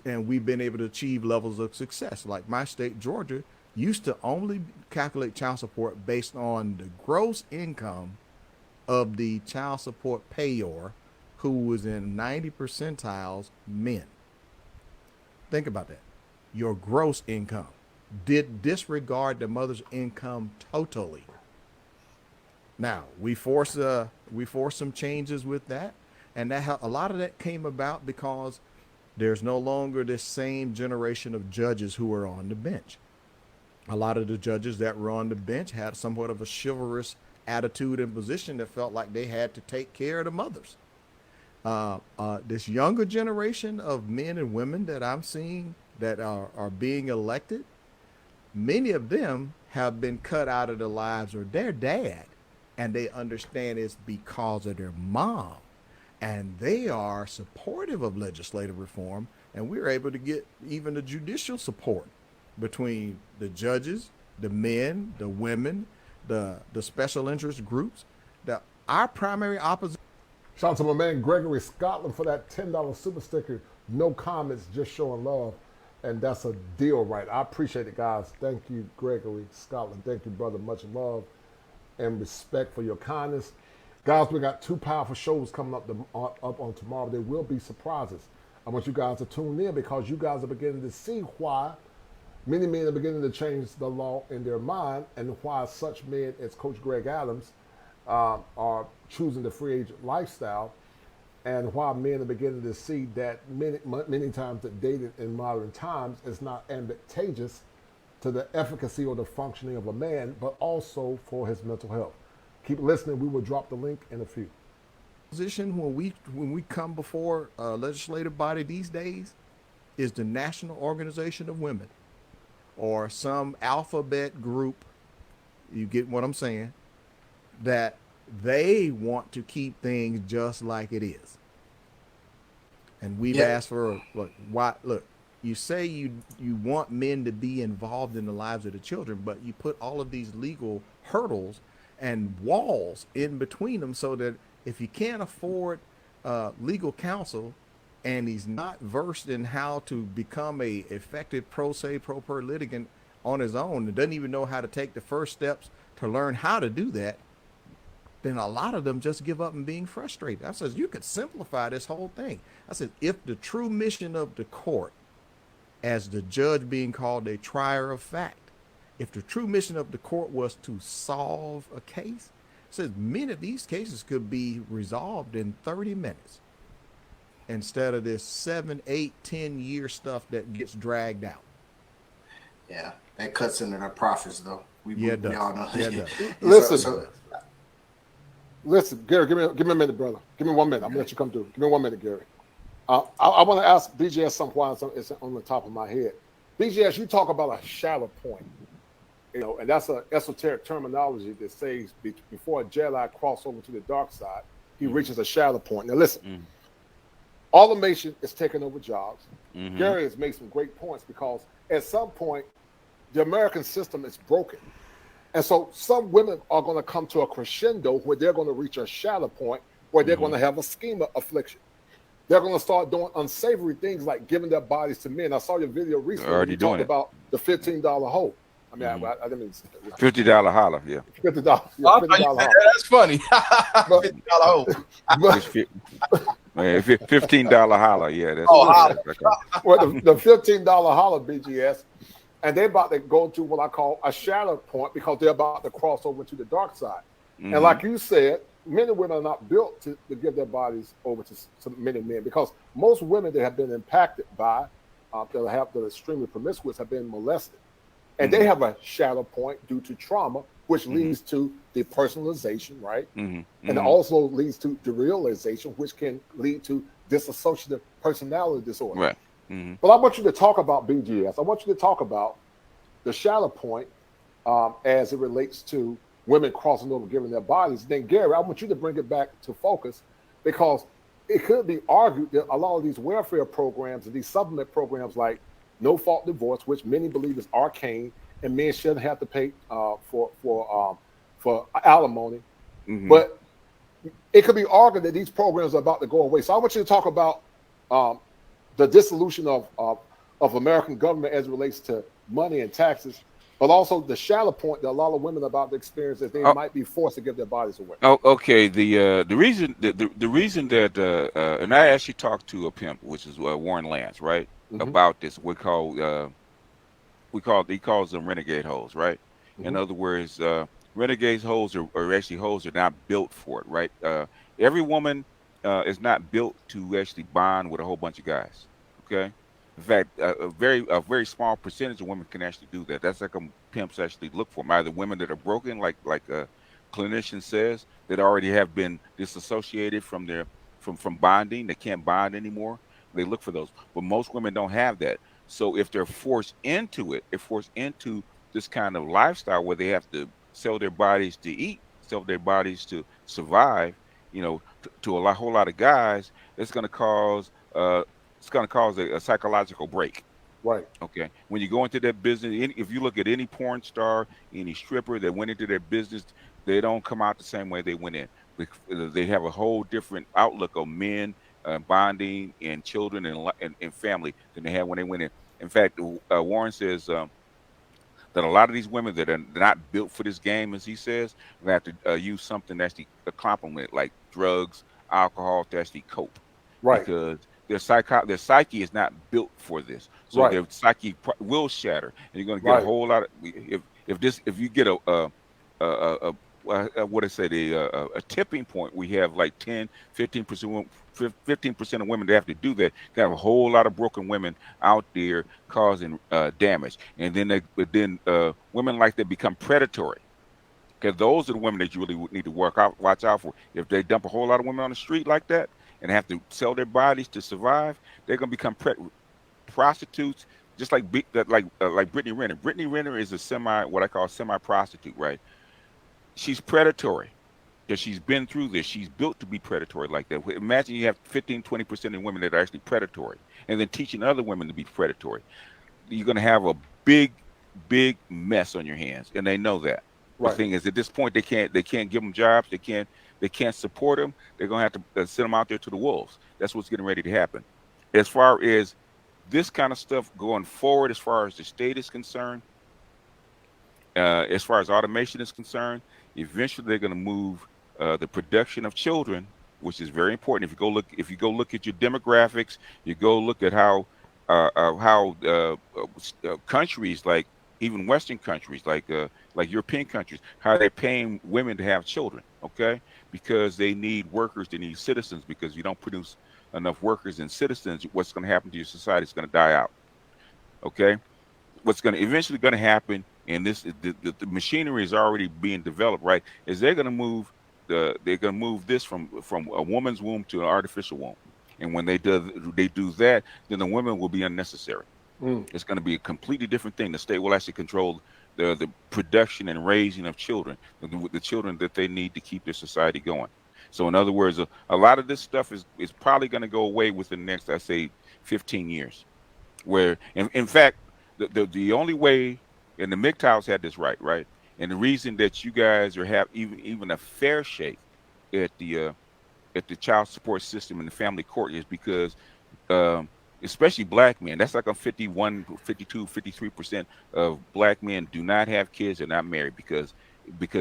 And we've been able to achieve levels of success. Like my state, Georgia, used to only calculate child support based on the gross income of the child support payor, who was in 90 percentiles men. Think about that. Your gross income. Did disregard the mother's income totally. Now, we forced some changes with that, and that a lot of that came about because there's no longer this same generation of judges who are on the bench. A lot of the judges that were on the bench had somewhat of a chivalrous attitude and position that felt like they had to take care of the mothers. This younger generation of men and women that I'm seeing that are being elected, many of them have been cut out of the lives of their dad, and they understand it's because of their mom, and they are supportive of legislative reform, and we're able to get even the judicial support between the judges, the men, the women, the special interest groups, that our primary opposition. Shout out to my man Gregory Scotland for that $10 super sticker. No comments, just showing love. And that's a deal, right? I appreciate it, guys. Thank you, Gregory Scotland. Thank you, brother. Much love and respect for your kindness. Guys, we got two powerful shows coming up on tomorrow. There will be surprises. I want you guys to tune in, because you guys are beginning to see why many men are beginning to change the law in their mind, and why such men as Coach Greg Adams are choosing the free agent lifestyle, and why men are beginning to see that many times that dating in modern times is not advantageous to the efficacy or the functioning of a man, but also for his mental health. Keep listening. We will drop the link in a few. Position when we come before a legislative body these days is the National Organization of Women, or some alphabet group, you get what I'm saying, that they want to keep things just like it is. And we've asked for, look, you say you want men to be involved in the lives of the children, but you put all of these legal hurdles and walls in between them, so that if you can't afford legal counsel, and he's not versed in how to become a effective pro se, pro per litigant on his own, and doesn't even know how to take the first steps to learn how to do that, then a lot of them just give up and being frustrated. I said, you could simplify this whole thing. I said, if the true mission of the court, as the judge being called a trier of fact, if the true mission of the court was to solve a case, it says many of these cases could be resolved in 30 minutes instead of this 7, 8, 10-year stuff that gets dragged out. Yeah, that cuts into their profits, though. We all know. Yeah, Listen, Gary, give me a minute, brother. Give me 1 minute. I'm gonna let you come through. Give me 1 minute, Gary. I want to ask BGS something while it's on the top of my head. BGS, you talk about a shadow point, and that's an esoteric terminology that says before a Jedi crosses over to the dark side, he reaches a shadow point. Now listen, Automation is taking over jobs. Mhm. Gary has made some great points because at some point, the American system is broken. And so some women are going to come to a crescendo where they're going to reach a shadow point where they're going to have a schema affliction. They're going to start doing unsavory things like giving their bodies to men. I saw your video recently where Already you doing talked it. about the $15 hole. I mean, I didn't mean to say that. $50 holler, yeah. $50. Oh, I thought you said that. That's funny. $50 hole. $15 holler, yeah. That's holler. that's Well, the $15 holler, BGS, and they're about to go to what I call a shadow point because they're about to cross over to the dark side. Mhm. And like you said, men and women are not built to give their bodies over to many men because most women that have been impacted by, that are extremely promiscuous, have been molested. And they have a shadow point due to trauma, which leads to depersonalization, right? And it also leads to derealization, which can lead to dissociative personality disorder. Right. But I want you to talk about BGS. I want you to talk about the shadow point as it relates to women crossing over, giving their bodies. Then, Gary, I want you to bring it back to focus because it could be argued that a lot of these welfare programs and these supplement programs like no-fault divorce, which many believe is arcane, and men shouldn't have to pay for alimony. But it could be argued that these programs are about to go away. So I want you to talk about the dissolution of American government as it relates to money and taxes, but also the shadow point that a lot of women are about to experience that they might be forced to give their bodies away. Oh, okay. The reason that and I actually talked to a pimp, which is Warren Lance, right, about this. He calls them renegade hoes, right? In other words, renegade hoes are actually hoes that are not built for it, right? Every woman is not built to actually bond with a whole bunch of guys. Okay. In fact, a very small percentage of women can actually do that. That's like pimps actually look for them. Either women that are broken, like a clinician says, that already have been disassociated from bonding. They can't bond anymore. They look for those. But most women don't have that. So if they're forced into it, they're forced into this kind of lifestyle where they have to sell their bodies to eat, sell their bodies to survive, to a whole lot of guys, it's going to cause a psychological break. Right. Okay. When you go into that business, if you look at any porn star, any stripper that went into their business, they don't come out the same way they went in. They have a whole different outlook of men, bonding, and children and family than they had when they went in. In fact, Warren says that a lot of these women that are not built for this game, as he says, they have to use something to actually complement, like drugs, alcohol, to actually cope. Right. Because their psyche is not built for this, so their psyche will shatter, and you're going to get a whole lot of. If you get a tipping point, we have like 15% of women that have to do that. You have a whole lot of broken women out there causing damage, and then women like that become predatory. Because those are the women that you really need to watch out for. If they dump a whole lot of women on the street like that and have to sell their bodies to survive, they're going to become prostitutes, just like Brittany Renner. Brittany Renner is what I call semi-prostitute, right? She's predatory because she's been through this. She's built to be predatory like that. Imagine you have 15-20% of women that are actually predatory, and then teaching other women to be predatory. You're going to have a big mess on your hands, and they know that. Right. The thing is, at this point, they can't give them jobs. They can't support them. They're going to have to send them out there to the wolves. That's what's getting ready to happen. As far as this kind of stuff going forward, as far as the state is concerned, as far as automation is concerned, eventually they're going to move the production of children, which is very important. If you go look at your demographics, you go look at how countries, like even Western countries, like European countries, how they're paying women to have children, okay? Because they need workers, they need citizens, because if you don't produce enough workers and citizens, what's going to happen to your society is going to die out, okay? What's going to eventually going to happen, and the machinery is already being developed, right, is they're going to move this from a woman's womb to an artificial womb. And when they do that, then the women will be unnecessary. It's going to be a completely different thing. The state will actually control the production and raising of children, the children that they need to keep their society going. So in other words, a lot of this stuff is probably going to go away within the next, I say, 15 years. Where, in fact, the only way, and the MGTOWs had this right, and the reason that you guys are have even a fair shake at the child support system and the family court is because, especially black men, that's like a 51, 52, 53% of black men do not have kids or not married because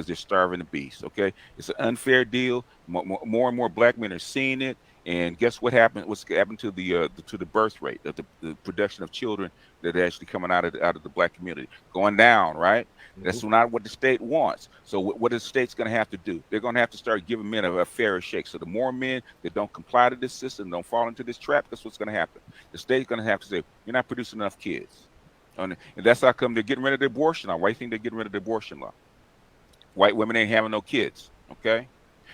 they're starving the beast. Okay, it's an unfair deal. More and more black men are seeing it. And guess what happened? What's happened to the birth rate, the production of children that are actually coming out of the black community, going down, right? That's not what the state wants. So what is the state's going to have to do? They're going to have to start giving men a fairer shake. So the more men that don't comply to this system, don't fall into this trap, that's what's going to happen. The state's going to have to say, you're not producing enough kids. And that's how come they're getting rid of the abortion law. Why do you think they're getting rid of the abortion law? White women ain't having no kids, okay?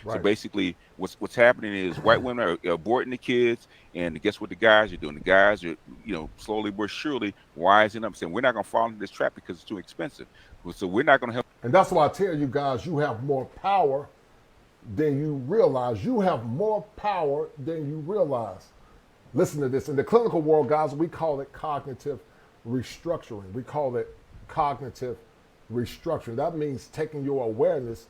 Right. So basically, what's happening is white women are aborting the kids, and guess what the guys are doing? The guys are, slowly but surely wising up, saying we're not going to fall into this trap because it's too expensive. So we're not going to help. And that's why I tell you guys, you have more power than you realize. You have more power than you realize. Listen to this. In the clinical world, guys, we call it cognitive restructuring. We call it cognitive restructuring. That means taking your awareness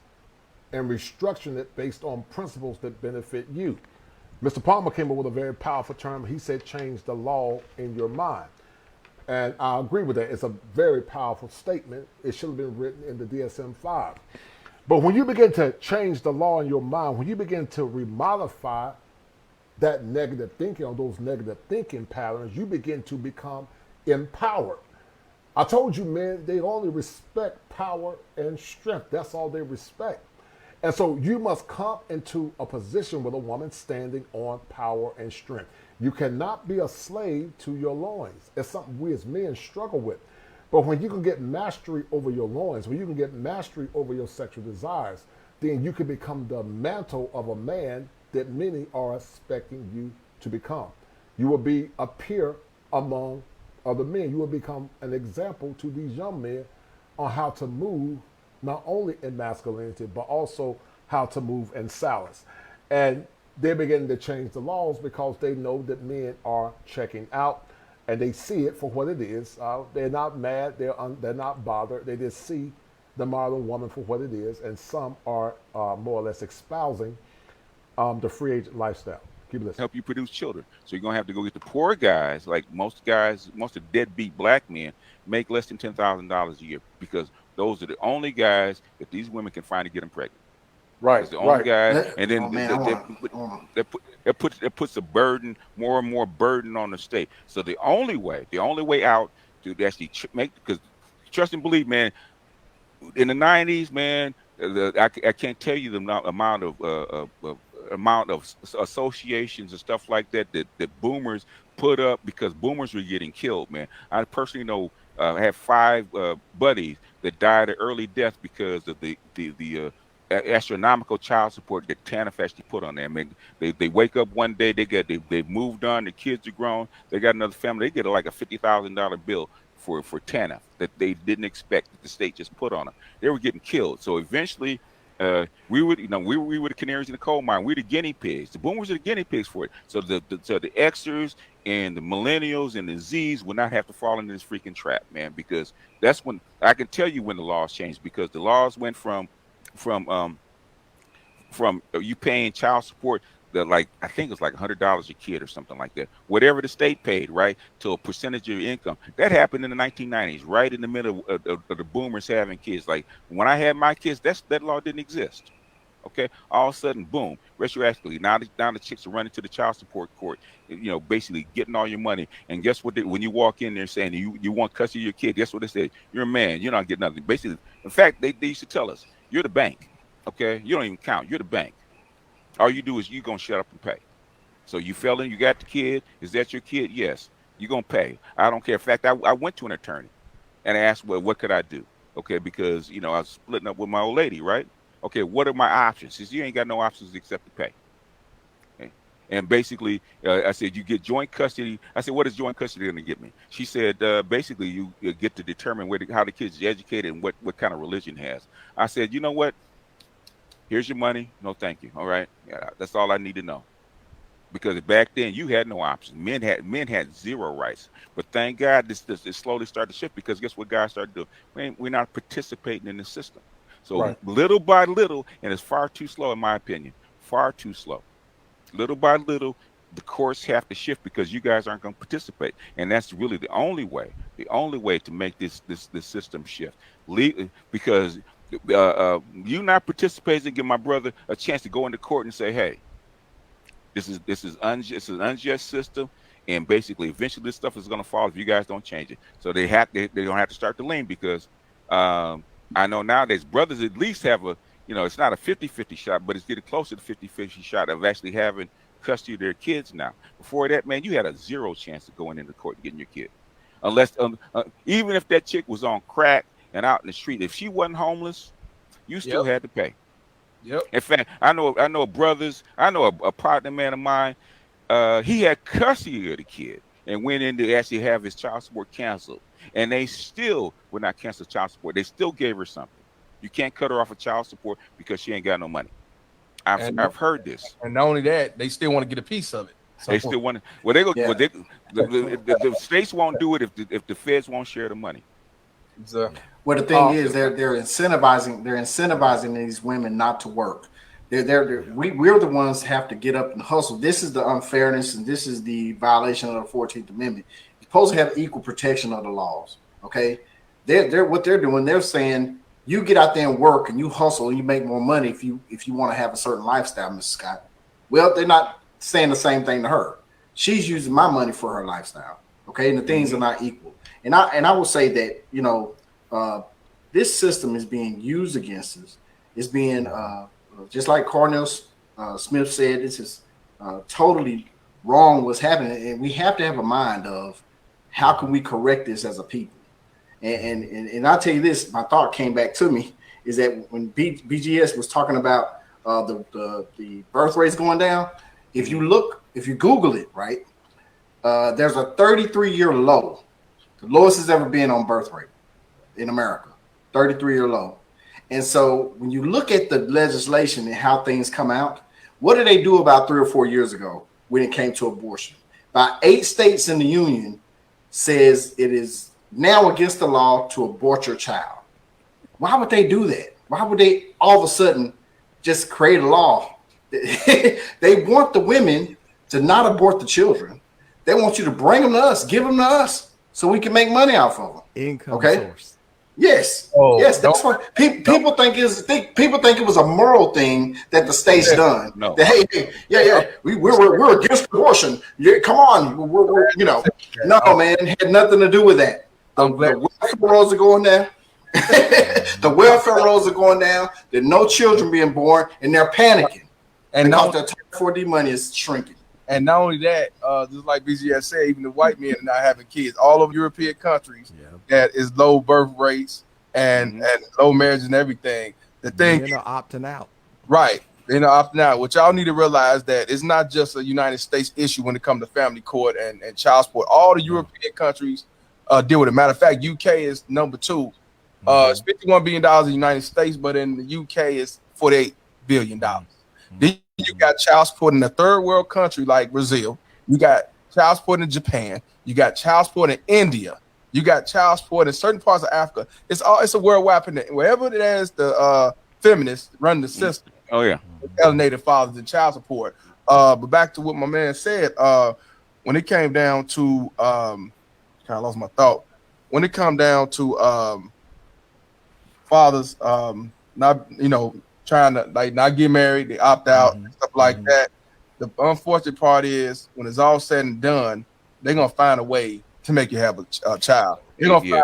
and restructuring it based on principles that benefit you. Mr. Palmer came up with a very powerful term. He said, change the law in your mind. And I agree with that. It's a very powerful statement. It should have been written in the DSM-5. But when you begin to change the law in your mind, when you begin to remodify that negative thinking or those negative thinking patterns, you begin to become empowered. I told you, men, they only respect power and strength. That's all they respect. And so you must come into a position with a woman standing on power and strength. You cannot be a slave to your loins. It's something we as men struggle with. But when you can get mastery over your loins, when you can get mastery over your sexual desires, then you can become the mantle of a man that many are expecting you to become. You will be a peer among other men. You will become an example to these young men on how to move not only in masculinity, but also how to move in silence. And they're beginning to change the laws because they know that men are checking out and they see it for what it is. They're not mad, they're not bothered. They just see the modern woman for what it is. And some are more or less espousing the free agent lifestyle. Keep listening. Help you produce children. So you're going to have to go get the poor guys, like most of deadbeat black men make less than $10,000 a year because those are the only guys that these women can find to get them pregnant. Right. It's the only guys, and then it puts a burden, more and more burden on the state. So the only way out to actually because trust and believe, man, in the 90s, man, I can't tell you the amount of associations and stuff like that boomers put up because boomers were getting killed, man. I personally know I have 5 buddies that died of early death because of the astronomical child support that TANF actually put on them. I mean, they wake up one day, they moved on, the kids are grown, they got another family, they get like a $50,000 bill for TANF that they didn't expect that the state just put on them. They were getting killed. So eventually, we were the canaries in the coal mine. We're the guinea pigs. The boomers are the guinea pigs for it. So the Xers and the millennials and the Zs will not have to fall into this freaking trap, man. Because that's when I can tell you when the laws changed. Because the laws went from you paying child support I think it was like $100 a kid or something like that. Whatever the state paid, right, to a percentage of your income. That happened in the 1990s, right in the middle of the boomers having kids. Like when I had my kids, that law didn't exist. Okay, all of a sudden, boom, retroactively. Now the chicks are running to the child support court, basically getting all your money. And guess what? When you walk in there saying you want custody of your kid, guess what they said? You're a man. You're not getting nothing. Basically, in fact, they used to tell us, you're the bank. Okay, you don't even count. You're the bank. All you do is you're going to shut up and pay. So you fell in, you got the kid. Is that your kid? Yes. You're going to pay. I don't care. In fact, I went to an attorney and I asked, well, what could I do? Okay, because, I was splitting up with my old lady, right? Okay, what are my options? She said, you ain't got no options except to pay. Okay. And basically, I said, you get joint custody. I said, what is joint custody going to get me? She said, basically, you get to determine how the kid's educated and what kind of religion he has. I said, you know what? Here's your money. No, thank you. All right. Yeah, that's all I need to know. Because back then you had no options. Men had zero rights. But thank God this it slowly started to shift, because guess what guys started doing? We're not participating in the system. So Right. little by little, and it's far too slow in my opinion. Far too slow. Little by little, the course have to shift, because you guys aren't going to participate, and that's really the only way to make this system shift. Because you not participating, give my brother a chance to go into court and say, hey, this is an unjust system, and basically eventually this stuff is going to fall if you guys don't change it. So they don't have to start to lean, because I know nowadays brothers at least have a, it's not a 50-50 shot, but it's getting closer to 50-50 shot of actually having custody of their kids now. Before that, man, you had a zero chance of going into court and getting your kid, unless even if that chick was on crack and out in the street, if she wasn't homeless, you still had to pay. Yep. In fact, I know brothers. I know a partner man of mine. He had custody of the kid and went in to actually have his child support canceled, and they still would not cancel child support. They still gave her something. You can't cut her off of child support because she ain't got no money. I've heard this. And not only that, they still want to get a piece of it. They still want to. Well, they go. Yeah. Well, the states won't do it if the feds won't share the money. Exactly. Well, the thing is, they're incentivizing these women not to work. We're the ones that have to get up and hustle. This is the unfairness, and this is the violation of the 14th Amendment. You're supposed to have equal protection of the laws. Okay, what they're doing. They're saying you get out there and work and you hustle and you make more money if you want to have a certain lifestyle, Mr. Scott. Well, they're not saying the same thing to her. She's using my money for her lifestyle. Okay, and the things are not equal. And I will say that this system is being used against us. It's being just like Cornell Smith said. This is totally wrong. What's happening, and we have to have a mind of how can we correct this as a people. And I'll tell you this. My thought came back to me is that when BGS was talking about the birth rates going down, if you Google it, right, there's a 33-year low. The lowest it's ever been on birth rate in America, 33-year low. And so when you look at the legislation and how things come out, what did they do about 3 or 4 years ago when it came to abortion? About 8 states in the union says it is now against the law to abort your child. Why would they do that? Why would they all of a sudden just create a law? They want the women to not abort the children. They want you to bring them to us, give them to us, so we can make money off of them. Income source. Yes. Yes. That's what people think it was a moral thing that the state's done. No. That, hey, we're against abortion. Yeah, come on. We're no, man. It had nothing to do with that. The welfare rolls are going down. The welfare rolls are going down. There are no children being born, and they're panicking. And because their Title 4D money is shrinking. And not only that, just like BGS said, even the white men are not having kids. All of European countries that is low birth rates and low marriage and everything. The thing they're opting out. Right. They're not opting out. What y'all need to realize that it's not just a United States issue when it comes to family court and child support. All the European countries deal with it. Matter of fact, UK is number 2. It's $51 billion in the United States, but in the UK it's $48 billion. Then you got child support in a third world country like Brazil. You got child support in Japan. You got child support in India. You got child support in certain parts of Africa. It's a worldwide pandemic. Wherever there's the feminists run the system. Oh yeah, alienated fathers and child support. But back to what my man said. When it came down to kind of lost my thought. When it come down to fathers, not trying to not get married, they opt out, stuff like that. The unfortunate part is when it's all said and done, they're gonna find a way to make you have a child. They're gonna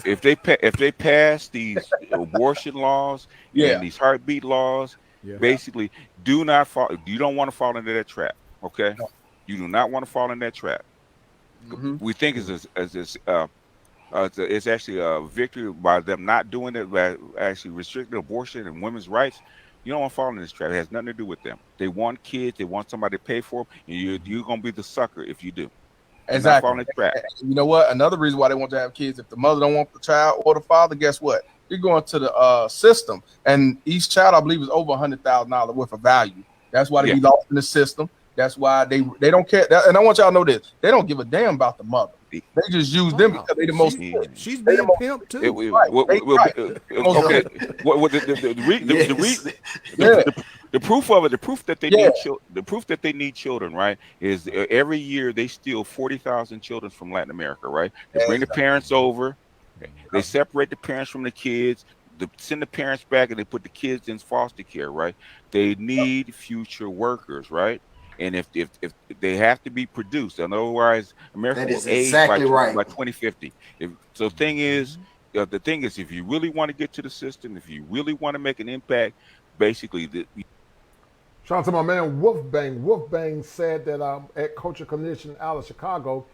if they pass these abortion laws and these heartbeat laws, basically do not fall. You don't want to fall into that trap. Okay, you do not want to fall in that trap. We think it's actually a victory by them not doing it, by actually restricting abortion and women's rights. You don't want to fall in this trap. It has nothing to do with them. They want kids. They want somebody to pay for them, and you're going to be the sucker if you do. Exactly. Fall in the trap. You know what? Another reason why they want to have kids, if the mother don't want the child or the father, guess what? You're going to the system, and each child, I believe, is over $100,000 worth of value. That's why they be lost in the system. That's why they don't care. And I want y'all to know this: they don't give a damn about the mother. They just use them because they the most. She's being pimped too. The proof of it, the proof that they need the proof that they need children, right, is every year they steal 40,000 children from Latin America, right? They bring the parents over, they separate the parents from the kids, they send the parents back, and they put the kids in foster care, right? They need future workers, right? And if they have to be produced, and otherwise America will age by 2050. The thing is, if you really want to get to the system, if you really want to make an impact, basically shout out to my man Wolfbang. Wolfbang said that at Culture Condition out of Chicago,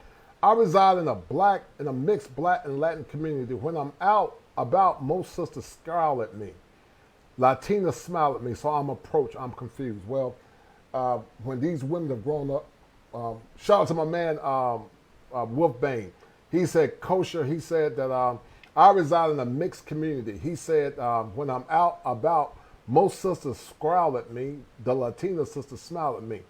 I reside in a mixed black and Latin community. When I'm out about, most sisters scowl at me. Latinas smile at me, so I'm confused. Well, when these women have grown up, shout out to my man Wolfbang. He said kosher. He said that I reside in a mixed community. He said when I'm out about, most sisters scowl at me. The Latina sisters smile at me.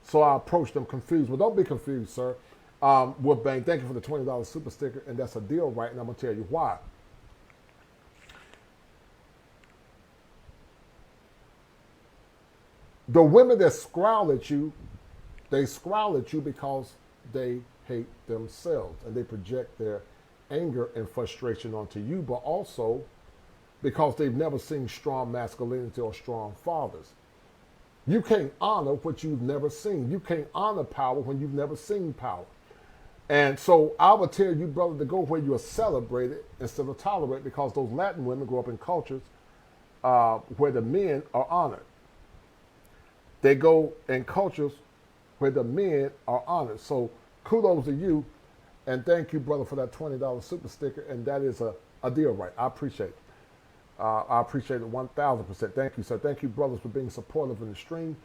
So I approach them confused. Well, don't be confused, sir. Wolfbang, thank you for the $20 super sticker, and that's a deal, right? And I'm gonna tell you why. The women that scowl at you, they scowl at you because they hate themselves and they project their anger and frustration onto you, but also because they've never seen strong masculinity or strong fathers. You can't honor what you've never seen. You can't honor power when you've never seen power. And so I would tell you, brother, to go where you are celebrated instead of tolerated, because those Latin women grow up in cultures where the men are honored. They go in cultures where the men are honored. So kudos to you, and thank you, brother, for that $20 super sticker, and that is a deal, right? I appreciate it. I appreciate it 1,000%. Thank you, sir. Thank you, brothers, for being supportive in the stream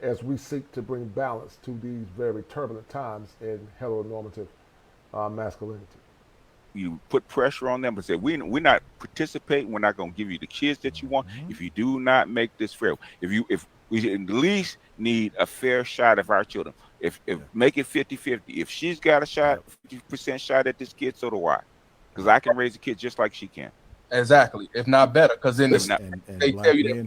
as we seek to bring balance to these very turbulent times in heteronormative masculinity. You put pressure on them and say, we're not participating. We're not going to give you the kids that you want if you do not make this fair. If we at least need a fair shot of our children. If make it 50-50. If she's got a shot, 50% shot at this kid, so do I. Because I can raise a kid just like she can. Exactly, if not better. Because then they tell you that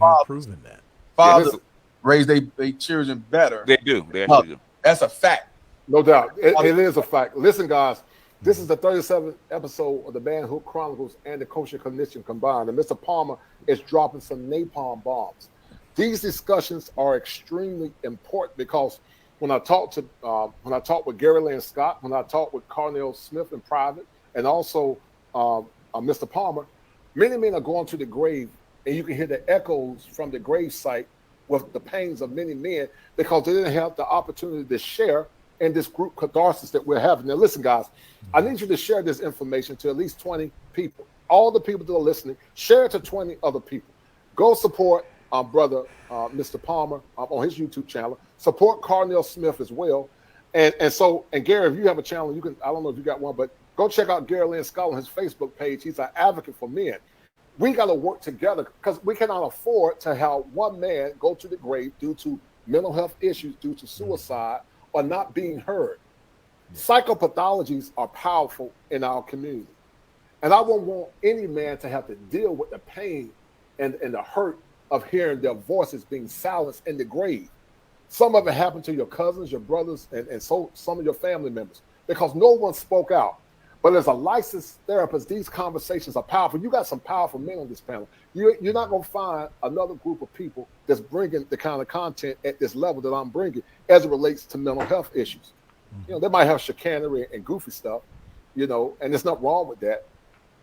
fathers raise their children better. They do. They actually do. That's a fact. No doubt. It is a fact. Listen, guys, this is the 37th episode of the Band Hook Chronicles and the Kosher Condition combined. And Mr. Palmer is dropping some napalm bombs. These discussions are extremely important because when I talk with Gary Lynn Scott, when I talk with Carnell Smith in private, and also Mr. Palmer, many men are going to the grave, and you can hear the echoes from the grave site with the pains of many men because they didn't have the opportunity to share in this group catharsis that we're having. Now, listen, guys, I need you to share this information to at least 20 people. All the people that are listening, share it to 20 other people. Go support brother Mr. Palmer on his YouTube channel. Support Carnell Smith as well. And Gary, if you have a channel, you can, I don't know if you got one, but go check out Gary Lynn Scott on his Facebook page. He's an advocate for men. We got to work together because we cannot afford to have one man go to the grave due to mental health issues, due to suicide, or not being heard. Psychopathologies are powerful in our community. And I won't want any man to have to deal with the pain and the hurt of hearing their voices being silenced in the grave. Some of it happened to your cousins, your brothers, and so some of your family members because no one spoke out. But as a licensed therapist, these conversations are powerful. You got some powerful men on this panel. You're not going to find another group of people that's bringing the kind of content at this level that I'm bringing as it relates to mental health issues. You know, they might have chicanery and goofy stuff, you know, and there's nothing wrong with that.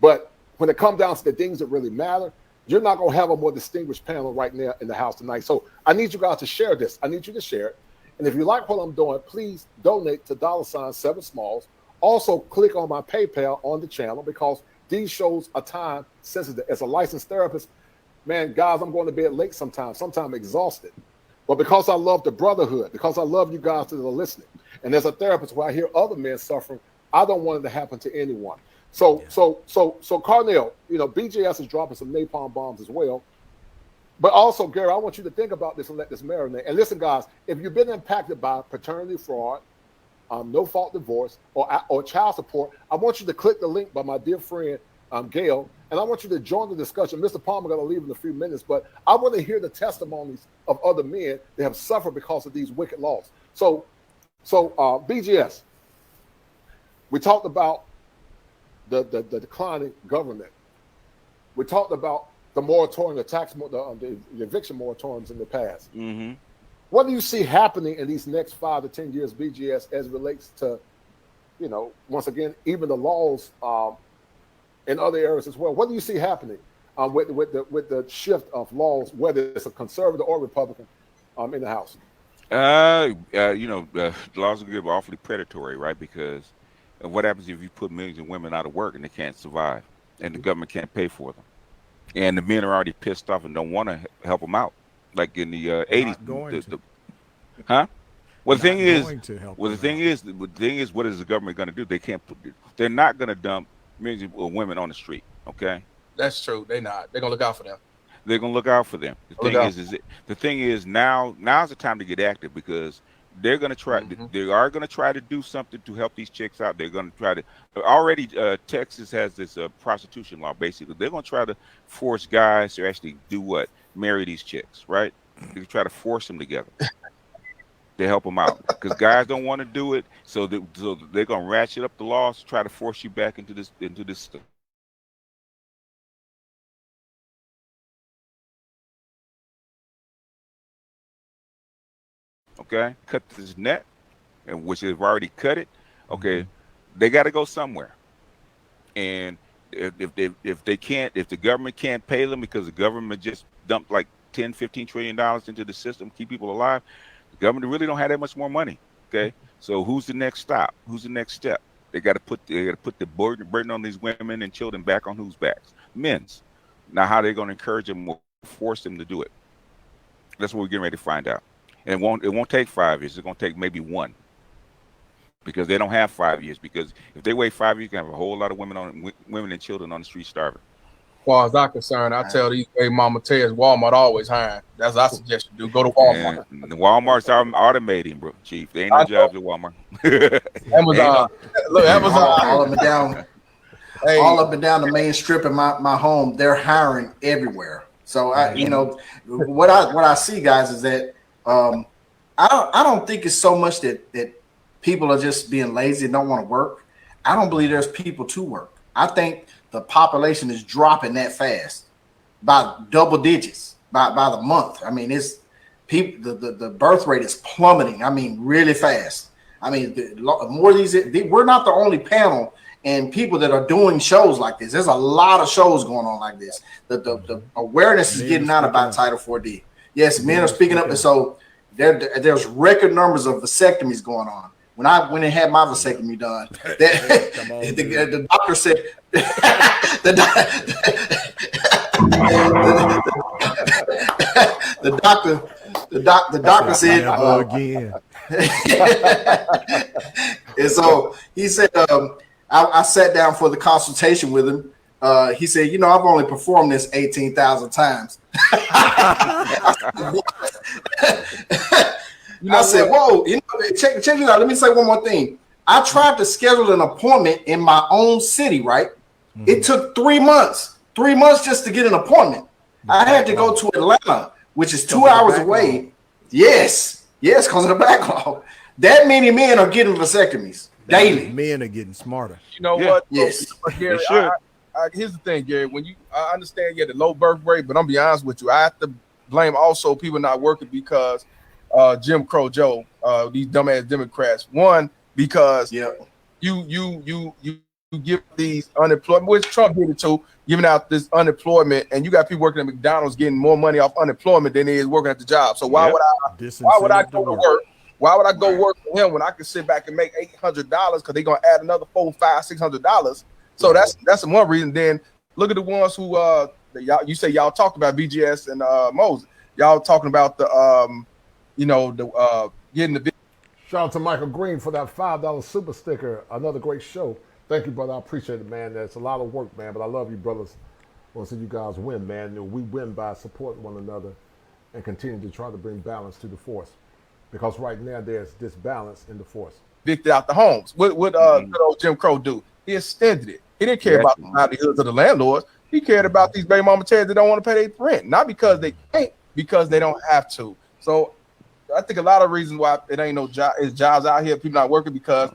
But when it comes down to the things that really matter, you're not going to have a more distinguished panel right now in the house tonight. So I need you guys to share this. I need you to share it. And if you like what I'm doing, please donate to $7 Smalls. Also, click on my PayPal on the channel because these shows are time sensitive. As a licensed therapist, man, guys, I'm going to bed late sometimes exhausted. But because I love the brotherhood, because I love you guys that are listening, and as a therapist, where I hear other men suffering, I don't want it to happen to anyone. So Carnell, you know, BJS is dropping some napalm bombs as well. But also, Gary, I want you to think about this and let this marinate. And listen, guys, if you've been impacted by paternity fraud, no-fault divorce, or child support, I want you to click the link by my dear friend, Gail, and I want you to join the discussion. Mr. Palmer going to leave in a few minutes, but I want to hear the testimonies of other men that have suffered because of these wicked laws. So BGS, we talked about the declining government. We talked about the moratorium, the eviction moratoriums in the past. Mm-hmm. What do you see happening in these next 5 to 10 years, BGS, as it relates to, you know, once again, even the laws in other areas as well? What do you see happening with the shift of laws, whether it's a conservative or Republican in the House? You know, the laws are get awfully predatory, right? Because what happens if you put millions of women out of work and they can't survive, and the government can't pay for them, and the men are already pissed off and don't want to help them out, like in the 80s. Huh? Well, the thing is, what is the government going to do? They can't they're not going to dump millions of women on the street. Okay, that's true. They're not. They're gonna look out for them. They're gonna look out for them. The thing is now's the time to get active, because they're gonna try. They are gonna try to do something to help these chicks out. They're gonna try to. Already, Texas has this prostitution law. Basically, they're gonna try to force guys to actually do what? Marry these chicks, right? They try to force them together. To help them out, because guys don't want to do it, so they're gonna ratchet up the laws to try to force you back into this stuff. Okay, cut this net, and which they've already cut it. Okay, they got to go somewhere, and if the government can't pay them because the government just dumped like $10-15 trillion into the system, keep people alive. The government really don't have that much more money. Okay, so who's the next stop? Who's the next step? They got to put the burden on these women and children back on whose backs? Men's. Now, how are they going to encourage them or force them to do it? That's what we're getting ready to find out. And it won't take 5 years. It's going to take maybe 1, because they don't have 5 years. Because if they wait 5 years, you can have a whole lot of women and children on the street starving. As far as I'm concerned, I tell these baby mama Ted's Walmart always hiring. That's what I suggest you do. Go to Walmart. And the Walmart's automating, bro, Chief. There ain't no jobs at Walmart. Amazon. Look, Amazon. All up and down. Hey. All up and down the main strip in my home, they're hiring everywhere. So you know, what I see, guys, is that I don't think it's so much that people are just being lazy and don't want to work. I don't believe there's people to work. I think the population is dropping that fast, by double digits by the month. I mean, it's people. The birth rate is plummeting. I mean, really fast. I mean, more of these. We're not the only panel and people that are doing shows like this. There's a lot of shows going on like this. The awareness is getting out about Title 4D. Yes, men are speaking up, and so there's record numbers of vasectomies going on. When I went and had my vasectomy done, the doctor said the doctor said again. And so he said, I sat down for the consultation with him. He said, you know, I've only performed this 18,000 times. I said, whoa, you know, check it out. Let me say one more thing. I tried to schedule an appointment in my own city, right? It took 3 months just to get an appointment. I had to go to Atlanta, which is 2 hours away. Yes, because of the backlog. That many men are getting vasectomies daily. Men are getting smarter. You know what? Yes. Gary, here's the thing, Gary. I understand you had a low birth rate, but I'm be honest with you, I have to blame also people not working because Jim Crow Joe, these dumbass Democrats. One, because you give these unemployment, which Trump did it too, giving out this unemployment, and you got people working at McDonald's getting more money off unemployment than they is working at the job. So why would I go to work? Why would I go work for him when I could sit back and make $800 because they're gonna add another $400, $500, $600? So that's one reason. Then look at the ones who you say y'all talked about BGS and Moses. Y'all talking about the you know, the getting the. Shout out to Michael Green for that $5 super sticker. Another great show. Thank you, brother. I appreciate it, man. It's a lot of work, man, but I love you, brothers. I want to see you guys win, man. We win by supporting one another and continue to try to bring balance to the force. Because right now there's disbalance in the force. Evicted out the homes. What good old Jim Crow do? He extended it. He didn't care about the livelihoods of the landlords. He cared about these baby mama chairs that don't want to pay their rent, not because they can't, because they don't have to. So I think a lot of reasons why it ain't no job is jobs out here, people not working because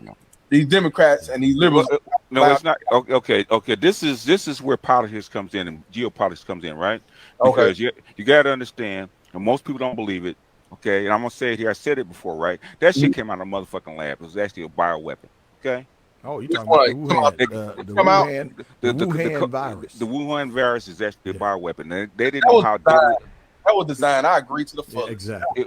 these Democrats and these liberals. No, it's not. Okay. This is where politics comes in and geopolitics comes in, right? Because you got to understand, and most people don't believe it. Okay, and I'm gonna say it here. I said it before, right? That shit came out of a motherfucking lab. It was actually a bioweapon. Okay. Oh, you talking about the Wuhan virus? The Wuhan virus is actually a bioweapon. They didn't know how. That was designed. I agree to the full. Exactly.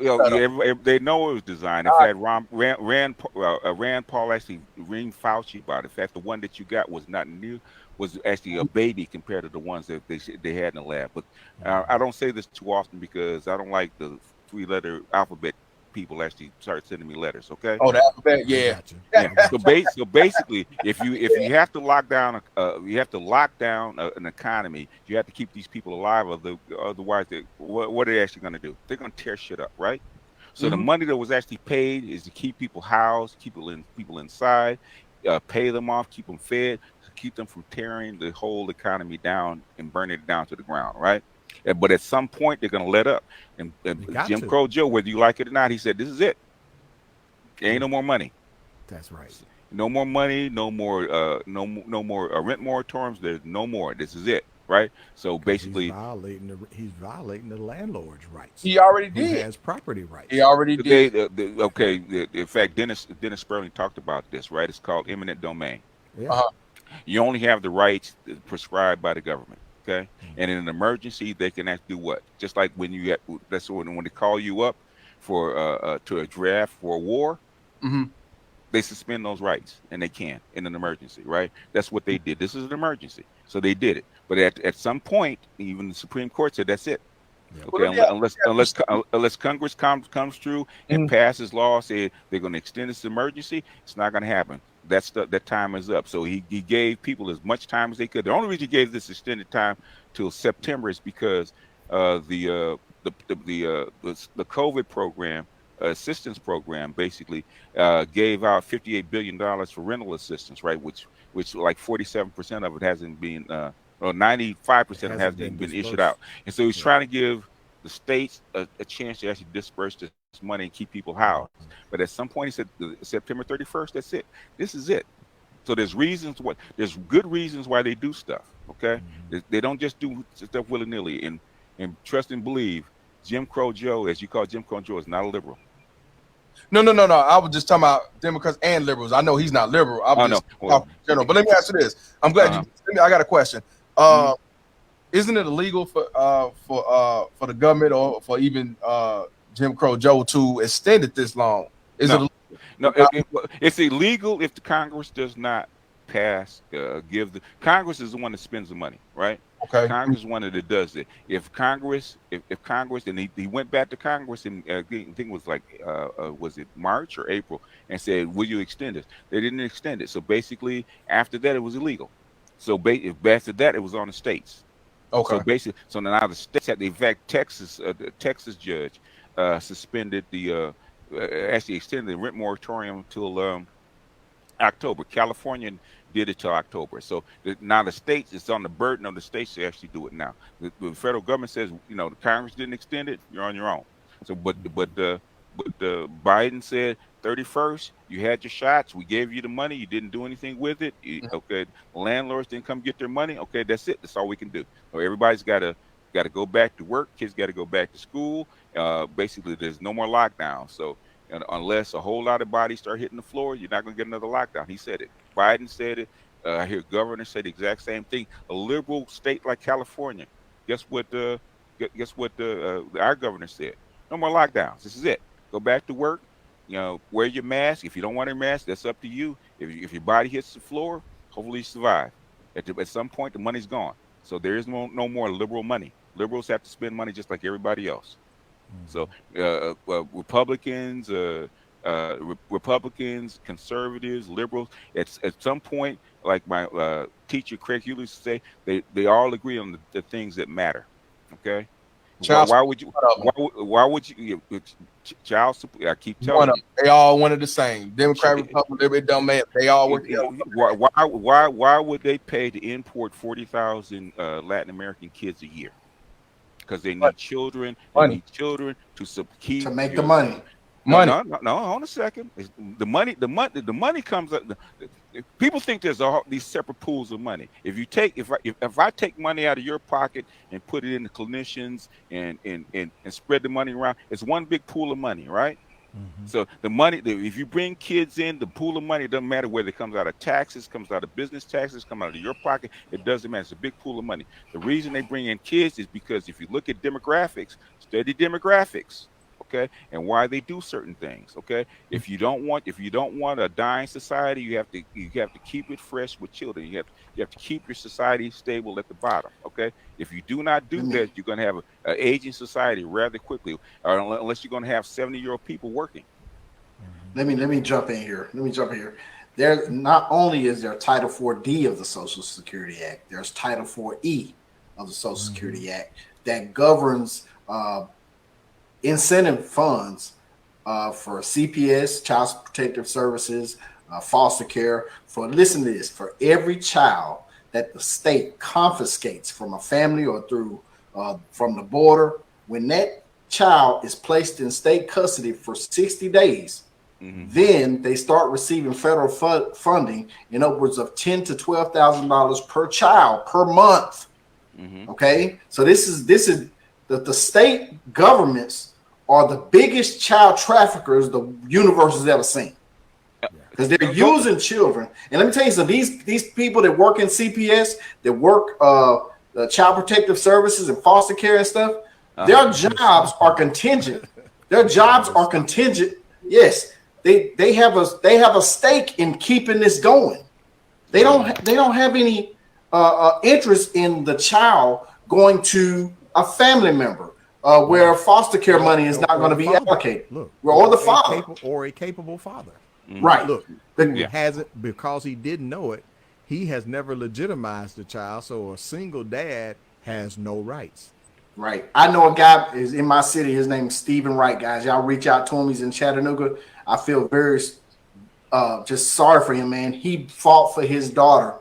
They know it was designed. In fact, Rand Paul actually ringed Fauci about it. In fact, the one that you got was not new. Was actually a baby compared to the ones that they had in the lab. But I don't say this too often because I don't like the 3-letter alphabet people actually start sending me letters. Okay. Oh, the alphabet, yeah. So basically, if you have to lock down, an economy, you have to keep these people alive. Otherwise, what are they actually going to do? They're going to tear shit up, right? So the money that was actually paid is to keep people housed, keep people inside, pay them off, keep them fed, keep them from tearing the whole economy down and burning it down to the ground, right? But at some point, they're going to let up. And Jim Crow Joe, whether you like it or not, he said, this is it. There ain't no more money. That's right. No more money, no more rent moratoriums. There's no more. This is it, right? So basically, he's violating the landlord's rights. He already did. He has property rights. He already did. In fact, Dennis Sperling talked about this, right? It's called eminent domain. Yeah. You only have the rights prescribed by the government. Okay, and in an emergency, they can actually do what? Just like when you when they call you up for to a draft for a war, they suspend those rights, and they can in an emergency, right? That's what they did. This is an emergency, so they did it. But at some point, even the Supreme Court said that's it. Okay, unless Congress comes through and passes law, say they're going to extend this emergency, it's not going to happen. That time is up. So he gave people as much time as they could. The only reason he gave this extended time till September is because the COVID program, assistance program, basically gave out $58 billion for rental assistance, right? Which like 47% of it hasn't been, or 95% hasn't been issued out. And so he's trying to give the states a chance to actually disperse this money and keep people housed. But at some point, he said September 31st, that's it. This is it. So there's good reasons why they do stuff. Okay, they don't just do stuff willy-nilly. And trust and believe, Jim Crow Joe, as you call Jim Crow Joe, is not a liberal. No. I was just talking about Democrats and liberals. I know he's not liberal. I'm just talking general. But let me ask you this. I'm glad I got a question. Isn't it illegal for the government or for even Jim Crow Joe to extend it this long? It's illegal if the Congress does not pass, Congress is the one that spends the money, right? Okay. Congress is the one that does it. If Congress, and he went back to Congress and I think it was like, was it March or April, and said, will you extend it? They didn't extend it. So basically, after that, it was illegal. So after that, it was on the states. Okay. So now the states had, in fact, the Texas judge suspended actually extended the rent moratorium till October. California did it till October. So now the states, it's on the burden of the states to actually do it now. The federal government says, the Congress didn't extend it, you're on your own. So, but Biden said 31st, you had your shots. We gave you the money. You didn't do anything with it. Okay, landlords didn't come get their money. Okay, that's it. That's all we can do. So everybody's got to go back to work. Kids got to go back to school. Basically, there's no more lockdown. So unless a whole lot of bodies start hitting the floor, you're not going to get another lockdown. He said it. Biden said it. I hear governors say the exact same thing. A liberal state like California, guess what our governor said? No more lockdowns. This is it. Go back to work. Wear your mask. If you don't want a mask, that's up to you. If your body hits the floor, hopefully you survive. At some point, the money's gone. So there is no more liberal money. Liberals have to spend money just like everybody else. So Republicans, Republicans, conservatives, liberals, at some point, like my teacher Craig Hughes used to say, they all agree on the things that matter. Okay. Why would you? Why would you? Child support. I keep telling you, they all one of the same. Democrat, Republican, it don't matter. They all work together. Why would they pay to import 40,000 Latin American kids a year? Because they need children. They need children to keep to make the money. No, hold on a second. The money comes up. People think there's these separate pools of money. If I take money out of your pocket and put it in the clinicians and spread the money around, it's one big pool of money, right? Mm-hmm. So the money, if you bring kids in, the pool of money, it doesn't matter whether it comes out of taxes, comes out of business taxes, come out of your pocket. It doesn't matter. It's a big pool of money. The reason they bring in kids is because if you look at demographics, study demographics. Okay, and why they do certain things. Okay, if you don't want a dying society, you have to keep it fresh with children. You have to keep your society stable at the bottom. Okay, if you do not do that, you're going to have an aging society rather quickly, unless you're going to have 70-year-old people working. Let me jump in here. There not only is there Title 4D of the Social Security Act, there's Title 4E of the Social Security Act that governs incentive funds for CPS, Child Protective Services, foster care, listen to this, for every child that the state confiscates from a family or through from the border, when that child is placed in state custody for 60 days, then they start receiving federal funding in upwards of $10,000 to $12,000 per child per month. Okay, so this is the state governments are the biggest child traffickers the universe has ever seen, because they're using children. And let me tell you something: these people that work in CPS, that work Child Protective Services and foster care and stuff, their jobs are contingent. Yes, they have a stake in keeping this going. They don't have any interest in the child going to a family member. Where foster care money is not going to be allocated, or the father, or a capable father, right? Look, hasn't, because he didn't know it, he has never legitimized the child. So a single dad has no rights. Right. I know a guy is in my city. His name is Stephen Wright. Guys, y'all reach out to him. He's in Chattanooga. I feel very just sorry for him, man. He fought for his daughter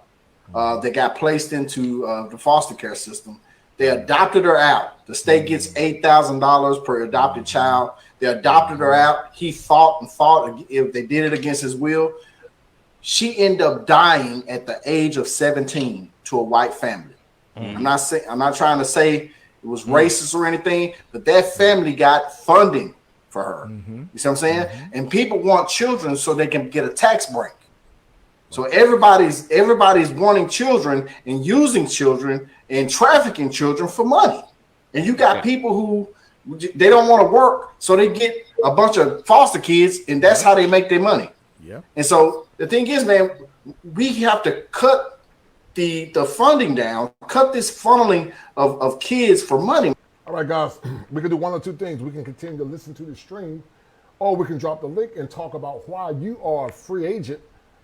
that got placed into the foster care system. They adopted her out. The state gets $8,000 per adopted child. They adopted her out. He fought and fought. If they did it against his will, she ended up dying at the age of 17 to a white family. I'm not trying to say it was racist or anything, but that family got funding for her. You see what I'm saying? And people want children so they can get a tax break. So everybody's wanting children and using children and trafficking children for money. And you got people who they don't want to work, so they get a bunch of foster kids, and that's how they make their money. Yeah. And so the thing is, man, we have to cut the funding down, cut this funneling of kids for money. All right, guys, we can do one or two things. We can continue to listen to the stream, or we can drop the link and talk about why you are a free agent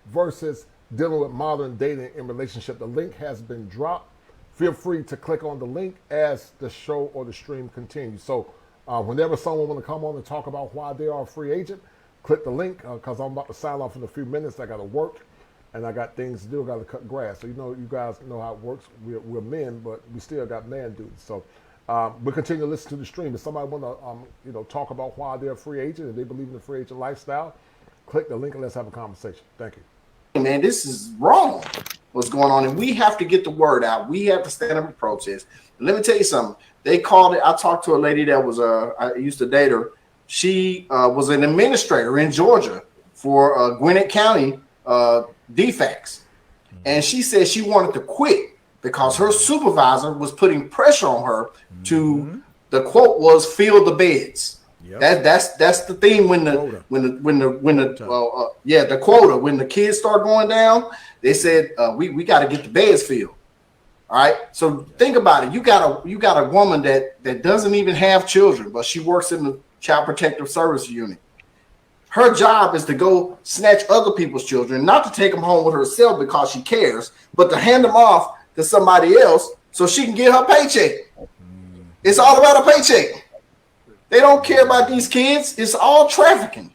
versus dealing with modern dating and relationship. The link has been dropped. Feel free to click on the link as the show or the stream continues. So whenever someone want to come on and talk about why they are a free agent, click the link, because I'm about to sign off in a few minutes. I got to work and I got things to do. I got to cut grass. So you guys know how it works. We're men, but we still got man duties. So we'll continue to listen to the stream. If somebody want to talk about why they're a free agent and they believe in the free agent lifestyle, click the link and let's have a conversation. Thank you. Man, this is wrong. What's going on? And we have to get the word out. We have to stand up and protest. And let me tell you something. They called it. I talked to a lady that was I used to date her. She was an administrator in Georgia for Gwinnett County DFACS, and she said she wanted to quit because her supervisor was putting pressure on her to. The quote was "fill the beds." Yep. That's the theme when the quota, when the kids start going down, they said we got to get the beds filled. All right. So think about it. You got a woman that doesn't even have children, but she works in the Child Protective Service unit. Her job is to go snatch other people's children, not to take them home with herself because she cares, but to hand them off to somebody else so she can get her paycheck. It's all about a paycheck. They don't care about these kids. It's all trafficking.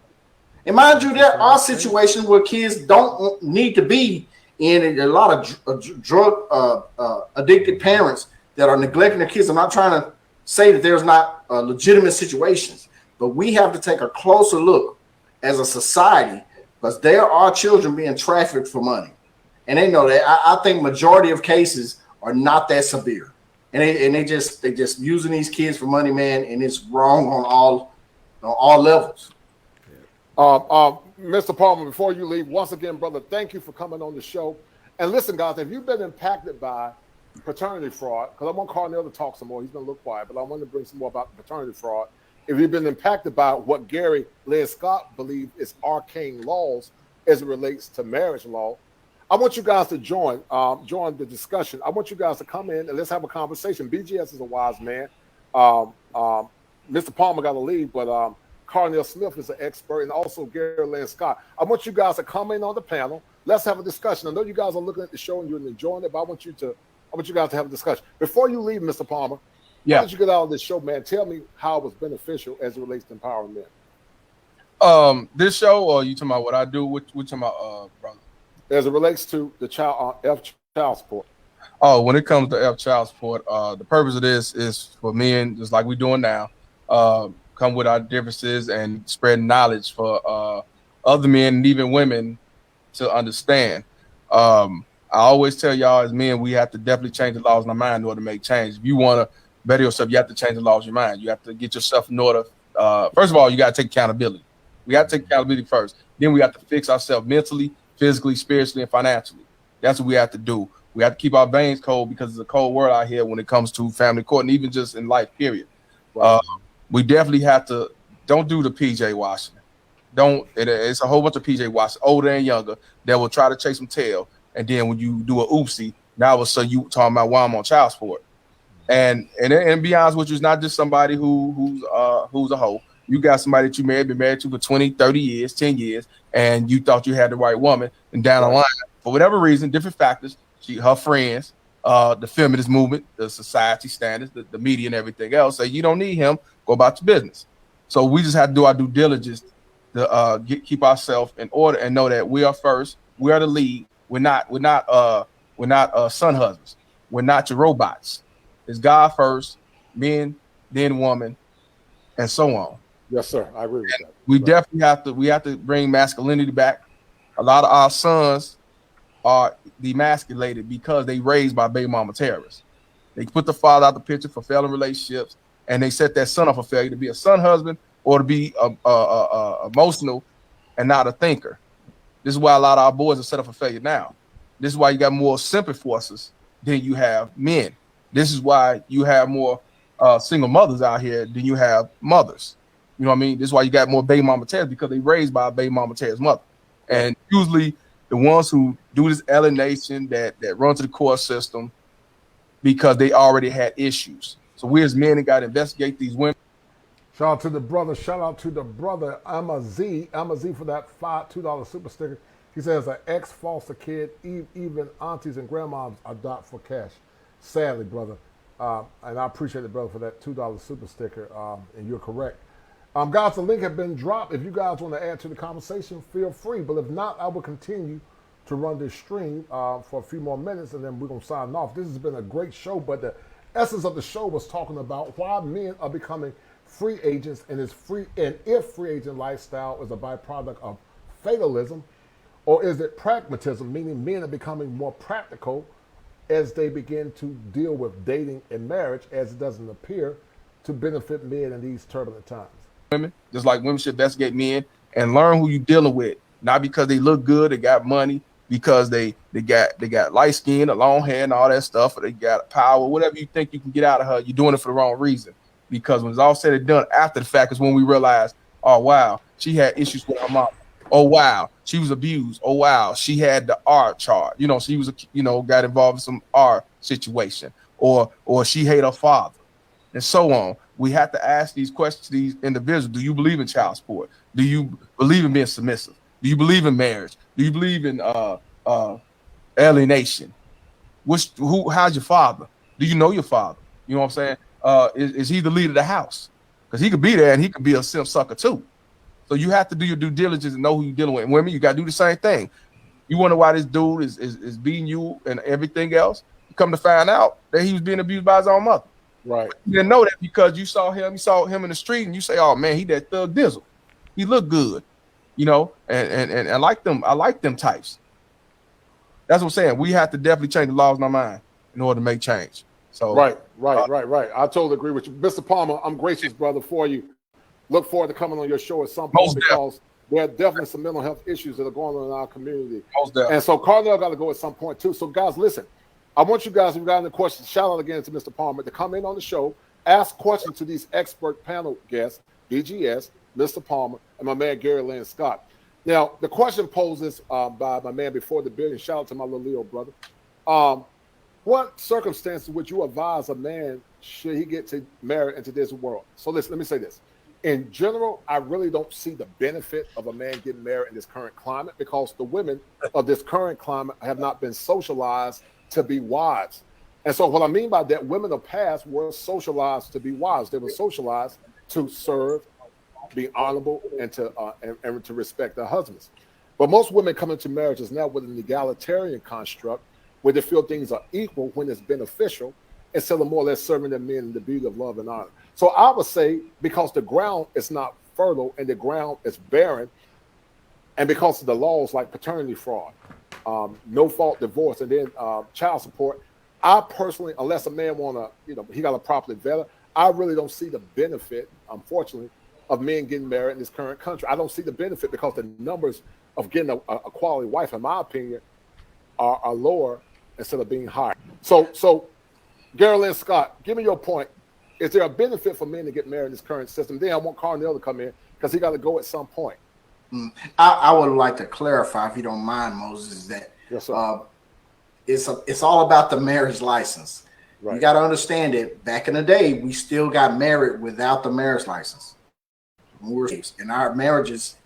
And mind you, there are situations where kids don't need to be in, a lot of drug addicted parents that are neglecting their kids. I'm not trying to say that there's not legitimate situations, but we have to take a closer look as a society, because there are children being trafficked for money, and they know that. I think majority of cases are not that severe, and they just using these kids for money, man, and it's wrong on all levels. Mr. Palmer, before you leave, once again, brother, thank you for coming on the show. And listen, guys, if you've been impacted by paternity fraud, because I want Carnell to talk some more. He's been a little quiet, but I want to bring some more about the paternity fraud. If you've been impacted by what Gary Lynn Scott believes is arcane laws as it relates to marriage law, I want you guys to join the discussion. I want you guys to come in and let's have a conversation. BGS is a wise man. Mr. Palmer got to leave, but Carnell Smith is an expert, and also Gary Lynn Scott. I want you guys to come in on the panel. Let's have a discussion. I know you guys are looking at the show and you're enjoying it, but I want you guys to have a discussion. Before you leave, Mr. Palmer, why don't you get out of this show, man? Tell me how it was beneficial as it relates to empowering men. This show, or you talking about what I do? What talking about, brother? As it relates to the child support. Oh, when it comes to child support, the purpose of this is for men, just like we're doing now, come with our differences and spread knowledge for other men and even women to understand. I always tell y'all as men, we have to definitely change the laws in our mind in order to make change. If you want to better yourself, you have to change the laws in your mind. You have to get yourself in order. First of all, you got to take accountability. We got to take accountability first. Then we have to fix ourselves mentally, physically, spiritually, and financially. That's what we have to do. We have to keep our veins cold because it's a cold world out here when it comes to family court and even just in life, period. Right. We definitely have to, don't do the PJ washing. It's a whole bunch of PJ washing, older and younger, that will try to chase some tail. And then when you do a oopsie, now all of a sudden you talking about why I'm on child support. And be honest with you, it's not just somebody who's a hoe. You got somebody that you may have been married to for 20, 30 years, 10 years, and you thought you had the right woman, and down the line, for whatever reason, different factors, her friends, the feminist movement, the society standards, the media and everything else, say you don't need him, go about your business. So we just have to do our due diligence to keep ourselves in order and know that we are first, we are the lead. We're not son husbands. We're not your robots. It's God first, men, then woman, and so on. Yes, sir. I agree with that. We definitely have to bring masculinity back. A lot of our sons are demasculated because they raised by baby mama terrorists. They put the father out the picture for failing relationships, and they set that son up for failure to be a son husband or to be emotional and not a thinker. This is why a lot of our boys are set up for failure now. This is why you got more simple forces than you have men. This is why you have more single mothers out here than you have mothers. You know what I mean? This is why you got more baby mama terrorists, because they raised by a baby mama terrorist mother. And usually the ones who do this alienation that run to the court system because they already had issues. So we as men got to investigate these women. Shout out to the brother. Shout out to the brother. I'm a Z for that $2 super sticker. He says an ex-foster kid, even aunties and grandmoms adopt for cash. Sadly, brother. And I appreciate it, brother, for that $2 super sticker. And you're correct. Guys, the link has been dropped. If you guys want to add to the conversation, feel free. But if not, I will continue to run this stream for a few more minutes, and then we're going to sign off. This has been a great show, but the essence of the show was talking about why men are becoming free agents, and if free agent lifestyle is a byproduct of fatalism, or is it pragmatism, meaning men are becoming more practical as they begin to deal with dating and marriage, as it doesn't appear to benefit men in these turbulent times. Women, just like women should investigate men and learn who you're dealing with, not because they look good, they got money, because they got light skin, a long hair, and all that stuff, or they got power, whatever you think you can get out of her, you're doing it for the wrong reason. Because when it's all said and done after the fact is when we realize, oh wow, she had issues with her mom. Oh wow, she was abused. Oh wow, she had the R charge. You know, she was got involved in some R situation, or she hate her father, and so on. We have to ask these questions to these individuals. Do you believe in child support? Do you believe in being submissive? Do you believe in marriage? Do you believe in alienation? How's your father? Do you know your father? You know what I'm saying? Is he the leader of the house? Because he could be there and he could be a simp sucker too. So you have to do your due diligence and know who you're dealing with. And women, you got to do the same thing. You wonder why this dude is beating you and everything else. You come to find out that he was being abused by his own mother. Right. You didn't know that because you saw him in the street and you say, oh man, he that thug dizzle. He looked good, you know, and I like them types. That's what I'm saying. We have to definitely change the laws in our mind in order to make change. So right. I totally agree with you. Mr. Palmer, I'm gracious, brother, for you. Look forward to coming on your show at some point because there are definitely some mental health issues that are going on in our community. And so Carnell got to go at some point too. So guys, listen, I want you guys, if you got any questions, shout out again to Mr. Palmer to come in on the show, ask questions to these expert panel guests, BGS, Mr. Palmer, and my man Gary Lynn Scott. Now, the question poses by my man before the billion. Shout out to my little Leo brother. What circumstances would you advise a man should he get to marry into this world? So listen, let me say this. In general, I really don't see the benefit of a man getting married in this current climate because the women of this current climate have not been socialized to be wives. And so what I mean by that, women of past were socialized to be wives. They were socialized to serve, be honorable, and to respect their husbands. But most women come into marriages now with an egalitarian construct where they feel things are equal when it's beneficial instead of more or less serving their men in the beauty of love and honor. So I would say because the ground is not fertile and the ground is barren, and because of the laws like paternity fraud, no fault divorce, and then child support, I personally, unless a man he got a properly vetted, I really don't see the benefit, unfortunately, of men getting married in this current country. I don't see the benefit because the numbers of getting a quality wife, in my opinion, are lower instead of being higher. So Gary Lynn Scott, give me your point. Is there a benefit for men to get married in this current system? Then I want Carnell to come in because he got to go at some point. I would like to clarify, if you don't mind, Moses, that yes, sir. It's all about the marriage license. Right. You got to understand that back in the day, we still got married without the marriage license. And our marriages,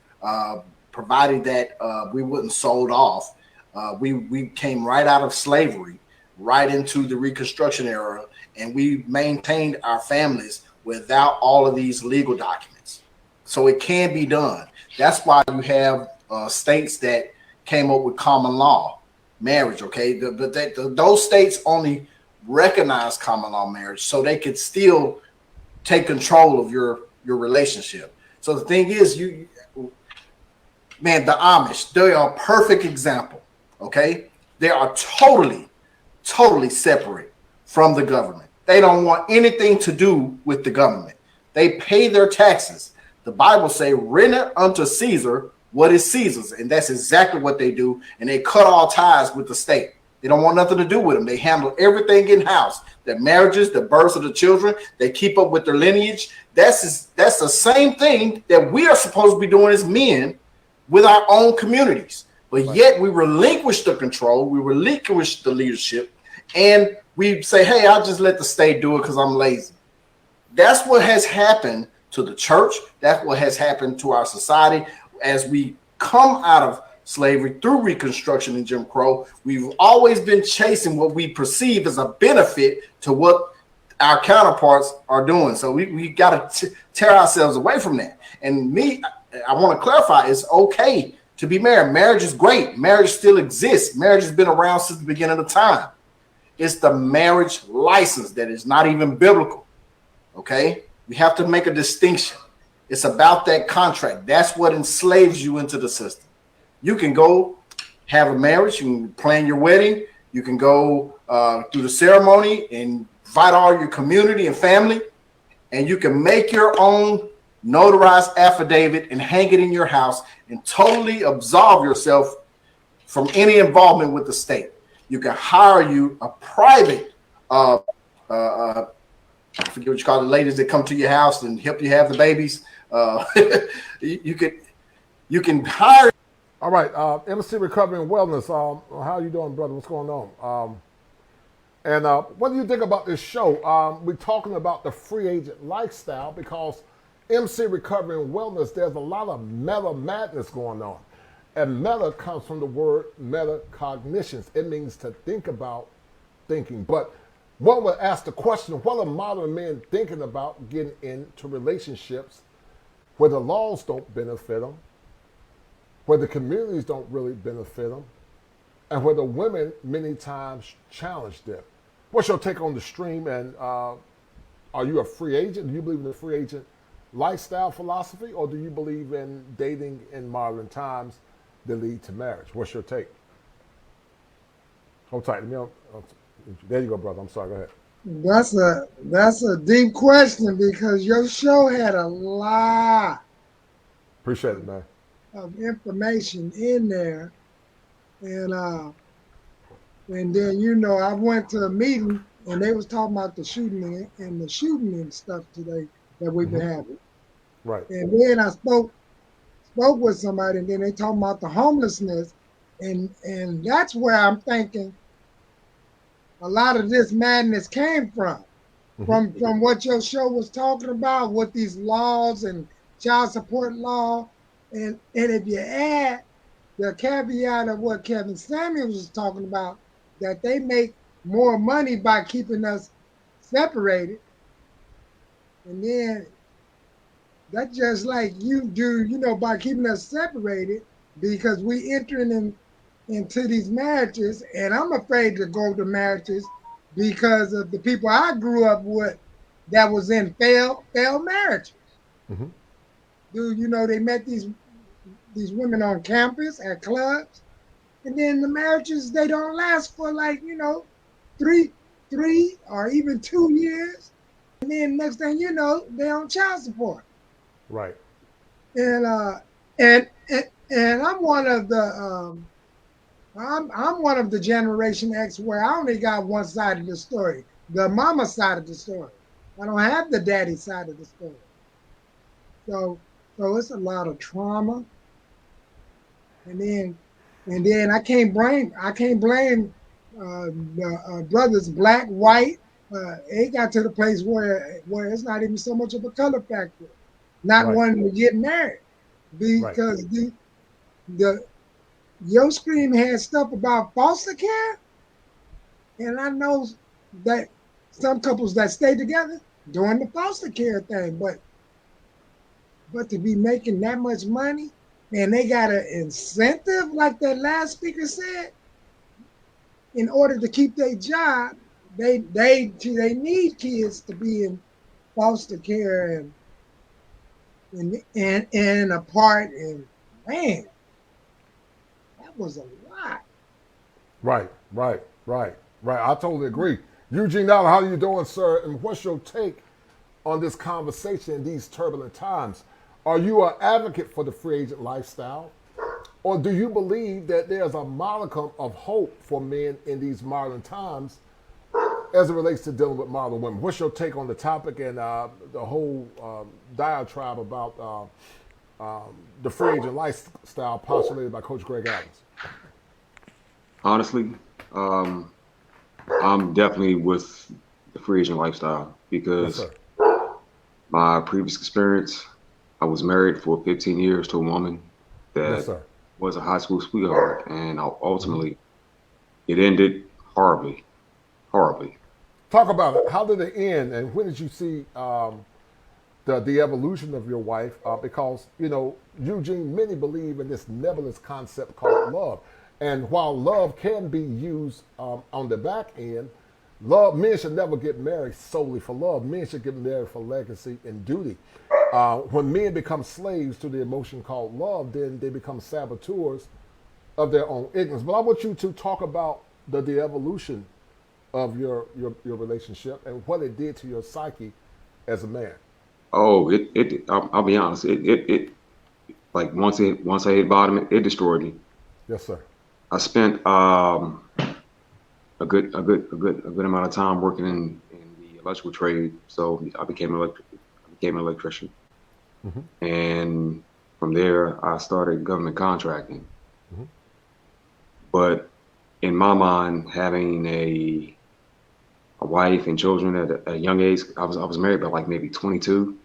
provided that we wasn't sold off, we came right out of slavery, right into the Reconstruction era, and we maintained our families without all of these legal documents. So it can be done. That's why you have states that came up with common law marriage, okay? Those states only recognize common law marriage so they could still take control of your relationship. So the thing is, the Amish, they are a perfect example, okay? They are totally separate from the government. They don't want anything to do with the government. They pay their taxes. The Bible say, render unto Caesar what is Caesar's. And that's exactly what they do. And they cut all ties with the state. They don't want nothing to do with them. They handle everything in-house. Their marriages, the births of the children. They keep up with their lineage. That's the same thing that we are supposed to be doing as men with our own communities. But yet we relinquish the control. We relinquish the leadership. And we say, hey, I'll just let the state do it because I'm lazy. That's what has happened to the church. That's what has happened to our society. As we come out of slavery through Reconstruction and Jim Crow, we've always been chasing what we perceive as a benefit to what our counterparts are doing. So we got to tear ourselves away from that. And I want to clarify, it's okay to be married. Marriage is great. Marriage still exists. Marriage has been around since the beginning of time. It's the marriage license that is not even biblical. Okay? We have to make a distinction. It's about that contract. That's what enslaves you into the system. You can go have a marriage. You can plan your wedding. You can go through the ceremony and invite all your community and family. And you can make your own notarized affidavit and hang it in your house and totally absolve yourself from any involvement with the state. You can hire you a private, I forget what you call the ladies that come to your house and help you have the babies. You can hire. All right, MC Recovery and Wellness. How you doing, brother? What's going on? And what do you think about this show? We're talking about the free agent lifestyle because MC Recovery and Wellness, there's a lot of meta madness going on. And meta comes from the word metacognitions. It means to think about thinking. But one would ask the question, what are modern men thinking about getting into relationships where the laws don't benefit them, where the communities don't really benefit them, and where the women many times challenge them? What's your take on the stream? And are you a free agent? Do you believe in the free agent lifestyle philosophy, or do you believe in dating in modern times that lead to marriage? What's your take? Hold tight. There you go, brother. I'm sorry. Go ahead. That's a deep question because your show had a lot Appreciate it, man. of information in there, and then I went to a meeting and they was talking about the shooting and stuff today that we've been having. Right. And then I spoke with somebody, and then they talking about the homelessness, and that's where I'm thinking a lot of this madness came from. From what your show was talking about with these laws and child support law, and if you add the caveat of what Kevin Samuels was talking about, that they make more money by keeping us separated, and then that's just like you do, by keeping us separated, because we entering into these marriages, and I'm afraid to go to marriages because of the people I grew up with that was in failed marriages. They met these women on campus at clubs, and then the marriages, they don't last for 3 or even 2 years, and then next thing you know, they're on child support. Right. And I'm one of the I'm one of the Generation X where I only got one side of the story, the mama side of the story. I don't have the daddy side of the story. So it's a lot of trauma. And then I can't blame the brothers, black, white. It got to the place where it's not even so much of a color factor, not wanting to get married, because your screen had stuff about foster care, and I know that some couples that stay together doing the foster care thing, but to be making that much money, and they got an incentive, like that last speaker said, in order to keep their job, they need kids to be in foster care and apart, and man, that was a lot. Right. I totally agree. Eugene Allen, how are you doing, sir? And what's your take on this conversation in these turbulent times? Are you an advocate for the free agent lifestyle? Or do you believe that there's a modicum of hope for men in these modern times as it relates to dealing with modern women? What's your take on the topic and the whole diatribe about the free agent lifestyle postulated by Coach Greg Adams? Honestly, I'm definitely with the free agent lifestyle because my previous experience, I was married for 15 years to a woman that was a high school sweetheart, and ultimately it ended horribly. Talk about it. How did it end, and when did you see the evolution of your wife? Because, Eugene, many believe in this nebulous concept called love. And while love can be used on the back end, men should never get married solely for love. Men should get married for legacy and duty. When men become slaves to the emotion called love, then they become saboteurs of their own ignorance. But I want you to talk about the evolution of your relationship and what it did to your psyche as a man. Oh, I'll be honest. It like once I hit bottom, it destroyed me. Yes, sir. I spent a good amount of time working in the electrical trade, so I became an electrician, and from there I started government contracting. But in my mind, having a a wife and children at a young age. I was married by like maybe 22.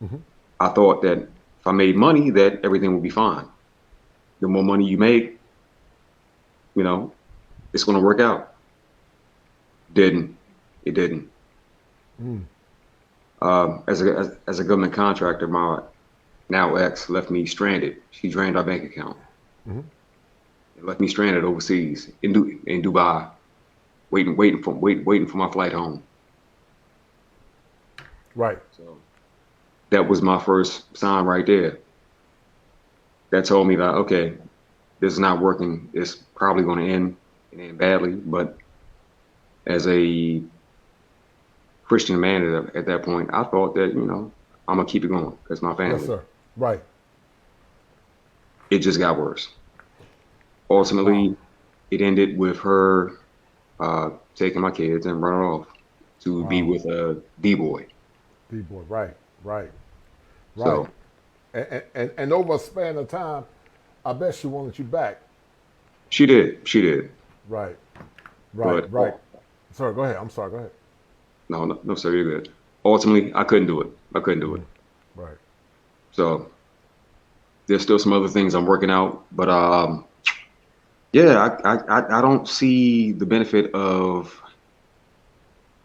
Mm-hmm. I thought that if I made money, that everything would be fine. The more money you make, you know, it's going to work out. It didn't. Mm. As a government contractor, my now ex left me stranded. She drained our bank account. Mm-hmm. Left me stranded overseas in Dubai, waiting for my flight home. Right. So that was my first sign right there. That told me that, okay, this is not working. It's probably going to end badly. But as a Christian man at that point, I thought that, you know, I'm gonna keep it going. That's my family. Yes, sir. Right. It just got worse. Ultimately, it ended with her taking my kids and running off to be with a D-boy. D-boy, right. So, and over a span of time, I bet she wanted you back. She did. Right. But, Sorry, go ahead. I'm sorry, go ahead. No, sir, you're good. Ultimately, I couldn't do it. Right. So there's still some other things I'm working out, but yeah, I don't see the benefit of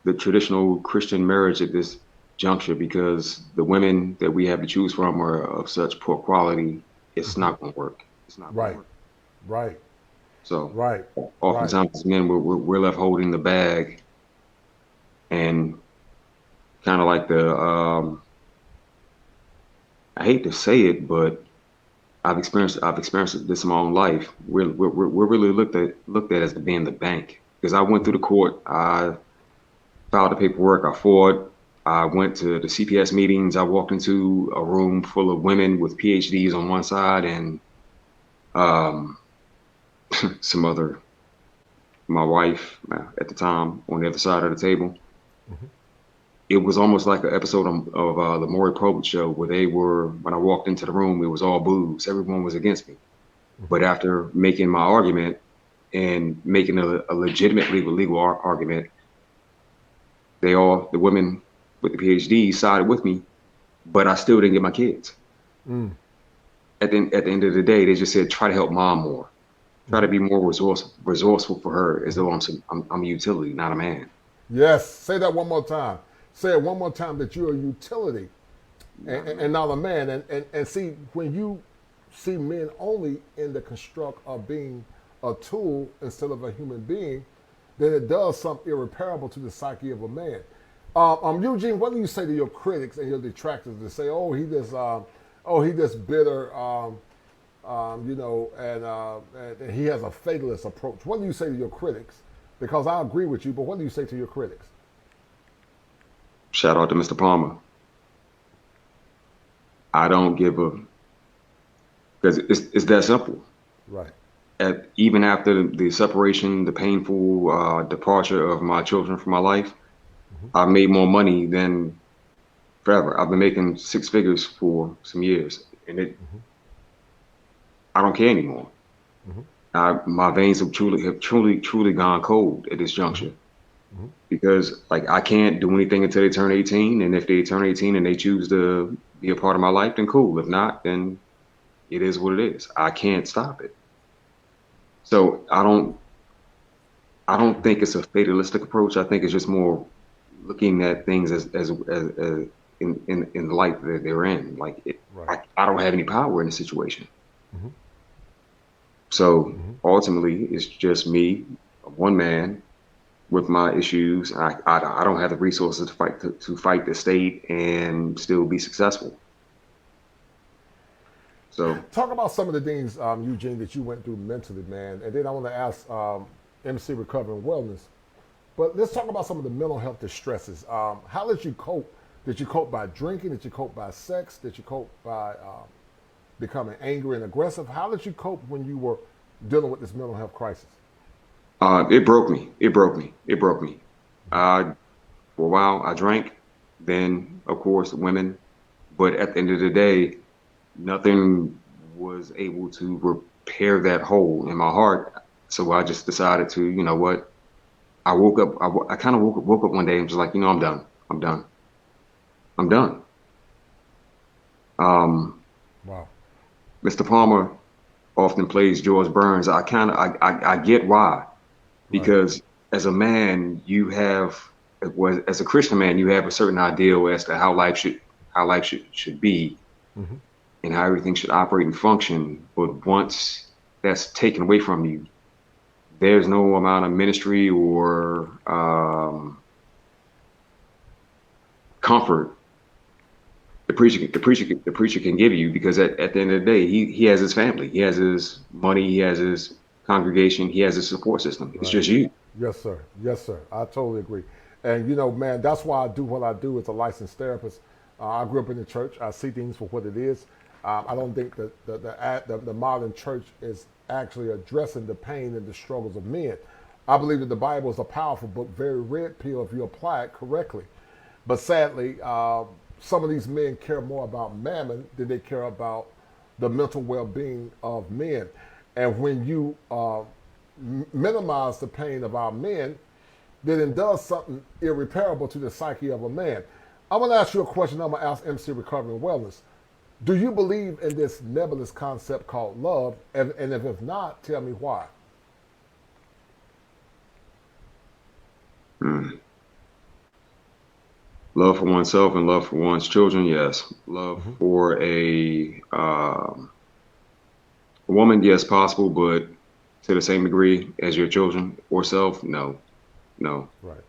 the traditional Christian marriage at this juncture because the women that we have to choose from are of such poor quality. It's not going to work. It's not going to work. Right. So right. Oftentimes, as men, we're left holding the bag, and kind of like the I hate to say it, but I've experienced this in my own life. We're really looked at as being the bank, because I went through the court, I filed the paperwork, I fought, I went to the CPS meetings, I walked into a room full of women with PhDs on one side and my wife at the time on the other side of the table. Mm-hmm. It was almost like an episode of the Maury Povich show where when I walked into the room, it was all boos. Everyone was against me. Mm-hmm. But after making my argument and making a legitimate legal argument, the women with the PhD sided with me, but I still didn't get my kids. Mm. At the end of the day, they just said, try to help mom more. Try to be more resourceful for her, as though I'm a utility, not a man. Yes. Say that one more time. Say it one more time, that you're a utility and not a man. And see, when you see men only in the construct of being a tool instead of a human being, then it does something irreparable to the psyche of a man. Eugene, what do you say to your critics and your detractors that say, oh, he just bitter, and he has a fatalist approach? What do you say to your critics? Because I agree with you, but what do you say to your critics? Shout out to Mr. Palmer. I don't give a, because it's that simple. Right. Even after the separation, the painful departure of my children from my life, mm-hmm. I've made more money than forever. I've been making six figures for some years, and mm-hmm. I don't care anymore. Mm-hmm. My veins have truly gone cold at this juncture. Mm-hmm. Because like I can't do anything until they turn 18, and if they turn 18 and they choose to be a part of my life, then cool. If not, then it is what it is. I can't stop it. So I don't think it's a fatalistic approach. I think it's just more looking at things as in the light that they're in. Like right. I don't have any power in the situation. Mm-hmm. So mm-hmm. ultimately, it's just me, one man, with my issues. I don't have the resources to fight the state and still be successful. So talk about some of the things, Eugene, that you went through mentally, man. And then I want to ask MC Recovery and Wellness. But let's talk about some of the mental health distresses. How did you cope? Did you cope by drinking? Did you cope by sex? Did you cope by becoming angry and aggressive? How did you cope when you were dealing with this mental health crisis? It broke me. For a while, I drank. Then, of course, women. But at the end of the day, nothing was able to repair that hole in my heart. So I just decided to, you know what, I woke up. I kind of woke up one day and was like, I'm done. I'm done. I'm done. Wow. Mr. Palmer often plays George Burns. I get why, because as a man, as a Christian man, you have a certain ideal as to how life should be, and how everything should operate and function. But once that's taken away from you, there's no amount of ministry or comfort the preacher can give you, because at the end of the day, he has his family, he has his money, he has his congregation, he has his support system. It's just you. Yes, sir. Yes, sir. I totally agree. And man, that's why I do what I do as a licensed therapist. I grew up in the church. I see things for what it is. I don't think that the modern church is actually addressing the pain and the struggles of men. I believe that the Bible is a powerful book, very red pill if you apply it correctly. But sadly, some of these men care more about mammon than they care about the mental well-being of men. And when you minimize the pain of our men, then it does something irreparable to the psyche of a man. I'm going to ask you a question. I'm going to ask MC Recovery and Wellness. Do you believe in this nebulous concept called love? And if not, tell me why. Love for oneself and love for one's children, yes. Love for a woman, yes, possible, but to the same degree as your children or self, no. Right.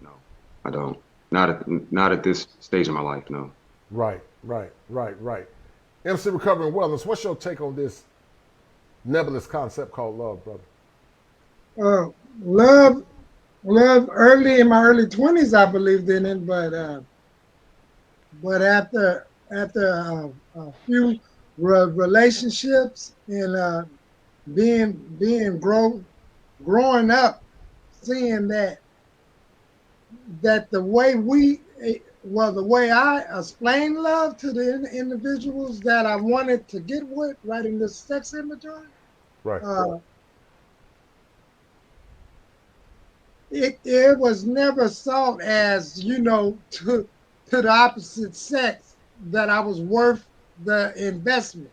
No, I don't. Not at this stage of my life, no. Right. MC Recovery and Wellness, what's your take on this nebulous concept called love, brother? Love early in my early 20s, I believed in it, but after a few relationships and growing up, seeing that the way I explain love to the individuals that I wanted to get with, right in this sex inventory, right. It was never sought as, to the opposite sex that I was worth the investment.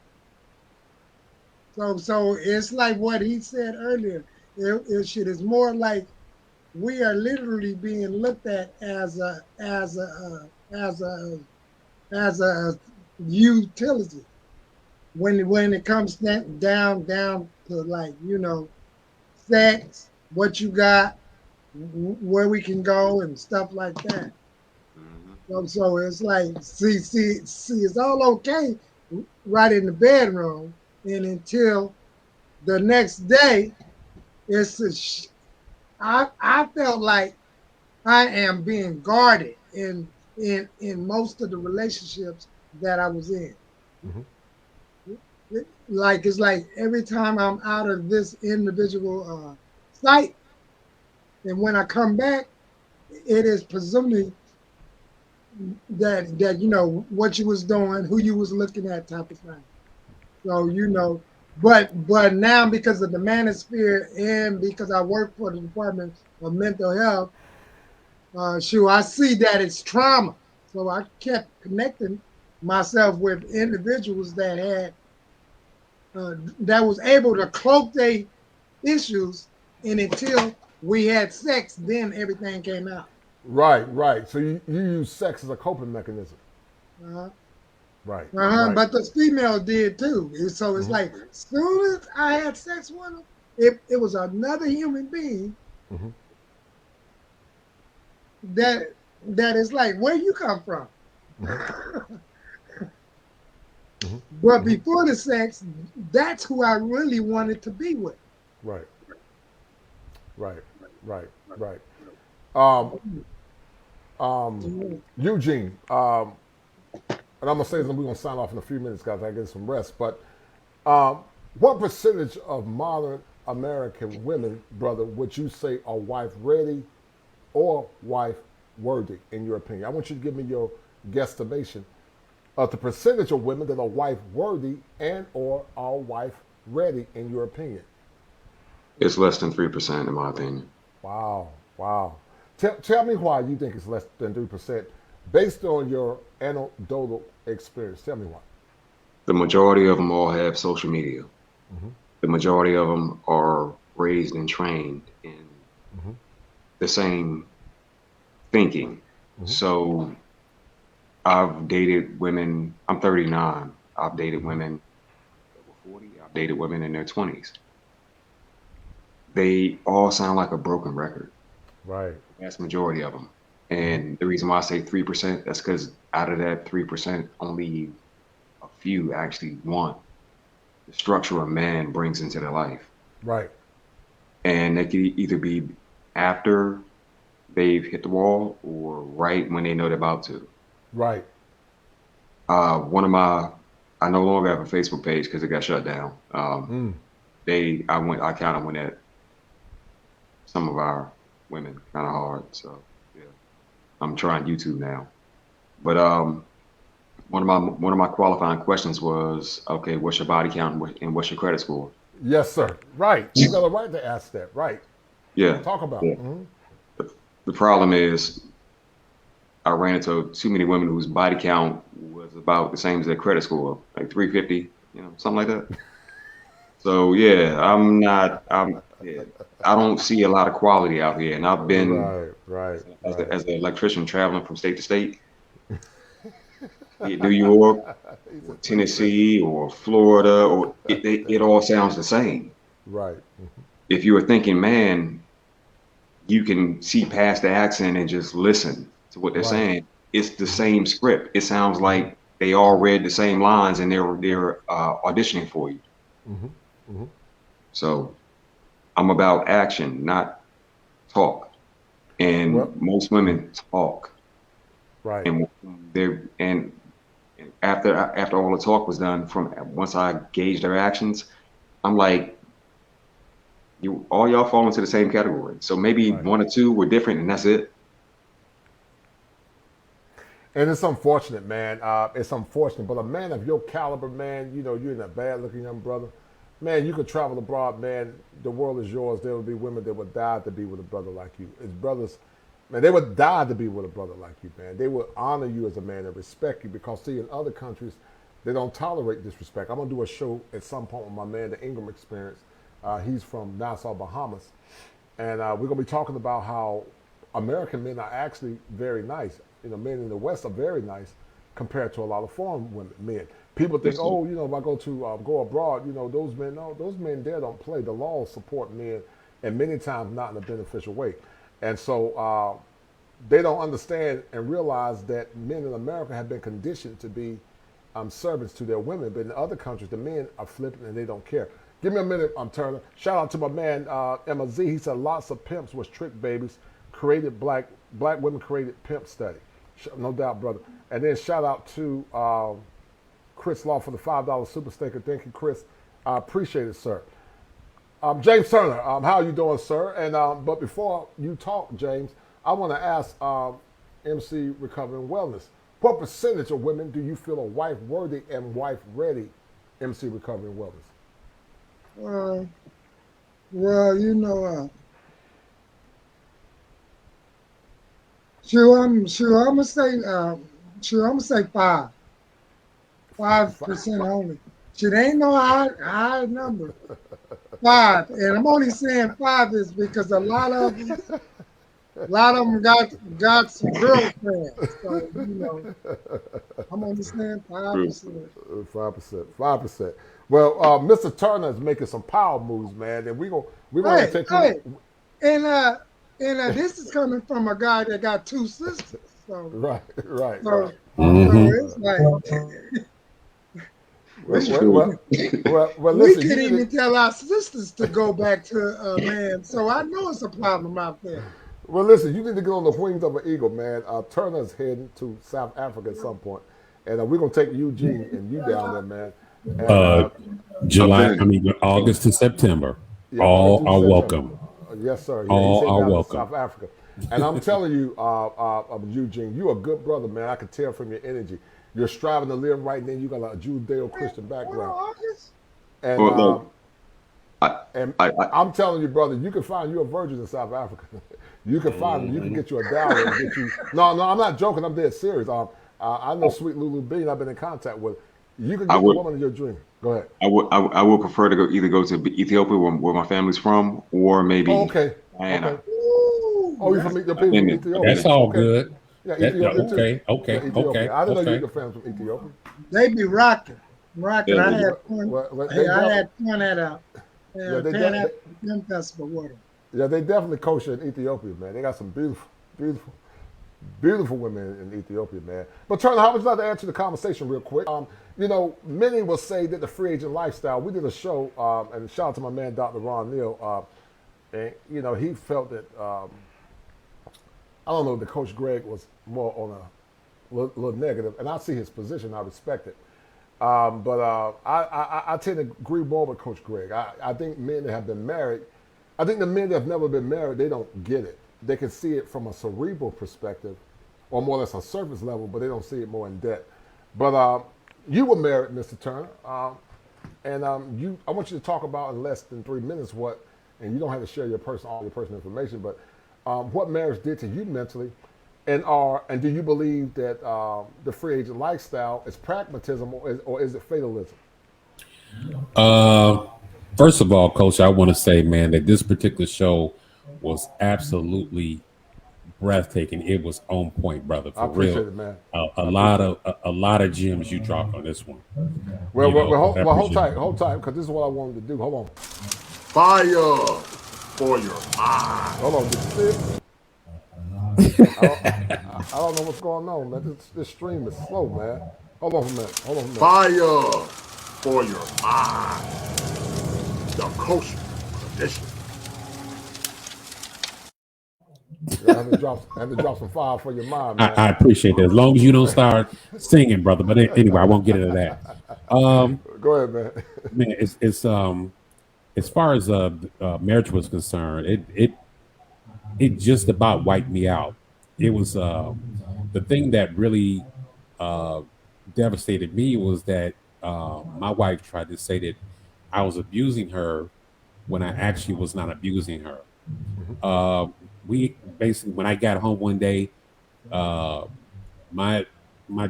So it's like what he said earlier. It's more like we are literally being looked at as a utility when it comes down to, like, sex, what you got, where we can go and stuff like that. So it's like, see, it's all okay right in the bedroom, and until the next day, I felt like I am being guarded in most of the relationships that I was in. It's like every time I'm out of this individual site, and when I come back, it is presumably that what you was doing, who you was looking at, type of thing. So but now, because of the manosphere and because I work for the Department of Mental Health, I see that it's trauma. So I kept connecting myself with individuals that had that was able to cloak their issues, and until we had sex, then everything came out. Right. So you use sex as a coping mechanism. Right. But the female did too. So it's like, as soon as I had sex with them, it was another human being that is like, where you come from? But before the sex, that's who I really wanted to be with. Right. Eugene, and I'm gonna say this, and we're gonna sign off in a few minutes, guys. I get some rest. But what percentage of modern American women, brother, would you say are wife ready or wife worthy, in your opinion? I want you to give me your guesstimation of the percentage of women that are wife worthy and or are wife ready, in your opinion. It's less than 3%, in my opinion. Wow. Wow. Tell me why you think it's less than 3% based on your anecdotal experience. Tell me why. The majority of them all have social media. The majority of them are raised and trained in the same thinking. So I've dated women, I'm 39. I've dated women over 40. I've dated women in their 20s. They all sound like a broken record. Right. The vast majority of them. And the reason why I say 3%, that's because out of that 3%, only a few actually want the structure a man brings into their life. Right. And they could either be after they've hit the wall or right when they know they're about to. Right. I no longer have a Facebook page because it got shut down. I kind of went at some of our women kind of hard. So yeah, I'm trying YouTube now. But one of my qualifying questions was, okay, what's your body count and what's your credit score? Yes, sir. Right. You got a right to ask that. Right. Yeah. Talk about yeah. it. The problem is I ran into too many women whose body count was about the same as their credit score, like 350, something like that. So yeah, I don't see a lot of quality out here. And I've been as an electrician traveling from state to state, New York, or Tennessee, or Florida, or it all sounds the same. Right. If you're a thinking man, you can see past the accent and just listen to what they're saying. It's the same script. It sounds like they all read the same lines and they're auditioning for you. So I'm about action, not talk. And most women talk. Right. And after all the talk was done, once I gauged their actions, I'm like, all y'all fall into the same category. So maybe one or two were different, and that's it. And it's unfortunate, man. It's unfortunate. But a man of your caliber, man, you're in a bad-looking young brother. Man, you could travel abroad, man. The world is yours. There would be women that would die to be with a brother like you. As brothers, man, they would die to be with a brother like you, man. They would honor you as a man and respect you because, see, in other countries, they don't tolerate disrespect. I'm going to do a show at some point with my man, the Ingram Experience. He's from Nassau, Bahamas. And we're going to be talking about how American men are actually very nice. Men in the West are very nice compared to a lot of foreign men. People think, if I go abroad, those men there don't play. The laws support men, and many times not in a beneficial way. And so they don't understand and realize that men in America have been conditioned to be servants to their women. But in other countries, the men are flipping and they don't care. Give me a minute, Turner. Shout out to my man, Emma Z. He said lots of pimps was trick babies, created black women created pimp study. No doubt, brother. And then shout out to Chris Law for the $5 super sticker. Thank you, Chris. I appreciate it, sir. James Turner, how are you doing, sir? And but before you talk, James, I want to ask MC Recovering Wellness, what percentage of women do you feel are wife-worthy and wife-ready, MC Recovering Wellness? Well, I'm gonna say 5% only. Shit ain't no high number. 5, and I'm only saying 5 is because a lot of them got some girlfriends. So I'm only saying 5%. 5%. Well, Mr. Turner is making some power moves, man, and we're gonna take you. And this is coming from a guy that got 2 sisters. So right. So it's like we could even tell our sisters to go back to a man. So I know it's a problem out there. Well, listen, you need to get on the wings of an eagle, man. Turner's heading to South Africa at some point, and we're gonna take Eugene and you down there, man. And, August to September. All are welcome. Yes, sir. Yeah, all are welcome. South Africa. And I'm telling you, Eugene, you're a good brother, man. I can tell from your energy. You're striving to live right, then you got a Judeo-Christian background. And And I'm telling you, brother, you can find you a virgin in South Africa. You can find them. You can get you a dowry and get you. No, I'm not joking. I'm dead serious. I know Sweet Lulu Bean. I've been in contact with. You can get the woman of your dream. Go ahead. I would prefer to either go to Ethiopia, where my family's from, or maybe. Okay. Oh, you from Ethiopia? That's all good. Yeah, Ethiopia too. Okay. Yeah, Ethiopia. I didn't know you were fans from Ethiopia. They be rocking. I had fun. I had fun at film festival with them. Yeah, they definitely kosher in Ethiopia, man. They got some beautiful women in Ethiopia, man. But Turner, how would you like to answer the conversation real quick? Many will say that the free agent lifestyle. We did a show, and shout out to my man Dr. Ron Neal, and he felt that I don't know, the Coach Greg was more on a little negative, and I see his position. I respect it. But I tend to agree more with Coach Greg. I think men that have been married, I think the men that have never been married, they don't get it. They can see it from a cerebral perspective, or more or less a surface level, but they don't see it more in depth. But you were married, Mr. Turner, and I want you to talk about in less than 3 minutes and you don't have to share all your personal information, but what marriage did to you mentally. And do you believe that the free agent lifestyle is pragmatism or is it fatalism? First of all, Coach, I want to say, man, that this particular show was absolutely breathtaking. It was on point, brother. For I appreciate real. It, man. A lot of gems you dropped on this one. Well, hold tight, because this is what I wanted to do. Hold on. Fire for your eyes. Hold on, I don't know what's going on, man. This stream is slow, man. Hold on a minute. Fire for your eyes. The kosher tradition. I had to drop some fire for your mind, man. I appreciate that. As long as you don't start singing, brother. But anyway, I won't get into that. Go ahead, man. Man, it's as far as marriage was concerned, it just about wiped me out. It was the thing that really devastated me was that my wife tried to say that I was abusing her when I actually was not abusing her. Mm-hmm. We basically, when I got home one day, my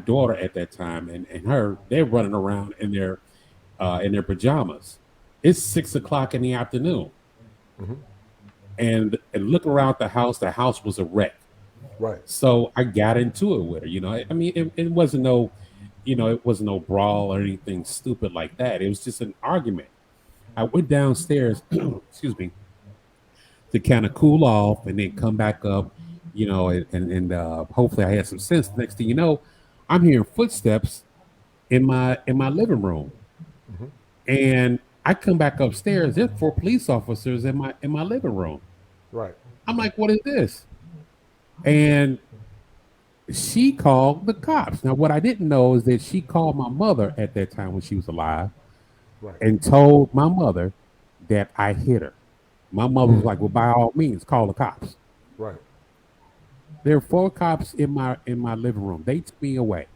daughter at that time and her, they're running around in their pajamas. It's 6 o'clock in the afternoon. Mm-hmm. And looking around the house was a wreck. Right. So I got into it with her. I mean, it wasn't no, it wasn't no brawl or anything stupid like that. It was just an argument. I went downstairs, excuse me, to kind of cool off and then come back up, and hopefully I had some sense. Next thing you know, I'm hearing footsteps in my living room. Mm-hmm. And I come back upstairs. There's 4 police officers in my living room. Right. I'm like, what is this? And she called the cops. Now, what I didn't know is that she called my mother at that time when she was alive, right, and told my mother that I hit her. My mother was like, well, by all means, call the cops. Right. There are 4 cops in my living room. They took me away.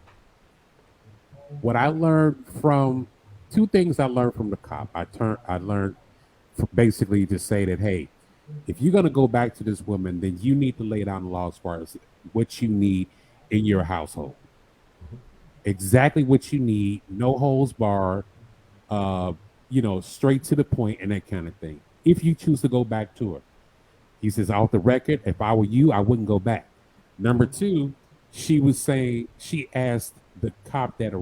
What I learned from 2 things I learned from the cop. I learned basically to say that, hey, if you're going to go back to this woman, then you need to lay down the law as far as what you need in your household. Mm-hmm. Exactly what you need, no holds barred, straight to the point and that kind of thing. If you choose to go back to her. He says, off the record, if I were you, I wouldn't go back. Number 2, she was saying, she asked the cop that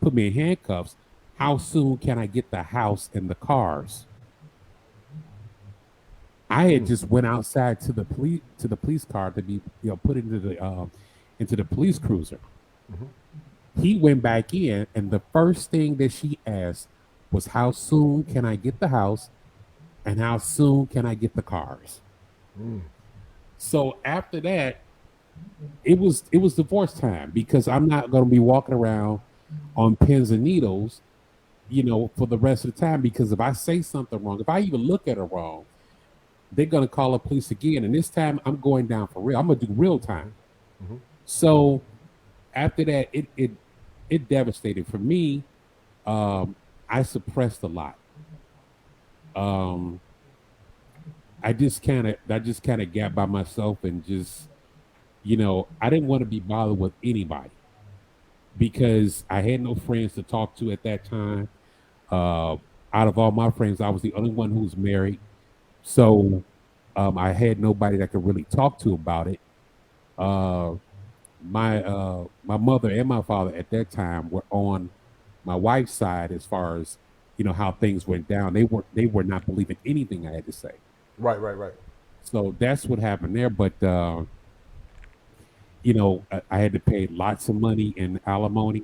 put me in handcuffs, how soon can I get the house and the cars? I had just went outside to the police car to be put into the police cruiser. Mm-hmm. He went back in, and the first thing that she asked was, how soon can I get the house and how soon can I get the cars? Mm. So after that, it was divorce time, because I'm not going to be walking around on pins and needles, for the rest of the time, because if I say something wrong, if I even look at her wrong, they're going to call the police again. And this time I'm going down for real. I'm going to do real time. Mm-hmm. So after that, it devastated for me. I suppressed a lot. I just kind of got by myself and just, I didn't want to be bothered with anybody because I had no friends to talk to at that time. Out of all my friends, I was the only one who was married. So I had nobody that could really talk to about it. My mother and my father at that time were on my wife's side as far as, how things went down. They were not believing anything I had to say. Right. So that's what happened there. But I had to pay lots of money in alimony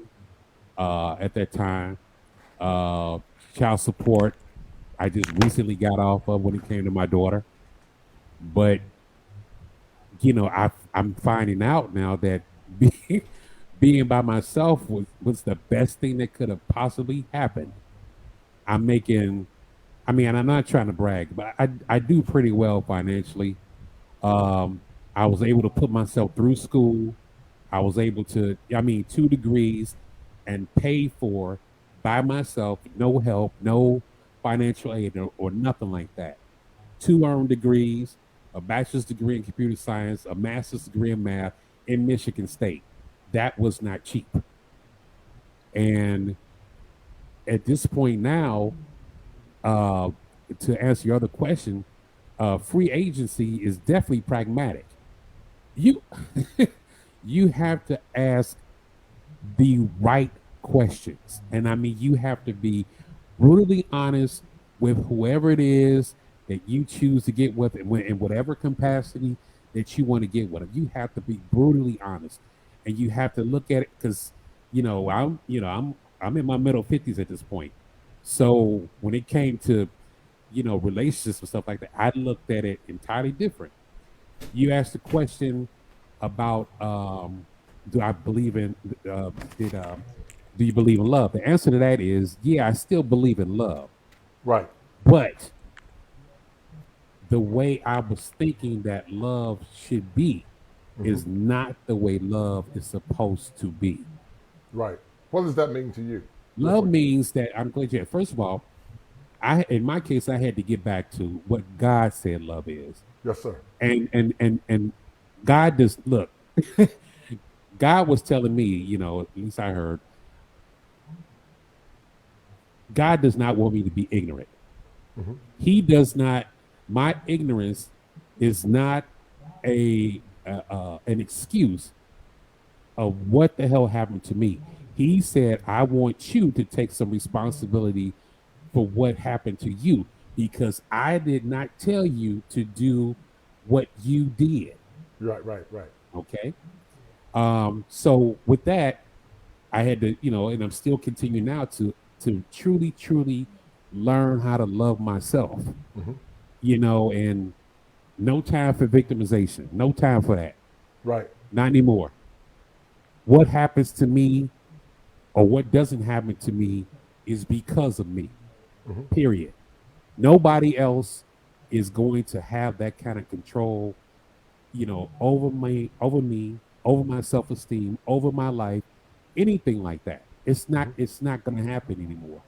at that time. Child support, I just recently got off of when it came to my daughter. But, I'm finding out now that being by myself was the best thing that could have possibly happened. I'm not trying to brag, but I do pretty well financially. I was able to put myself through school. I was able to, 2 degrees and pay for by myself, no help, no financial aid or nothing like that. 2 earned degrees, a bachelor's degree in computer science, a master's degree in math in Michigan State. That was not cheap. And at this point now, to answer your other question, free agency is definitely pragmatic. You you have to ask the right questions. And you have to be brutally honest with whoever it is that you choose to get with in whatever capacity that you want to get with them. You have to be brutally honest, and you have to look at it because I'm in my middle 50s at this point. So when it came to relationships and stuff like that, I looked at it entirely different. You asked the question about do I believe in do you believe in love? The answer to that is yeah, I still believe in love. Right. But the way I was thinking that love should be is not the way love is supposed to be. Right. What does that mean to you? Love means that I'm glad you. First of all, in my case, I had to get back to what God said love is. Yes, sir. And God does look. God was telling me, at least I heard, God does not want me to be ignorant. Mm-hmm. He does not. My ignorance is not an excuse of what the hell happened to me. He said, I want you to take some responsibility for what happened to you because I did not tell you to do what you did. Right. Okay. So with that, I had to, and I'm still continuing now to truly learn how to love myself, and no time for victimization, no time for that. Right. Not anymore. What happens to me or what doesn't happen to me is because of me, period. Nobody else is going to have that kind of control, over me, over my self-esteem, over my life, anything like that. It's not going to happen anymore.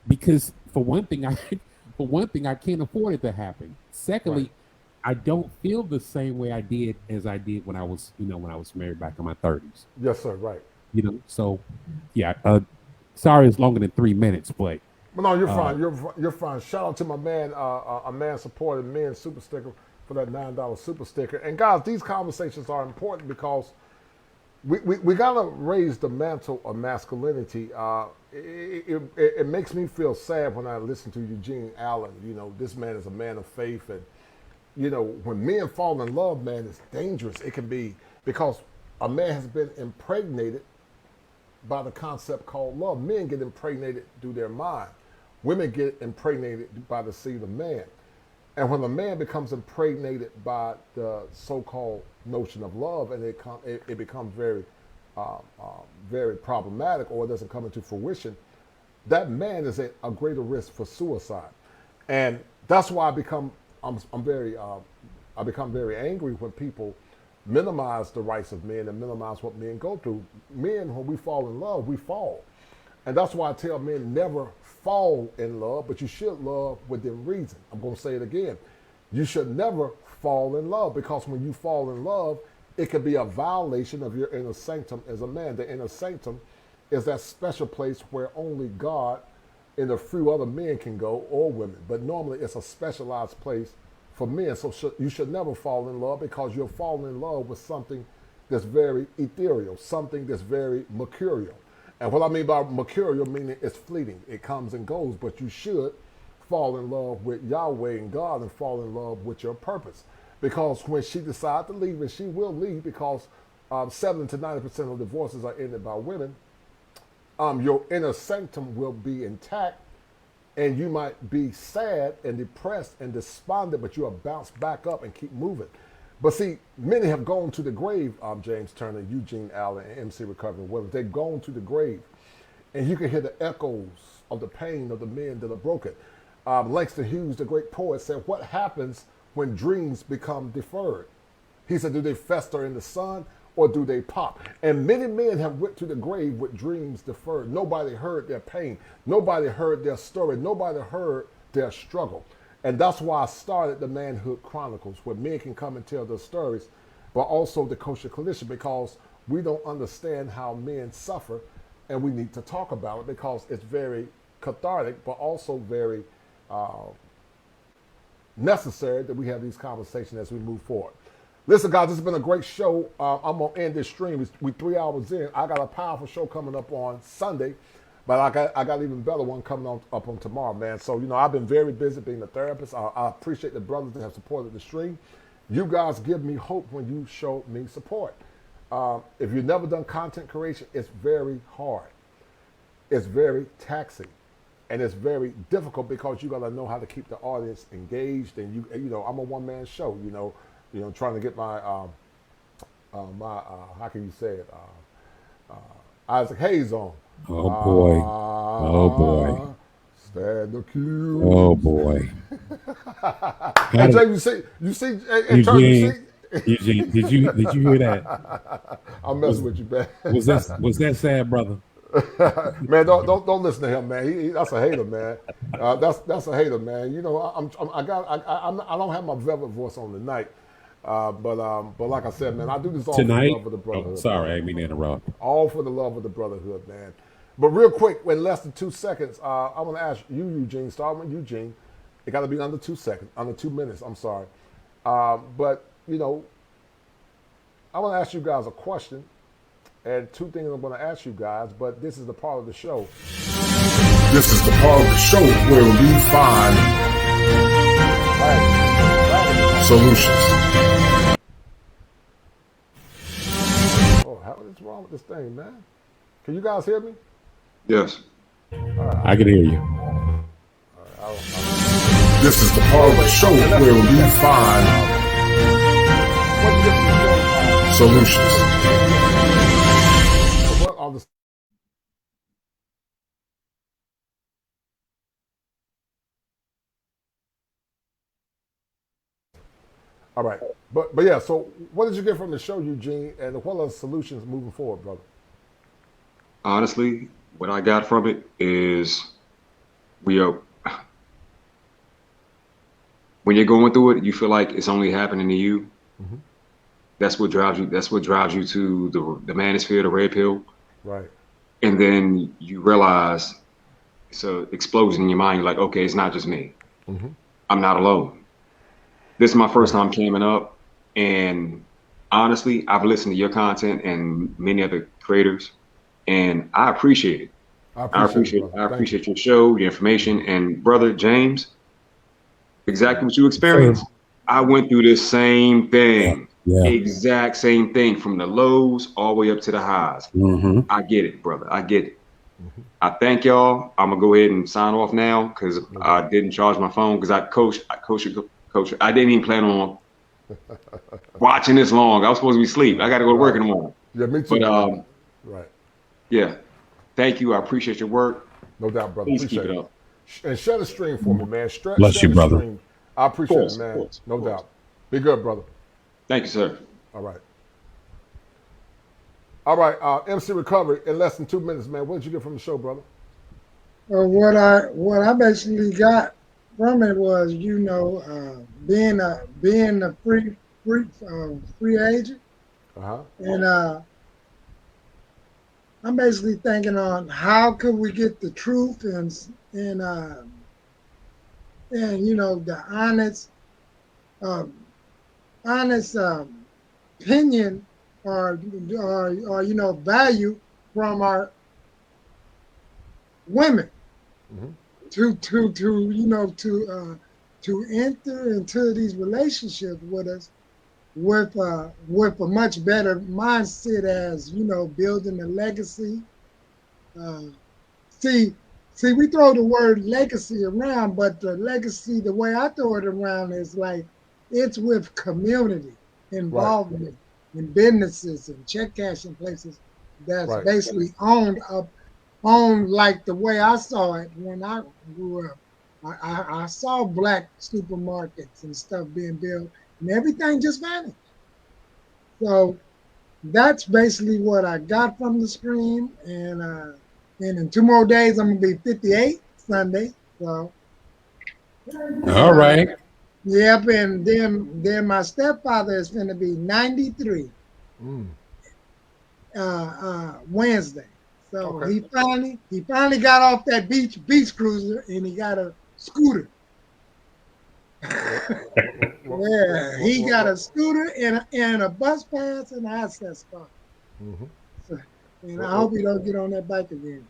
Because for one thing, I can't afford it to happen. Secondly, right. I don't feel the same way I did when I was married back in my 30s. Yes, sir. Right. So yeah. Sorry, it's longer than 3 minutes, but. No, you're fine. You're fine. Shout out to my man, a man supported men super sticker for that $9 super sticker. And guys, these conversations are important because we gotta raise the mantle of masculinity. It makes me feel sad when I listen to Eugene Allen. This man is a man of faith, and when men fall in love, man, it's dangerous. It can be because a man has been impregnated by the concept called love. Men get impregnated through their mind. Women get impregnated by the seed of man. And when a man becomes impregnated by the so-called notion of love, and it becomes very, very problematic, or it doesn't come into fruition, that man is at a greater risk for suicide. And that's why I become very angry when people minimize the rights of men and minimize what men go through. Men, when we fall in love, we fall. And that's why I tell men never fall in love, but you should love within reason. I'm going to say it again. You should never fall in love, because when you fall in love, it could be a violation of your inner sanctum as a man. The inner sanctum is that special place where only God and a few other men can go, or women. But normally it's a specialized place for men. So you should never fall in love, because you're falling in love with something that's very ethereal, something that's very mercurial. And what I mean by mercurial, meaning it's fleeting, it comes and goes, but you should fall in love with Yahweh and God and fall in love with your purpose. Because when she decides to leave, and she will leave, because 70 to 90% of divorces are ended by women, your inner sanctum will be intact, and you might be sad and depressed and despondent, but you'll bounce back up and keep moving. But see, many have gone to the grave, James Turner, Eugene Allen, and MC Recovering Williams. They've gone to the grave, and you can hear the echoes of the pain of the men that are broken. Langston Hughes, the great poet, said, what happens when dreams become deferred? He said, do they fester in the sun, or do they pop? And many men have went to the grave with dreams deferred. Nobody heard their pain. Nobody heard their story. Nobody heard their struggle. And that's why I started the Manhood Chronicles, where men can come and tell their stories, but also the Kosher Coalition, because we don't understand how men suffer, and we need to talk about it, because it's very cathartic, but also very necessary that we have these conversations as we move forward. Listen, guys, this has been a great show. I'm going to end this stream. We're 3 hours in. I got a powerful show coming up on Sunday, but I got an even better one coming up on tomorrow, man. So, I've been very busy being a therapist. I appreciate the brothers that have supported the stream. You guys give me hope when you show me support. If you've never done content creation, it's very hard. It's very taxing. And it's very difficult, because you got to know how to keep the audience engaged. And I'm a one-man show, trying to get my, how can you say it, Isaac Hayes on. Oh boy. Oh boy. Stand accused. Oh boy. Hey, Jay, you see, Eugene, did you hear that? I'm messing with you, man. Was that sad, brother? Man, don't listen to him, man. That's a hater, man. That's a hater, man. I don't have my velvet voice on tonight, but like I said, man, I do this all tonight? for the love of the brotherhood. Oh, sorry, I didn't mean to interrupt. All for the love of the brotherhood, man. But real quick, in less than 2 seconds, I want to ask you, Eugene. Start with Eugene. It got to be under 2 seconds, under 2 minutes. I'm sorry, but I want to ask you guys a question. And 2 things I'm going to ask you guys, but this is the part of the show. This is the part of the show where we find solutions. Oh, how is wrong with this thing, man? Can you guys hear me? Yes. I can hear you. This is the part of the show where we find solutions. All right, but yeah. So, what did you get from the show, Eugene, and what are the solutions moving forward, brother? Honestly, what I got from it is when you're going through it, you feel like it's only happening to you. Mm-hmm. That's what drives you. That's what drives you to the manosphere, the red pill. Right. And then you realize it's an explosion in your mind. You're like, okay, it's not just me. Mm-hmm. I'm not alone. This is my first time coming up, and honestly, I've listened to your content and many other creators, and I appreciate it. I appreciate your show, your information, and brother James, exactly what you experienced. I went through this same thing, exact same thing, from the lows all the way up to the highs. Mm-hmm. I get it, brother. I get it. Mm-hmm. I thank y'all. I'm gonna go ahead and sign off now because I didn't charge my phone because Coach, I didn't even plan on watching this long. I was supposed to be asleep. I got to go to work in the morning. Yeah, me too. But right. Yeah. Thank you. I appreciate your work. No doubt, brother. Please appreciate keep it up. And share the stream for me, man. Bless you, brother. Stream. I appreciate it, man. No doubt. Be good, brother. Thank you, sir. All right. All right. MC Recovery in less than 2 minutes, man. What did you get from the show, brother? What I basically got from it was, being a free agent, and I'm basically thinking on how could we get the truth and the honest opinion or value from our women to enter into these relationships with us with a much better mindset, as building a legacy. See, we throw the word legacy around, but the legacy, the way I throw it around, is like it's with community involvement in businesses and check cashing places that's basically owned like the way I saw it when I grew up. I saw black supermarkets and stuff being built, and everything just vanished. So that's basically what I got from the stream. And in 2 more days, I'm gonna be 58 Sunday. So all right. Yep, and then my stepfather is gonna be 93 Wednesday. So he finally got off that beach cruiser and he got a scooter. Yeah, he got a scooter and a bus pass and an access card. And I hope he don't get on that bike again.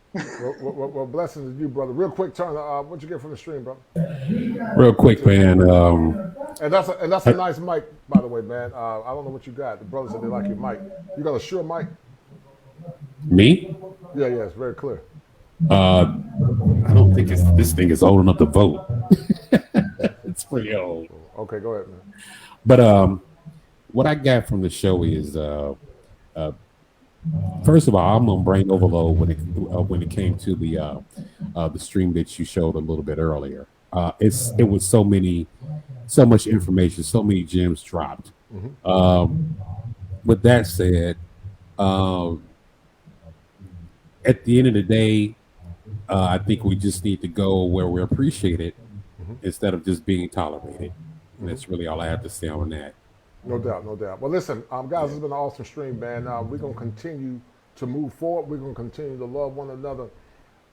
Well, blessings to you, brother. Real quick, Turner, what'd you get from the stream, brother? Real quick, man. And that's a nice mic, by the way, man. I don't know what you got. The brothers said they like your mic. You got a Shure mic? Me? Yeah, it's very clear. I don't think this thing is old enough to vote. It's pretty old. Okay, go ahead, man. But what I got from the show is, first of all, I'm on brain overload when it came to the stream that you showed a little bit earlier. It was so much information, so many gems dropped. With that said, at the end of the day, I think we just need to go where we're appreciated instead of just being tolerated. And that's really all I have to say on that. No doubt. Well, listen, guys, it's been an awesome stream, man. We're going to continue to move forward. We're going to continue to love one another.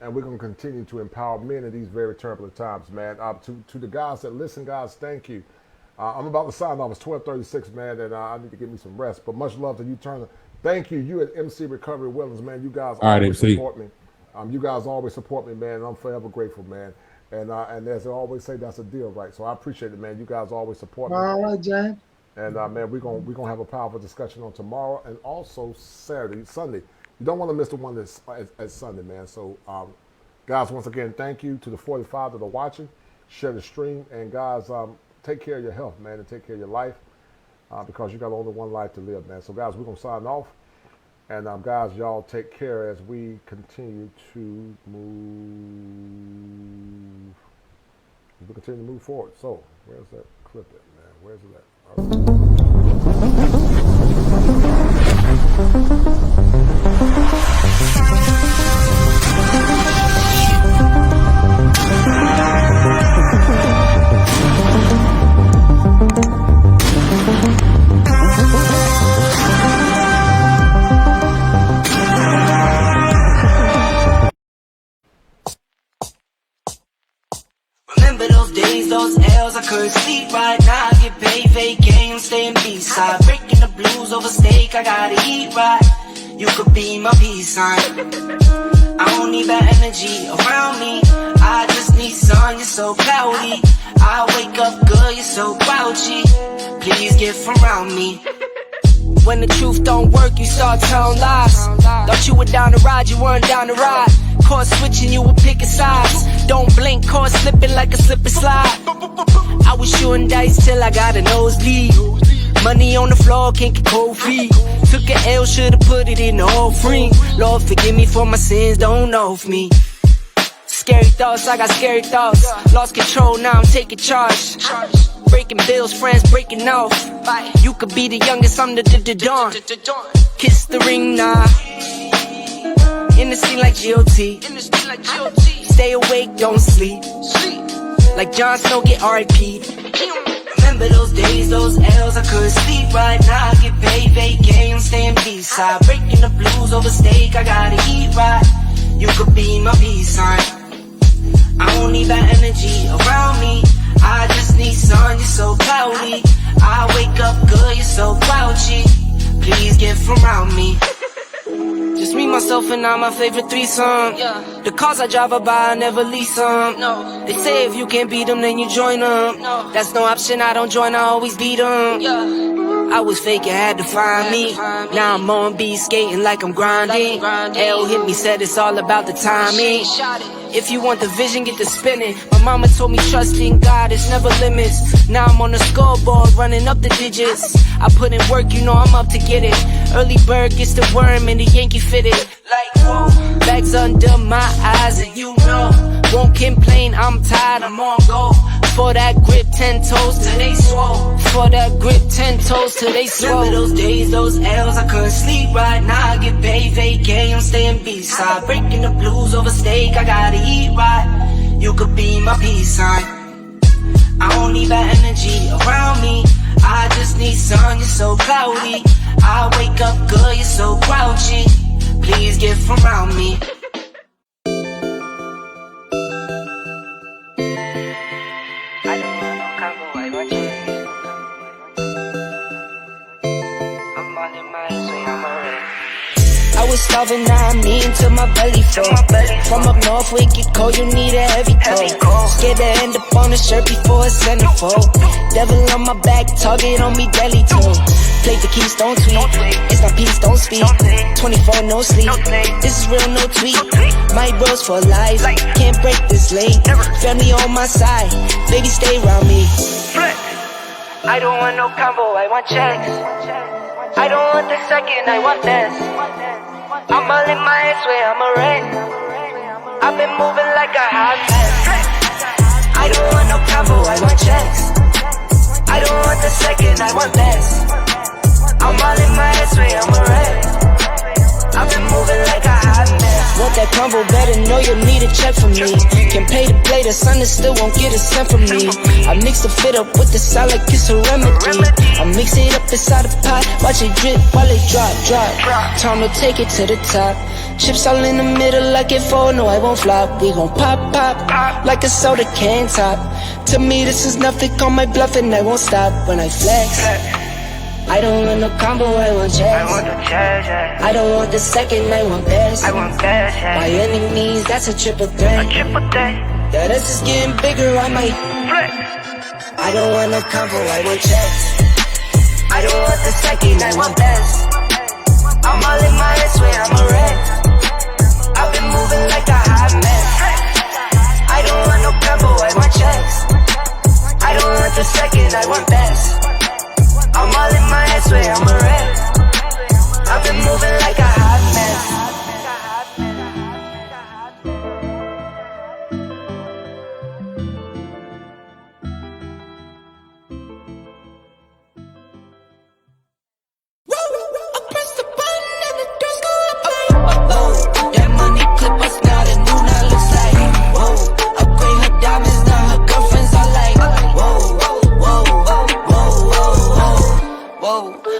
And we're going to continue to empower men in these very turbulent times, man. To the guys that listen, guys, thank you. I'm about to sign off. It's 12:36, man, and I need to get me some rest. But much love to you, Turner. Thank you. You at MC Recovery Wellness, man. You guys always support me. You guys always support me, man. And I'm forever grateful, man. And as I always say, that's a deal, right? So I appreciate it, man. You guys always support me. All right, James. And man, we're gonna have a powerful discussion on tomorrow and also Sunday. You don't want to miss the one that's at Sunday, man. So, guys, once again, thank you to the 45 that are watching. Share the stream, and guys, take care of your health, man, and take care of your life, because you got only one life to live, man. So, guys, we're gonna sign off, and guys, y'all take care as we continue to move. We continue to move forward. So, where's that clip at, man? Where's it at? Remember those days, those L's, I couldn't sleep right now. I get paid, vacay, I'm staying B-side. Breaking the blues over steak, I gotta eat right. You could be my peace sign. I don't need bad energy around me. I just need sun, you're so cloudy. I wake up good, you're so grouchy. Please get from around me. When the truth don't work, you start telling lies. Thought you were down to ride, you weren't down to ride. Caught switching, you were picking sides. Don't blink, caught slipping like a slip and slide. I was shooting dice till I got a nosebleed. Money on the floor, can't get cold feet. Took an L, should've put it in the offering. Lord, forgive me for my sins, don't know of me. Scary thoughts, I got scary thoughts. Lost control, now I'm taking charge. Breaking bills, friends breaking off. You could be the youngest, I'm the dawn. Kiss the ring, nah. In the scene like GOT. Stay awake, don't sleep. Like Jon Snow get R.I.P. Remember those days, those L's, I couldn't sleep right now. I get paid, vacay, I'm staying B-side. Breaking the blues over steak, I gotta eat right. You could be my peace sign. I don't need that energy around me. I just need sun, you're so cloudy. I wake up good, you're so grouchy. Please get from around me. Just me, myself, and I, my favorite threesome. The cars I drive by, I never lease them. They say if you can't beat them, then you join them. That's no option, I don't join, I always beat them. I was fake, it had to find me. Now I'm on beat, skating like I'm grinding. L hit me, said it's all about the timing. If you want the vision, get to spinning. My mama told me trust in God, it's never limits. Now I'm on the scoreboard, running up the digits. I put in work, you know I'm up to get it. Early bird gets the worm and the Yankee fitted. Like, whoa, bags under my eyes and you know. Won't complain, I'm tired, I'm on go. For that grip, 10 toes till they swole. For that grip, 10 toes till they swole. Remember those days, those L's, I couldn't sleep right now. I get paid, vacay, I'm staying B-side. Breaking the blues over steak, I gotta eat right. You could be my peace sign. I don't need that energy around me. I just need sun, you're so cloudy. I wake up good, you're so grouchy. Please get from around me. I was starving, now I'm eating till my belly full. From up north, we get cold, you need a heavy coat. Scared to end up on the shirt before it's centerfold. Devil on my back, target on me, deadly too. Play the keys, don't tweet. It's my peace, don't speak. 24, no sleep. This is real, no tweet. My bros for life, can't break this late. Family on my side, baby stay around me. I don't want no combo, I want checks. I don't want the second, I want this. I'm all in my head, swear I'm a wreck. I've been moving like a hot mess. I don't want no combo, I want checks. I don't want the second, I want this. I'm all in my head, swear I'm a wreck. I've been moving like a hot mess. Want that combo, better know you need a check from me. Can pay to play, the sun still won't get a cent from me. I mix the fit up with the salt like it's a remedy. I mix it up inside the pot, watch it drip while it drop. Time to take it to the top. Chips all in the middle like it fall, no I won't flop. We gon' pop like a soda can top. To me this is nothing, call my bluff and I won't stop when I flex. I don't want no combo, I want checks. I want the checks, yeah. I don't want the second, I want best. I want best, yeah. By any means, that's a triple threat. A triple threat. Yeah, this is getting bigger, I might flex. I don't want no combo, I want checks. I don't want the second, I want best. I'm all in my head, swear I'm a wreck. I've been moving like a hot mess. I don't want no combo, I want checks. I don't want the second, I want best. I'm all in my head, swear I'm a wreck. I've been moving like a hot mess.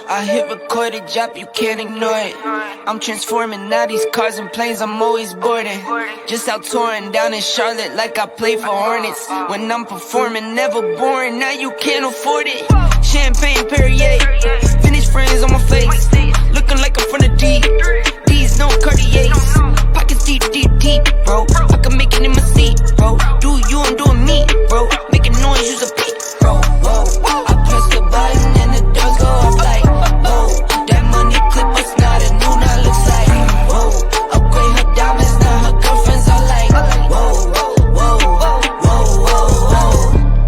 I hit record a drop, you can't ignore it. I'm transforming now these cars and planes, I'm always boarding. Just out touring down in Charlotte like I play for Hornets. When I'm performing, never boring, now you can't afford it. Champagne Perrier, Finnish friends on my face, looking like I'm from the deep. These no Cartiers, pockets deep, bro. I can make it in my seat, bro. Do you, I'm doing me, bro. Making noise, use a peak, bro. Whoa, I press the button and the doors go off like. That money clip was not a new, now looks like. Whoa, upgrade her diamonds, now her girlfriends are like. Whoa.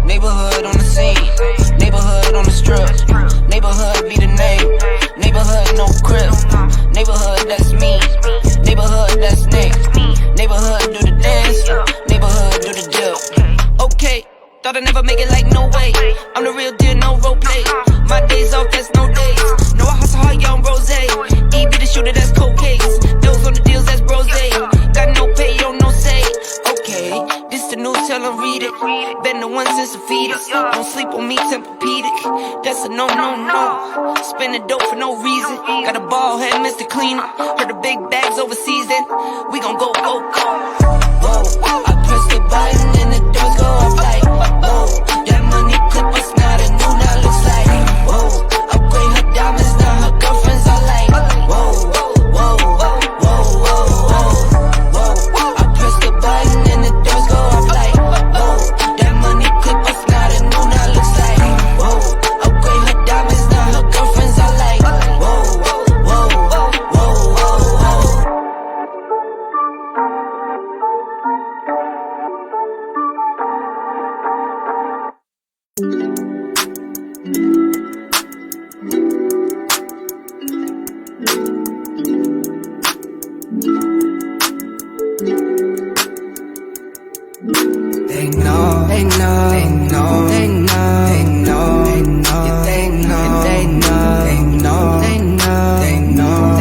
Neighborhood on the scene, neighborhood on the strip. Neighborhood be the name, neighborhood no crib. Neighborhood that's me, neighborhood that's Nick. Neighborhood do the dance, neighborhood do the dip. Okay, thought I'd never make it like no way. I'm the real deal, no role play. My days off, that's no days. No, I hustle hard, young rose. E be the shooter, that's cold case. Those on the deals, that's brose. Got no pay, yo, no say. Okay, tell her read it. Been the one since the fetus. Don't sleep on me, Tempur-Pedic. That's a no, no, no. Spending dope for no reason. Got a ball head, Mr. Cleaner. Heard the big bags overseas, then we gon' go, go, go. Whoa, I press the button and the doors go off like, whoa. That money clip us now, the new now looks like, whoa. Upgrade her diamonds, now her girlfriends are like, whoa, whoa, whoa, whoa, whoa, whoa. I press the button and the doors go off like, whoa. That money clip us now, the new now looks like, whoa. Upgrade her diamonds, now her girlfriends are like, whoa, whoa, whoa, whoa, whoa. They know, they know, they know, they know, they know, they know, they know, they know, they know, they know, they know,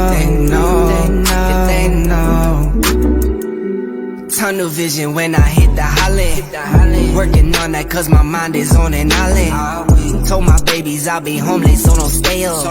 they know, they know, they know. Tunnel vision when I hit the holly. Working on that cause my mind is on an island. Told my babies I'll be homeless, so don't stay up.